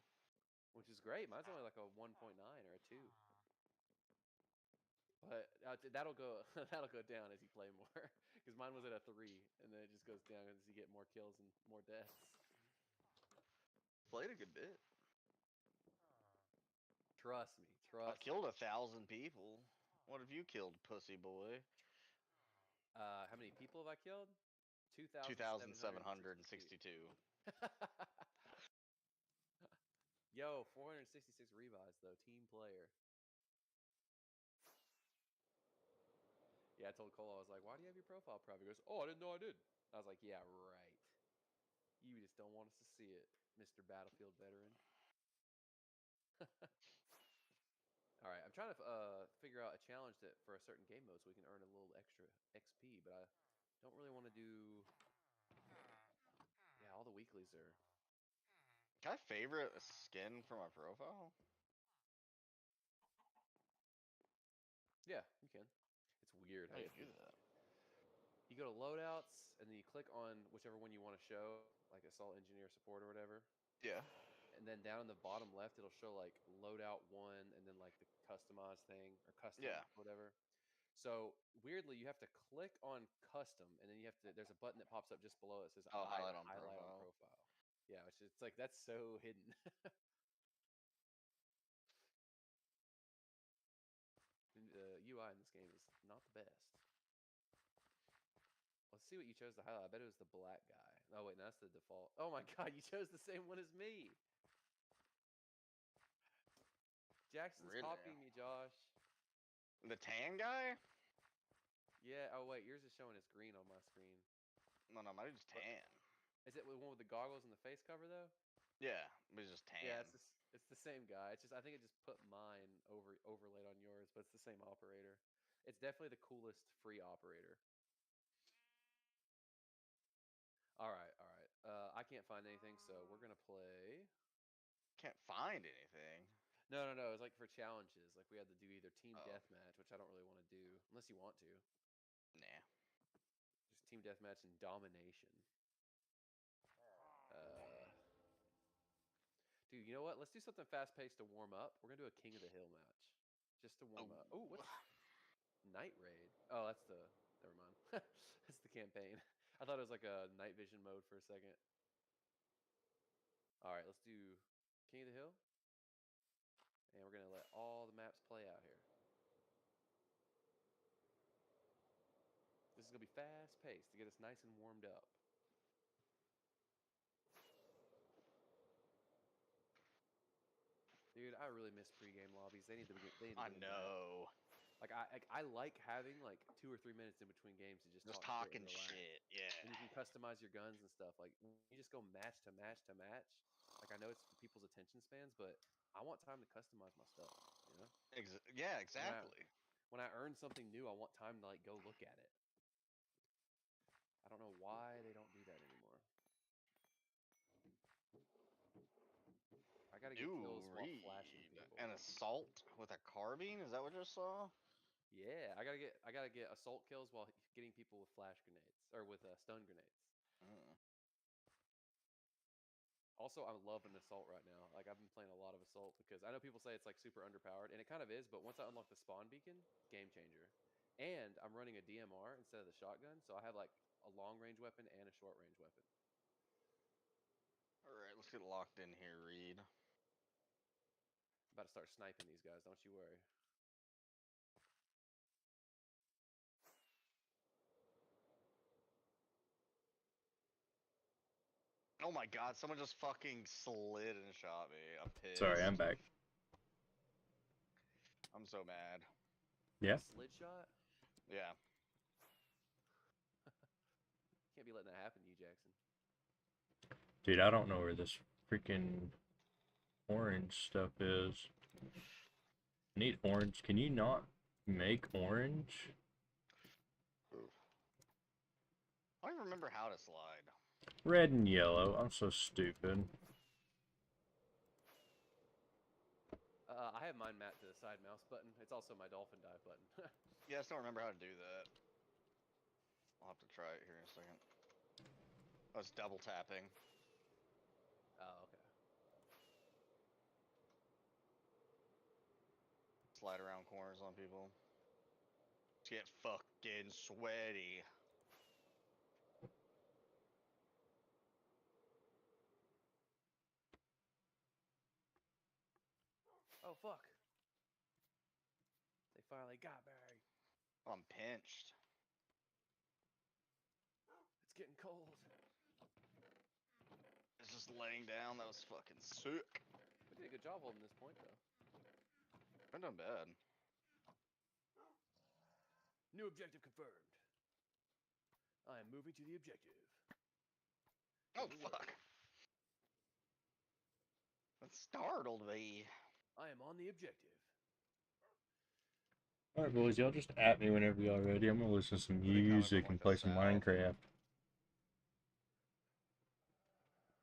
Speaker 7: Which is great. Mine's only like a 1.9 or a 2. But that'll go that'll go down as you play more because mine was at a 3 and then it just goes down as you get more kills and more deaths.
Speaker 2: Played a good bit.
Speaker 7: Trust me.
Speaker 2: I've killed 1,000 people. What have you killed, pussy boy?
Speaker 7: How many people have I killed?
Speaker 2: 2,762.
Speaker 7: Yo, 466 revives though. Team player. Yeah, I told Cole, I was like, why do you have your profile private? He goes, oh, I didn't know I did. I was like, yeah, right. You just don't want us to see it, Mr. Battlefield veteran. All right, I'm trying to figure out a challenge that for a certain game mode so we can earn a little extra XP, but I don't really want to do. Yeah, all the weeklies are.
Speaker 2: Can I favorite a skin for my profile?
Speaker 7: weird.
Speaker 2: How do
Speaker 7: Hey,
Speaker 2: you do that?
Speaker 7: you go to loadouts and then you click on whichever one you want to show, like assault engineer support or whatever.
Speaker 2: Yeah.
Speaker 7: And then down in the bottom left, it'll show like loadout one and then like the customized thing or custom
Speaker 2: Yeah.
Speaker 7: whatever. So weirdly, you have to click on custom and then you have to. There's a button that pops up just below it that says
Speaker 2: Highlight on
Speaker 7: highlight on
Speaker 2: profile.
Speaker 7: profile. Yeah, it's like that's so hidden. The UI in this game is not the best. Let's see what you chose to highlight. I bet it was the black guy. Oh wait, no, that's the default. Oh my god, you chose the same one as me. Jackson's
Speaker 2: Really?
Speaker 7: copying me, Josh.
Speaker 2: The tan guy?
Speaker 7: Yeah. Oh wait, yours is showing as green on my screen.
Speaker 2: No, mine is tan.
Speaker 7: Is it the one with the goggles and the face cover though?
Speaker 2: Yeah, but it's just tan.
Speaker 7: Yeah, it's the same guy. It's just I think it just put mine overlaid on yours, but it's the same operator. It's definitely the coolest free operator. All right, all right. I can't find anything, so we're gonna play.
Speaker 2: Can't find anything.
Speaker 7: No, no, no. It's like for challenges. Like we had to do either team
Speaker 2: Oh.
Speaker 7: deathmatch, which I don't really want to do unless you want to.
Speaker 2: Nah.
Speaker 7: Just team deathmatch and domination. Dude, you know what? Let's do something fast paced to warm up. We're gonna do a King of the Hill match, just to warm up. Oh, what's Night Raid? Oh, that's the. Never mind. That's the campaign. I thought it was like a night vision mode for a second. All right, let's do King of the Hill, and we're gonna let all the maps play out here. This is gonna be fast paced to get us nice and warmed up. Dude, I really miss pregame lobbies. They need to be. They need to
Speaker 2: I
Speaker 7: bring them back.
Speaker 2: know.
Speaker 7: Like I like having like 2 or 3 minutes in between games to just talk
Speaker 2: talking
Speaker 7: shit. And relax.
Speaker 2: shit. Yeah.
Speaker 7: And you can customize your guns and stuff. Like you just go match to match to match. Like I know it's for people's attention spans, but I want time to customize my stuff. You know?
Speaker 2: Yeah, exactly.
Speaker 7: When I earn something new, I want time to like go look at it. I don't know why they don't do that anymore. I gotta get kills while flashing people.
Speaker 2: An assault with a carbine? Is that what you saw?
Speaker 7: Yeah, I gotta get assault kills while getting people with flash grenades or with stun grenades.
Speaker 2: Mm.
Speaker 7: Also, I'm loving assault right now. Like I've been playing a lot of assault because I know people say it's like super underpowered, and it kind of is. But once I unlock the spawn beacon, game changer. And I'm running a DMR instead of the shotgun, so I have like a long range weapon and a short range weapon.
Speaker 2: All right, let's get locked in here, Reed.
Speaker 7: I'm about to start sniping these guys. Don't you worry.
Speaker 2: Oh my god, someone just fucking slid and shot me. I'm pissed.
Speaker 1: Sorry, I'm back.
Speaker 2: I'm so mad.
Speaker 1: Yeah.
Speaker 7: Slid shot?
Speaker 2: Yeah.
Speaker 7: Can't be letting that happen to you, Jackson.
Speaker 1: Dude, I don't know where this freaking orange stuff is. I need orange. Can you not make orange?
Speaker 2: I don't even remember how to slide.
Speaker 1: Red and yellow. I'm so stupid.
Speaker 7: I have mine mapped to the side mouse button. It's also my dolphin dive button.
Speaker 2: Yeah, I still remember how to do that. I'll have to try it here in a second. Oh, it's double tapping.
Speaker 7: Oh, okay.
Speaker 2: Slide around corners on people. Just get fucking sweaty.
Speaker 7: Oh, fuck. They finally got me.
Speaker 2: Oh, I'm pinched.
Speaker 7: It's getting cold.
Speaker 2: It's just laying down. That was fucking sick.
Speaker 7: We did a good job holding this point, though.
Speaker 2: I'm done bad.
Speaker 7: New objective confirmed. I am moving to the objective.
Speaker 2: Oh, fuck. That startled me.
Speaker 7: I am on the objective.
Speaker 1: Alright, boys, y'all just at me whenever y'all ready. I'm gonna listen to some
Speaker 2: They're coming
Speaker 1: music
Speaker 2: from,
Speaker 1: and
Speaker 2: like,
Speaker 1: play
Speaker 2: the
Speaker 1: some
Speaker 2: south.
Speaker 1: Minecraft.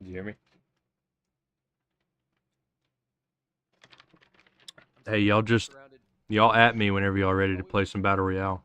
Speaker 1: Did you hear me? Hey, y'all just...
Speaker 7: Surrounded.
Speaker 1: Y'all at me whenever y'all ready to play some Battle Royale.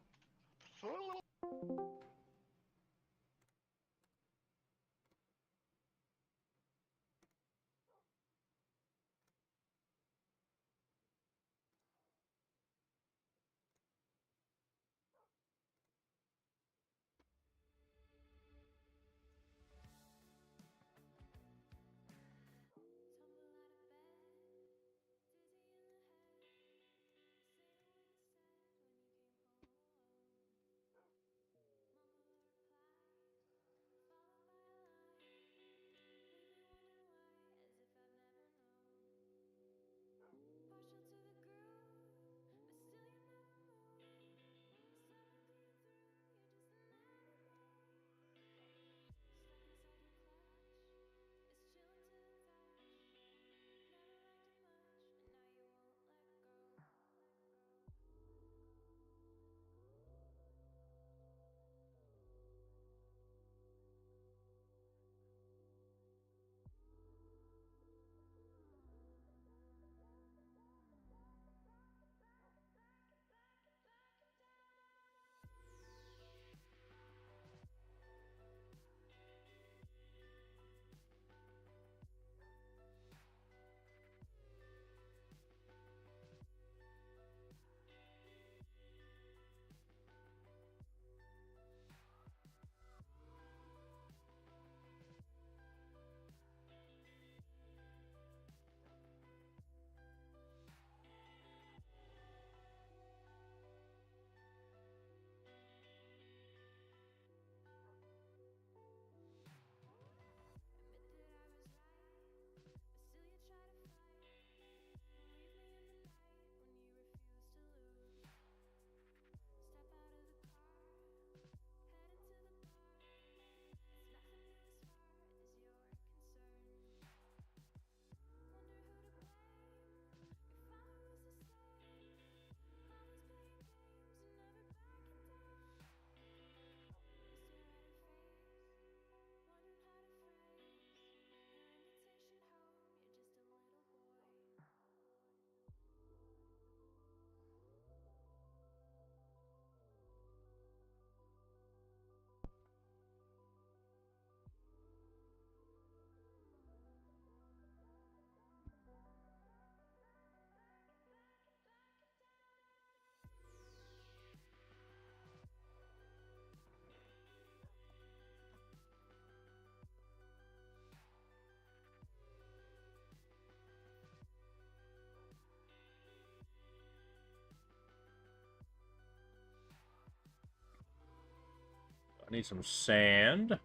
Speaker 1: I need some sand.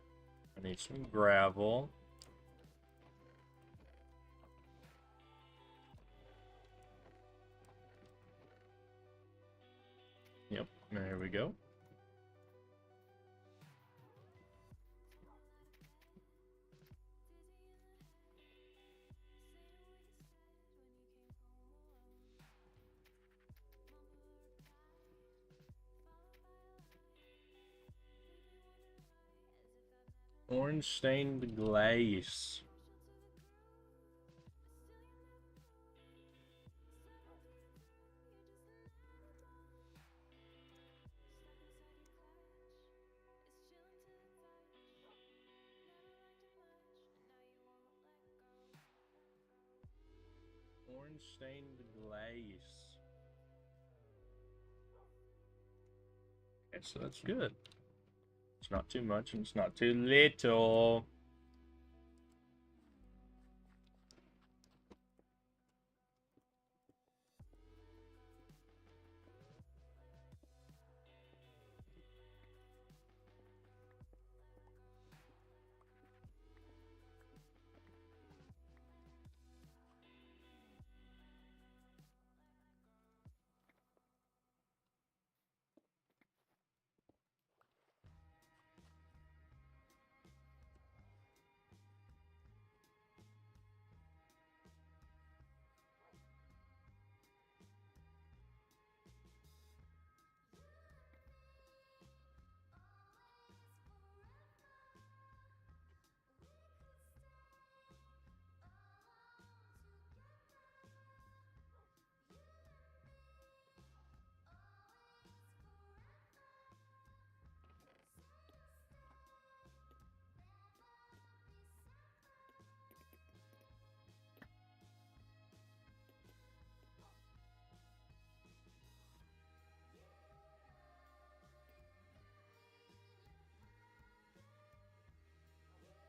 Speaker 1: I need some gravel. Yep, there we go. Orange stained glaze. Orange stained glaze. Okay, so that's good. It's not too much and it's not too little.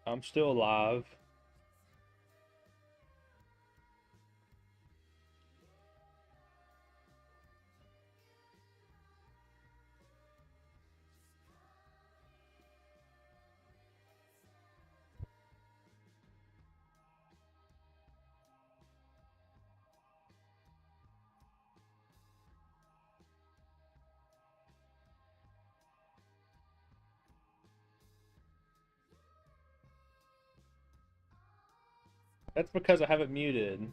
Speaker 1: I'm still alive. That's because I have it muted.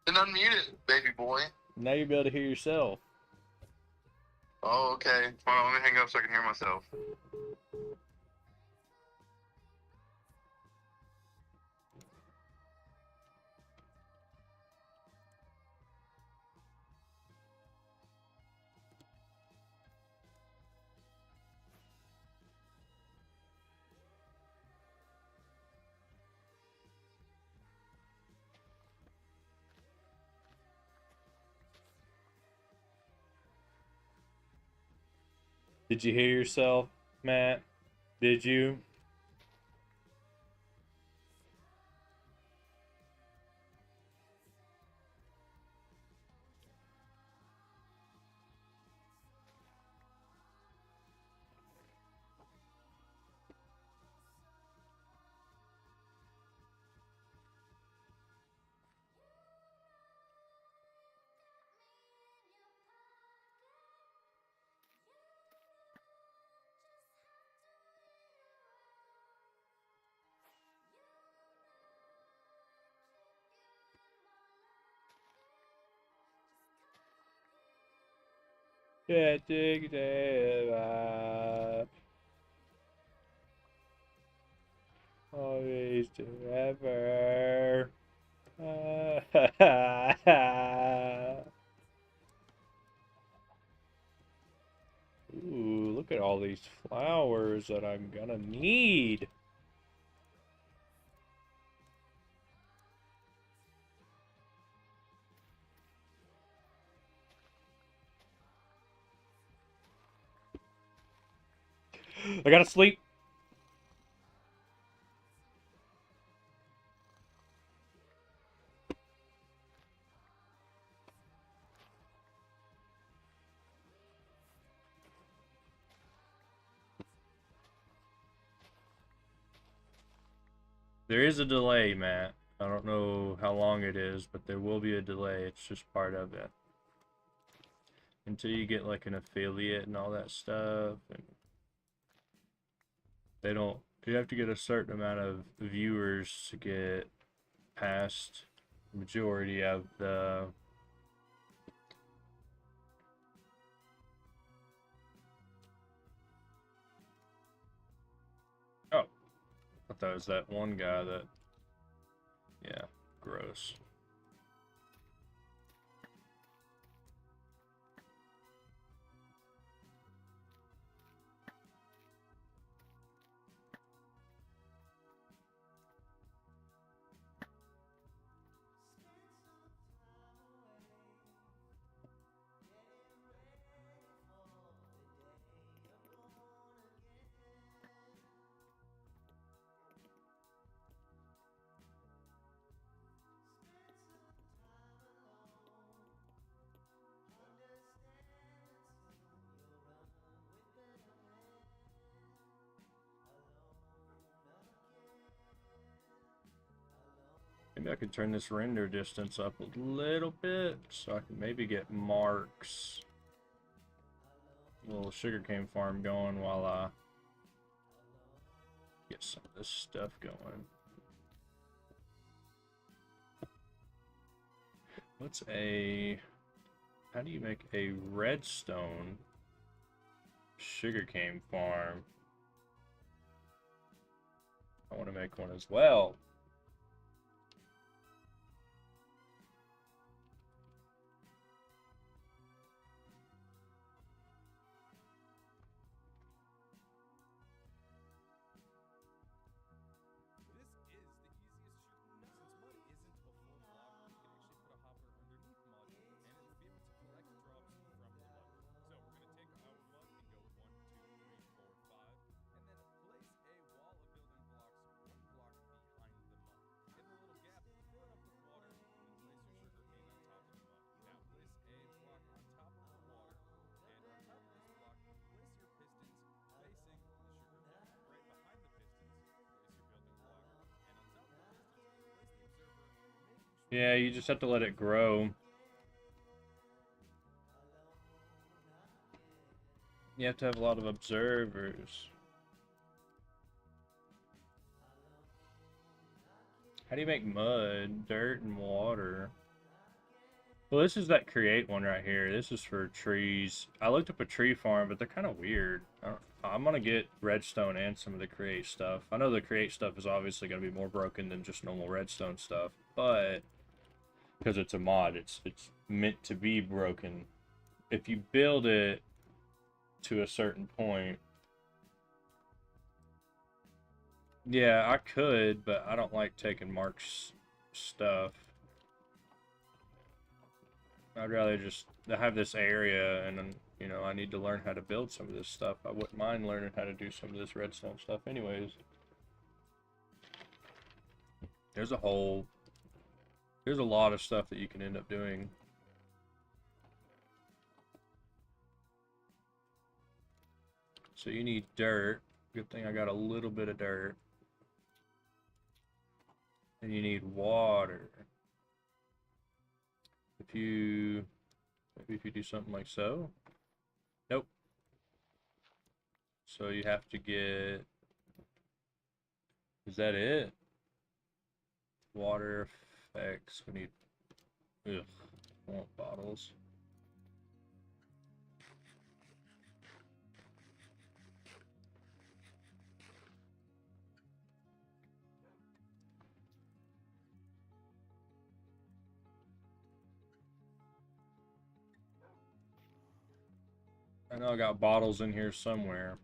Speaker 5: Then unmute it, baby boy.
Speaker 1: Now you'll be able to hear yourself.
Speaker 5: Oh, okay. Hold on, let me hang up so I can hear myself.
Speaker 1: Did you hear yourself, Matt? Did you? Yeah, dig always forever. Ooh, look at all these flowers that I'm gonna need. I gotta sleep. There is a delay, Matt. I don't know how long it is, but there will be a delay. It's just part of it. Until you get like an affiliate and all that stuff, and they don't. You have to get a certain amount of viewers to get past the majority of the. Oh, I thought it was that one guy that. Yeah, gross. Maybe I could turn this render distance up a little bit so I can maybe get Mark's little sugarcane farm going while I get some of this stuff going. How do you make a redstone sugarcane farm? I want to make one as well. Yeah, you just have to let it grow. You have to have a lot of observers. How do you make mud, dirt, and water? Well, this is that create one right here. This is for trees. I looked up a tree farm, but they're kind of weird. I'm going to get redstone and some of the create stuff. I know the create stuff is obviously going to be more broken than just normal redstone stuff, but because it's a mod, it's meant to be broken. If you build it to a certain point, yeah, I could, but I don't like taking Mark's stuff. I'd rather just have this area, and then, you know, I need to learn how to build some of this stuff. I wouldn't mind learning how to do some of this redstone stuff anyways. There's a lot of stuff that you can end up doing. So you need dirt. Good thing I got a little bit of dirt. And you need water. Maybe if you do something like so. Nope. So you have to get, is that it? Water effects, we need, ugh, I want bottles. I know I got bottles in here somewhere.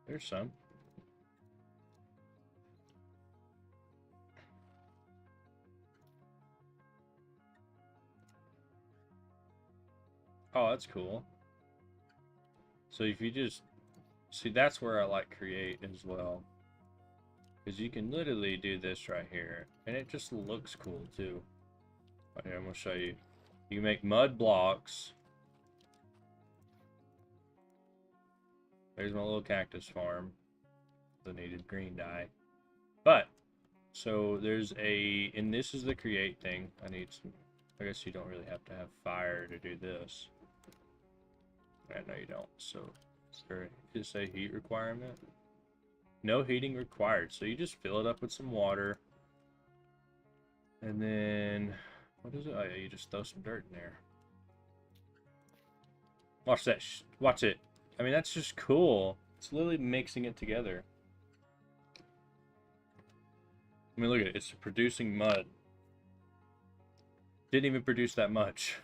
Speaker 1: There's some. Oh, that's cool. So if you just see, that's where I like create as well, because you can literally do this right here, and it just looks cool too. Here, I'm gonna show you. You make mud blocks. There's my little cactus farm. The needed green dye. But so there's a, and this is the create thing. I need some. I guess you don't really have to have fire to do this. Yeah, no, you don't. So is there just a heat requirement? No heating required. So you just fill it up with some water. And then, what is it? Oh, yeah, you just throw some dirt in there. Watch that. Watch it. I mean, that's just cool. It's literally mixing it together. I mean, look at it. It's producing mud. Didn't even produce that much.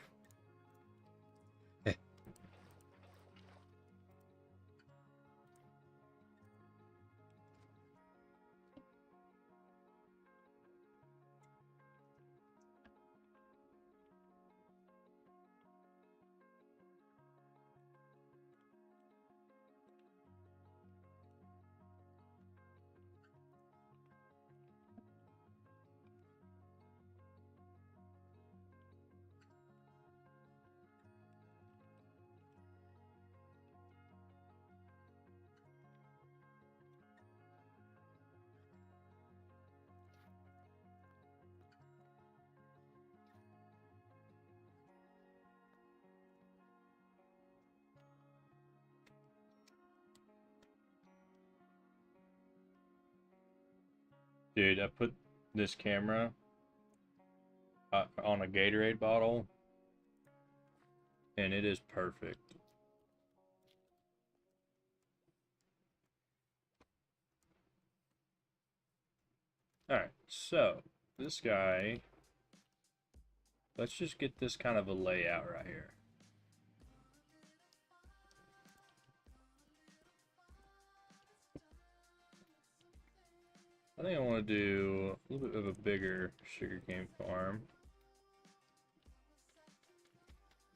Speaker 1: Dude, I put this camera on a Gatorade bottle, and it is perfect. Alright, so this guy, let's just get this kind of a layout right here. I think I want to do a little bit of a bigger sugarcane farm.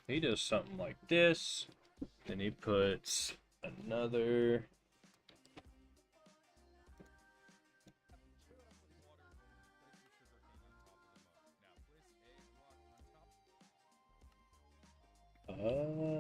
Speaker 1: He does something like this, then he puts another. Oh.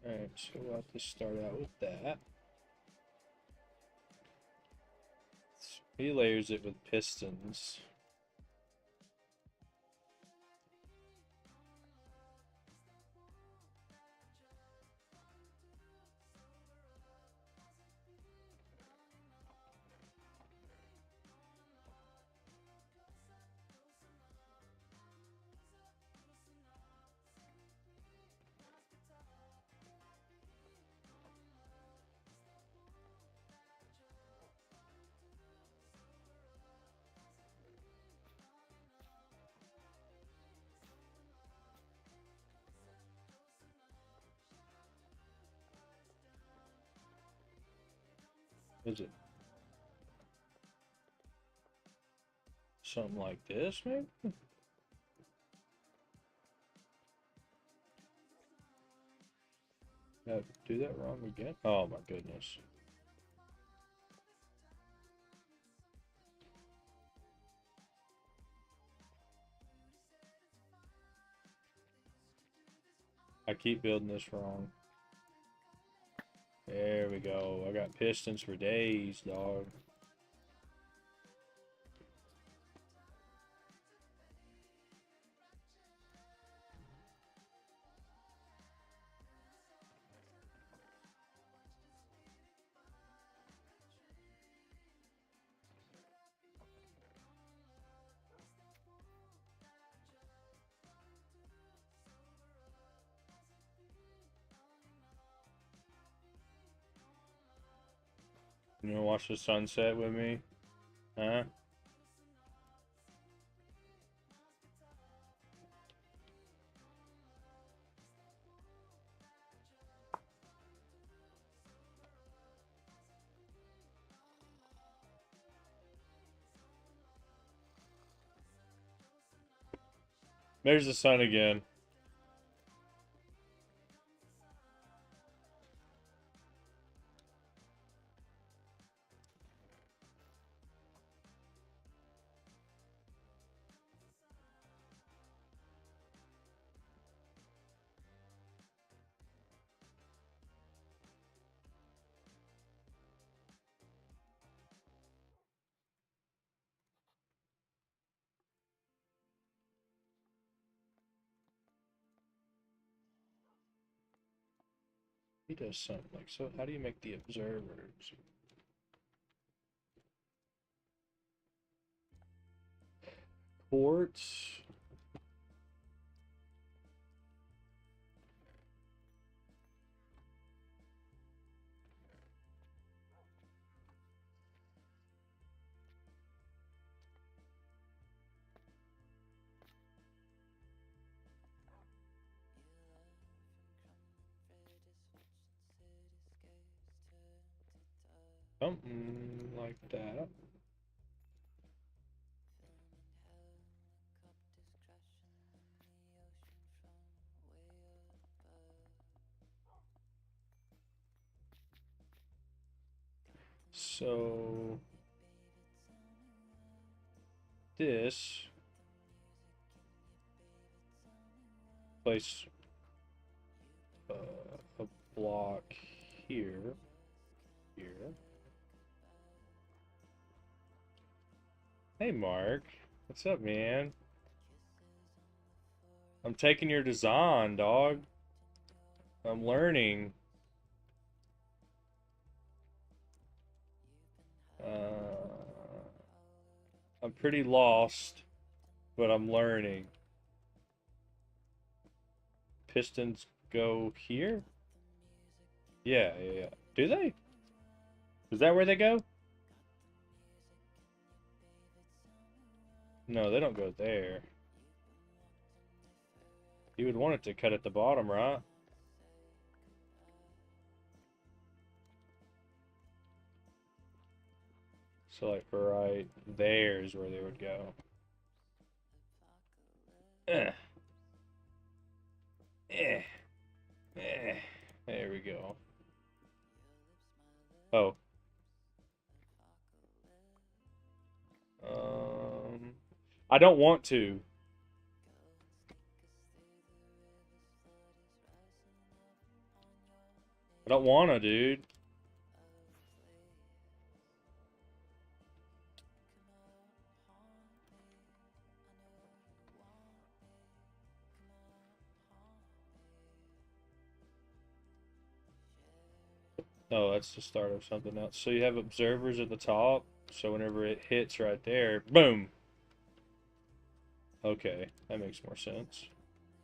Speaker 1: Alright, so we'll have to start out with that. He layers it with pistons. Is it something like this, maybe? Did I do that wrong again? Oh my goodness. I keep building this wrong. There we go. I got pistons for days, dog. You wanna watch the sunset with me? Huh? There's the sun again. He does something like so. How do you make the observers? Quartz. Something like that. So this place a block here, here. Hey Mark, what's up, man? I'm taking your design, dog. I'm learning. I'm pretty lost, but I'm learning. Pistons go here? Yeah. Do they? Is that where they go? No, they don't go there. You would want it to cut at the bottom, right? So like right there is where they would go. Eh. There we go. Oh. I don't want to. I don't wanna, dude. Oh, that's the start of something else. So you have observers at the top, so whenever it hits right there, boom. Okay, that makes more sense.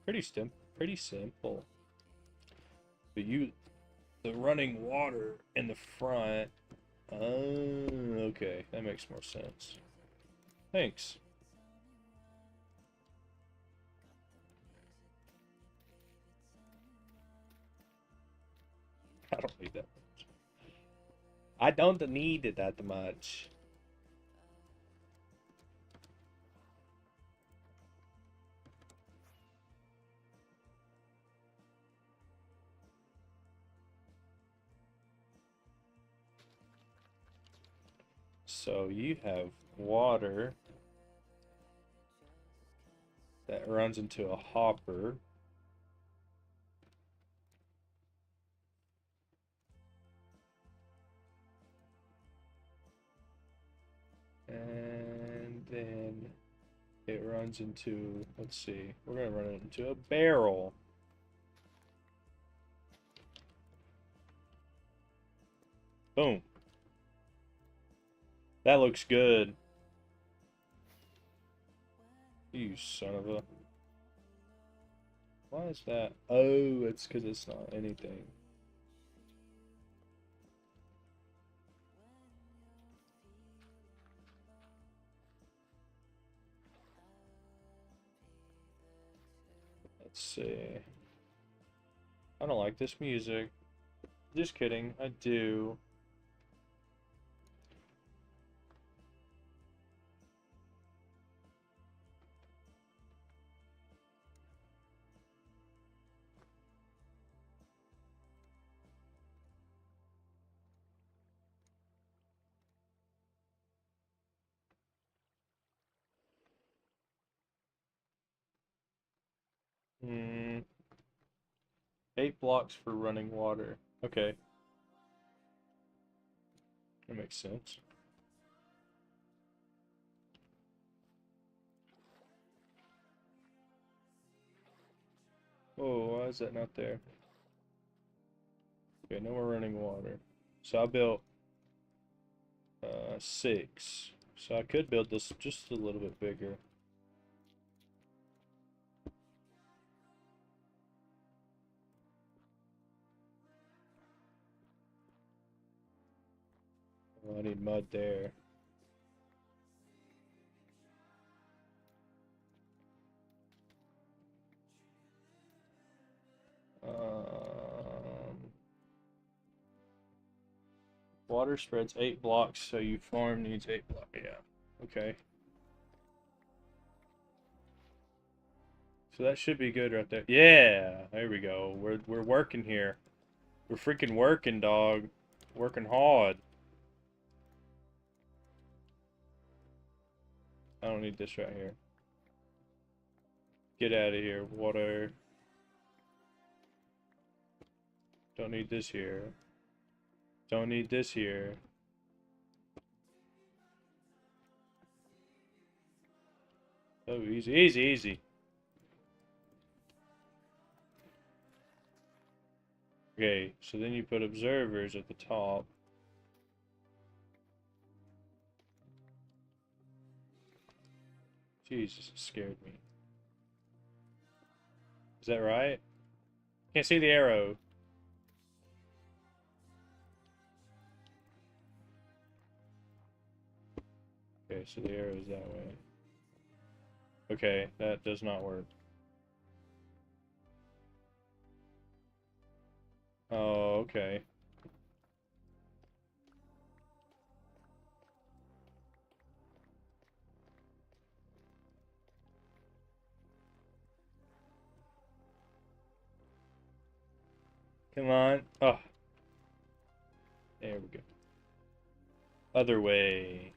Speaker 1: Pretty simple. But the running water in the front. Oh, okay, that makes more sense. Thanks. I don't need that much. I don't need it that much. So you have water that runs into a hopper. And then it runs into, let's see, we're going to run it into a barrel. Boom. That looks good. You son of a... Why is that? Oh, it's because it's not anything. Let's see. I don't like this music. Just kidding, I do. Hmm. 8 blocks for running water. Okay. That makes sense. Oh, why is that not there? Okay, no more running water. So I built 6. So I could build this just a little bit bigger. Oh, I need mud there. Water spreads 8 blocks, so you farm needs 8 blocks. Yeah. Okay. So that should be good right there. Yeah, there we go. We're working here. We're freaking working, dog. Working hard. I don't need this right here. Get out of here, water. Don't need this here. Don't need this here. Oh, easy, easy, easy. Okay, so then you put observers at the top. Jesus, it scared me. Is that right? Can't see the arrow. Okay, so the arrow is that way. Okay, that does not work. Oh, okay. Come on. Oh, there we go. Other way.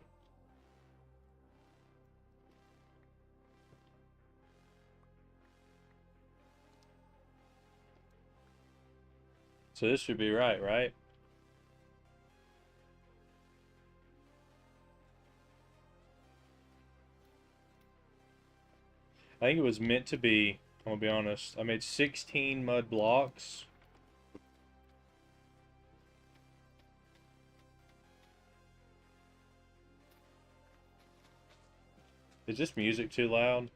Speaker 1: So this should be right, right? I think it was meant to be. I'm gonna be honest. I made 16 mud blocks. Is this music too loud?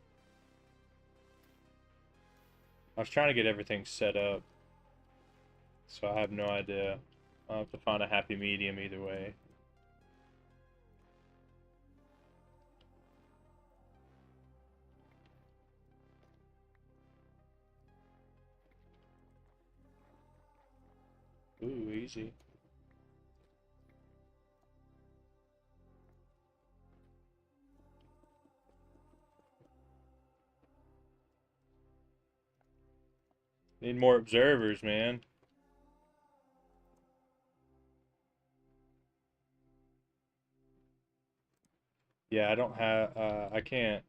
Speaker 1: I was trying to get everything set up, so I have no idea. I'll have to find a happy medium either way. Ooh, easy. Need more observers, man. Yeah, I don't have, I can't.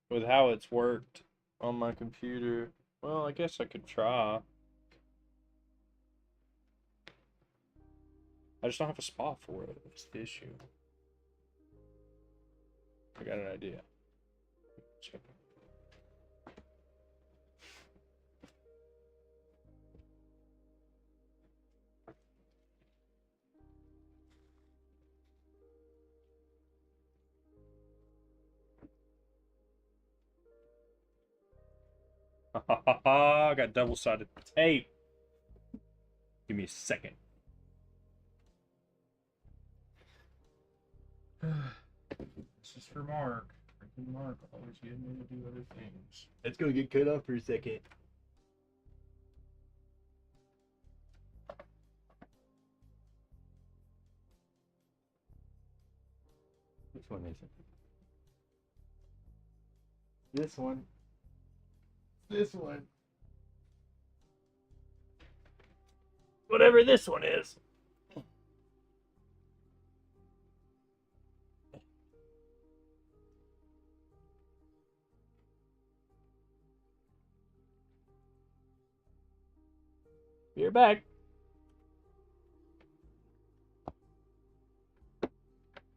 Speaker 1: With how it's worked on my computer, well, I guess I could try. I just don't have a spot for it. That's the issue. I got an idea. Check. Ha ha ha ha! I got double-sided tape. Give me a second. This is for Mark. and Mark always get me to do other things.
Speaker 8: It's gonna get cut off for a second. Which one is it? This one. This one. Whatever this one is. You're back.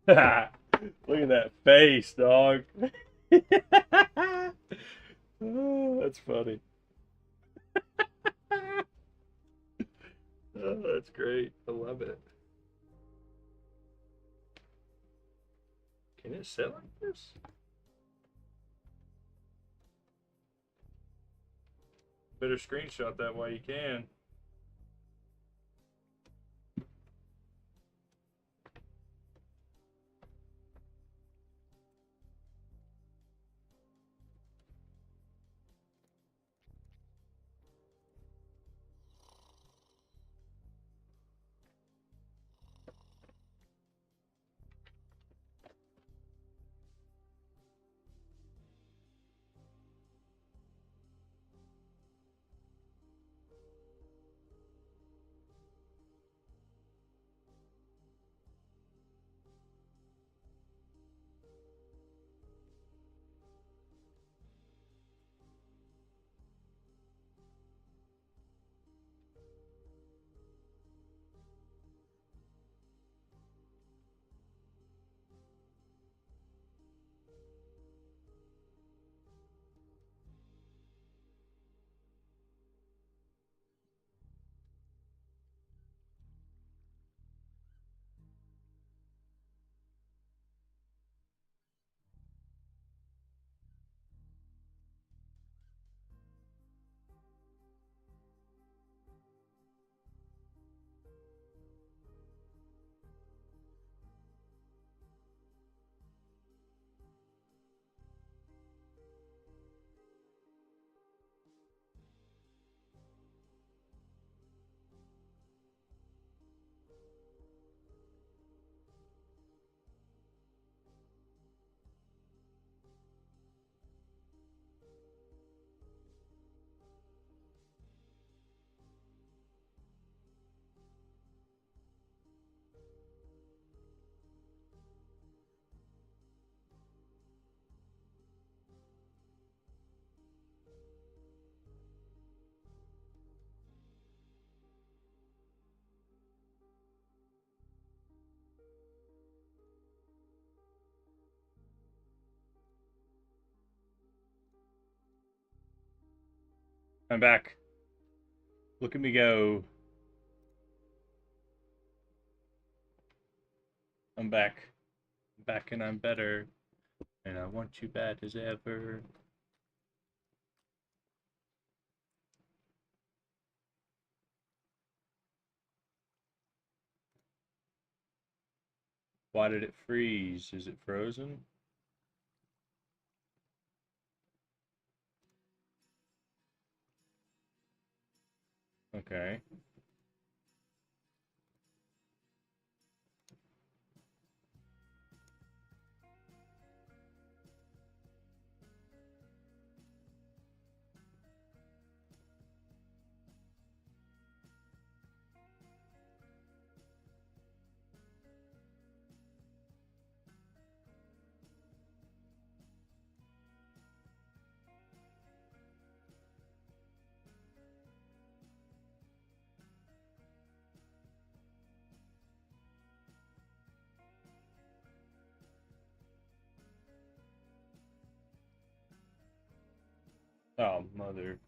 Speaker 8: Look at that face, dog. Oh, that's funny. Oh, that's great. I love it. Can it sit like this? Better screenshot that while you can. I'm back. Look at me go. I'm back. Back and I'm better. And I want you bad as ever. Why did it freeze? Is it frozen? Okay. Oh, mother.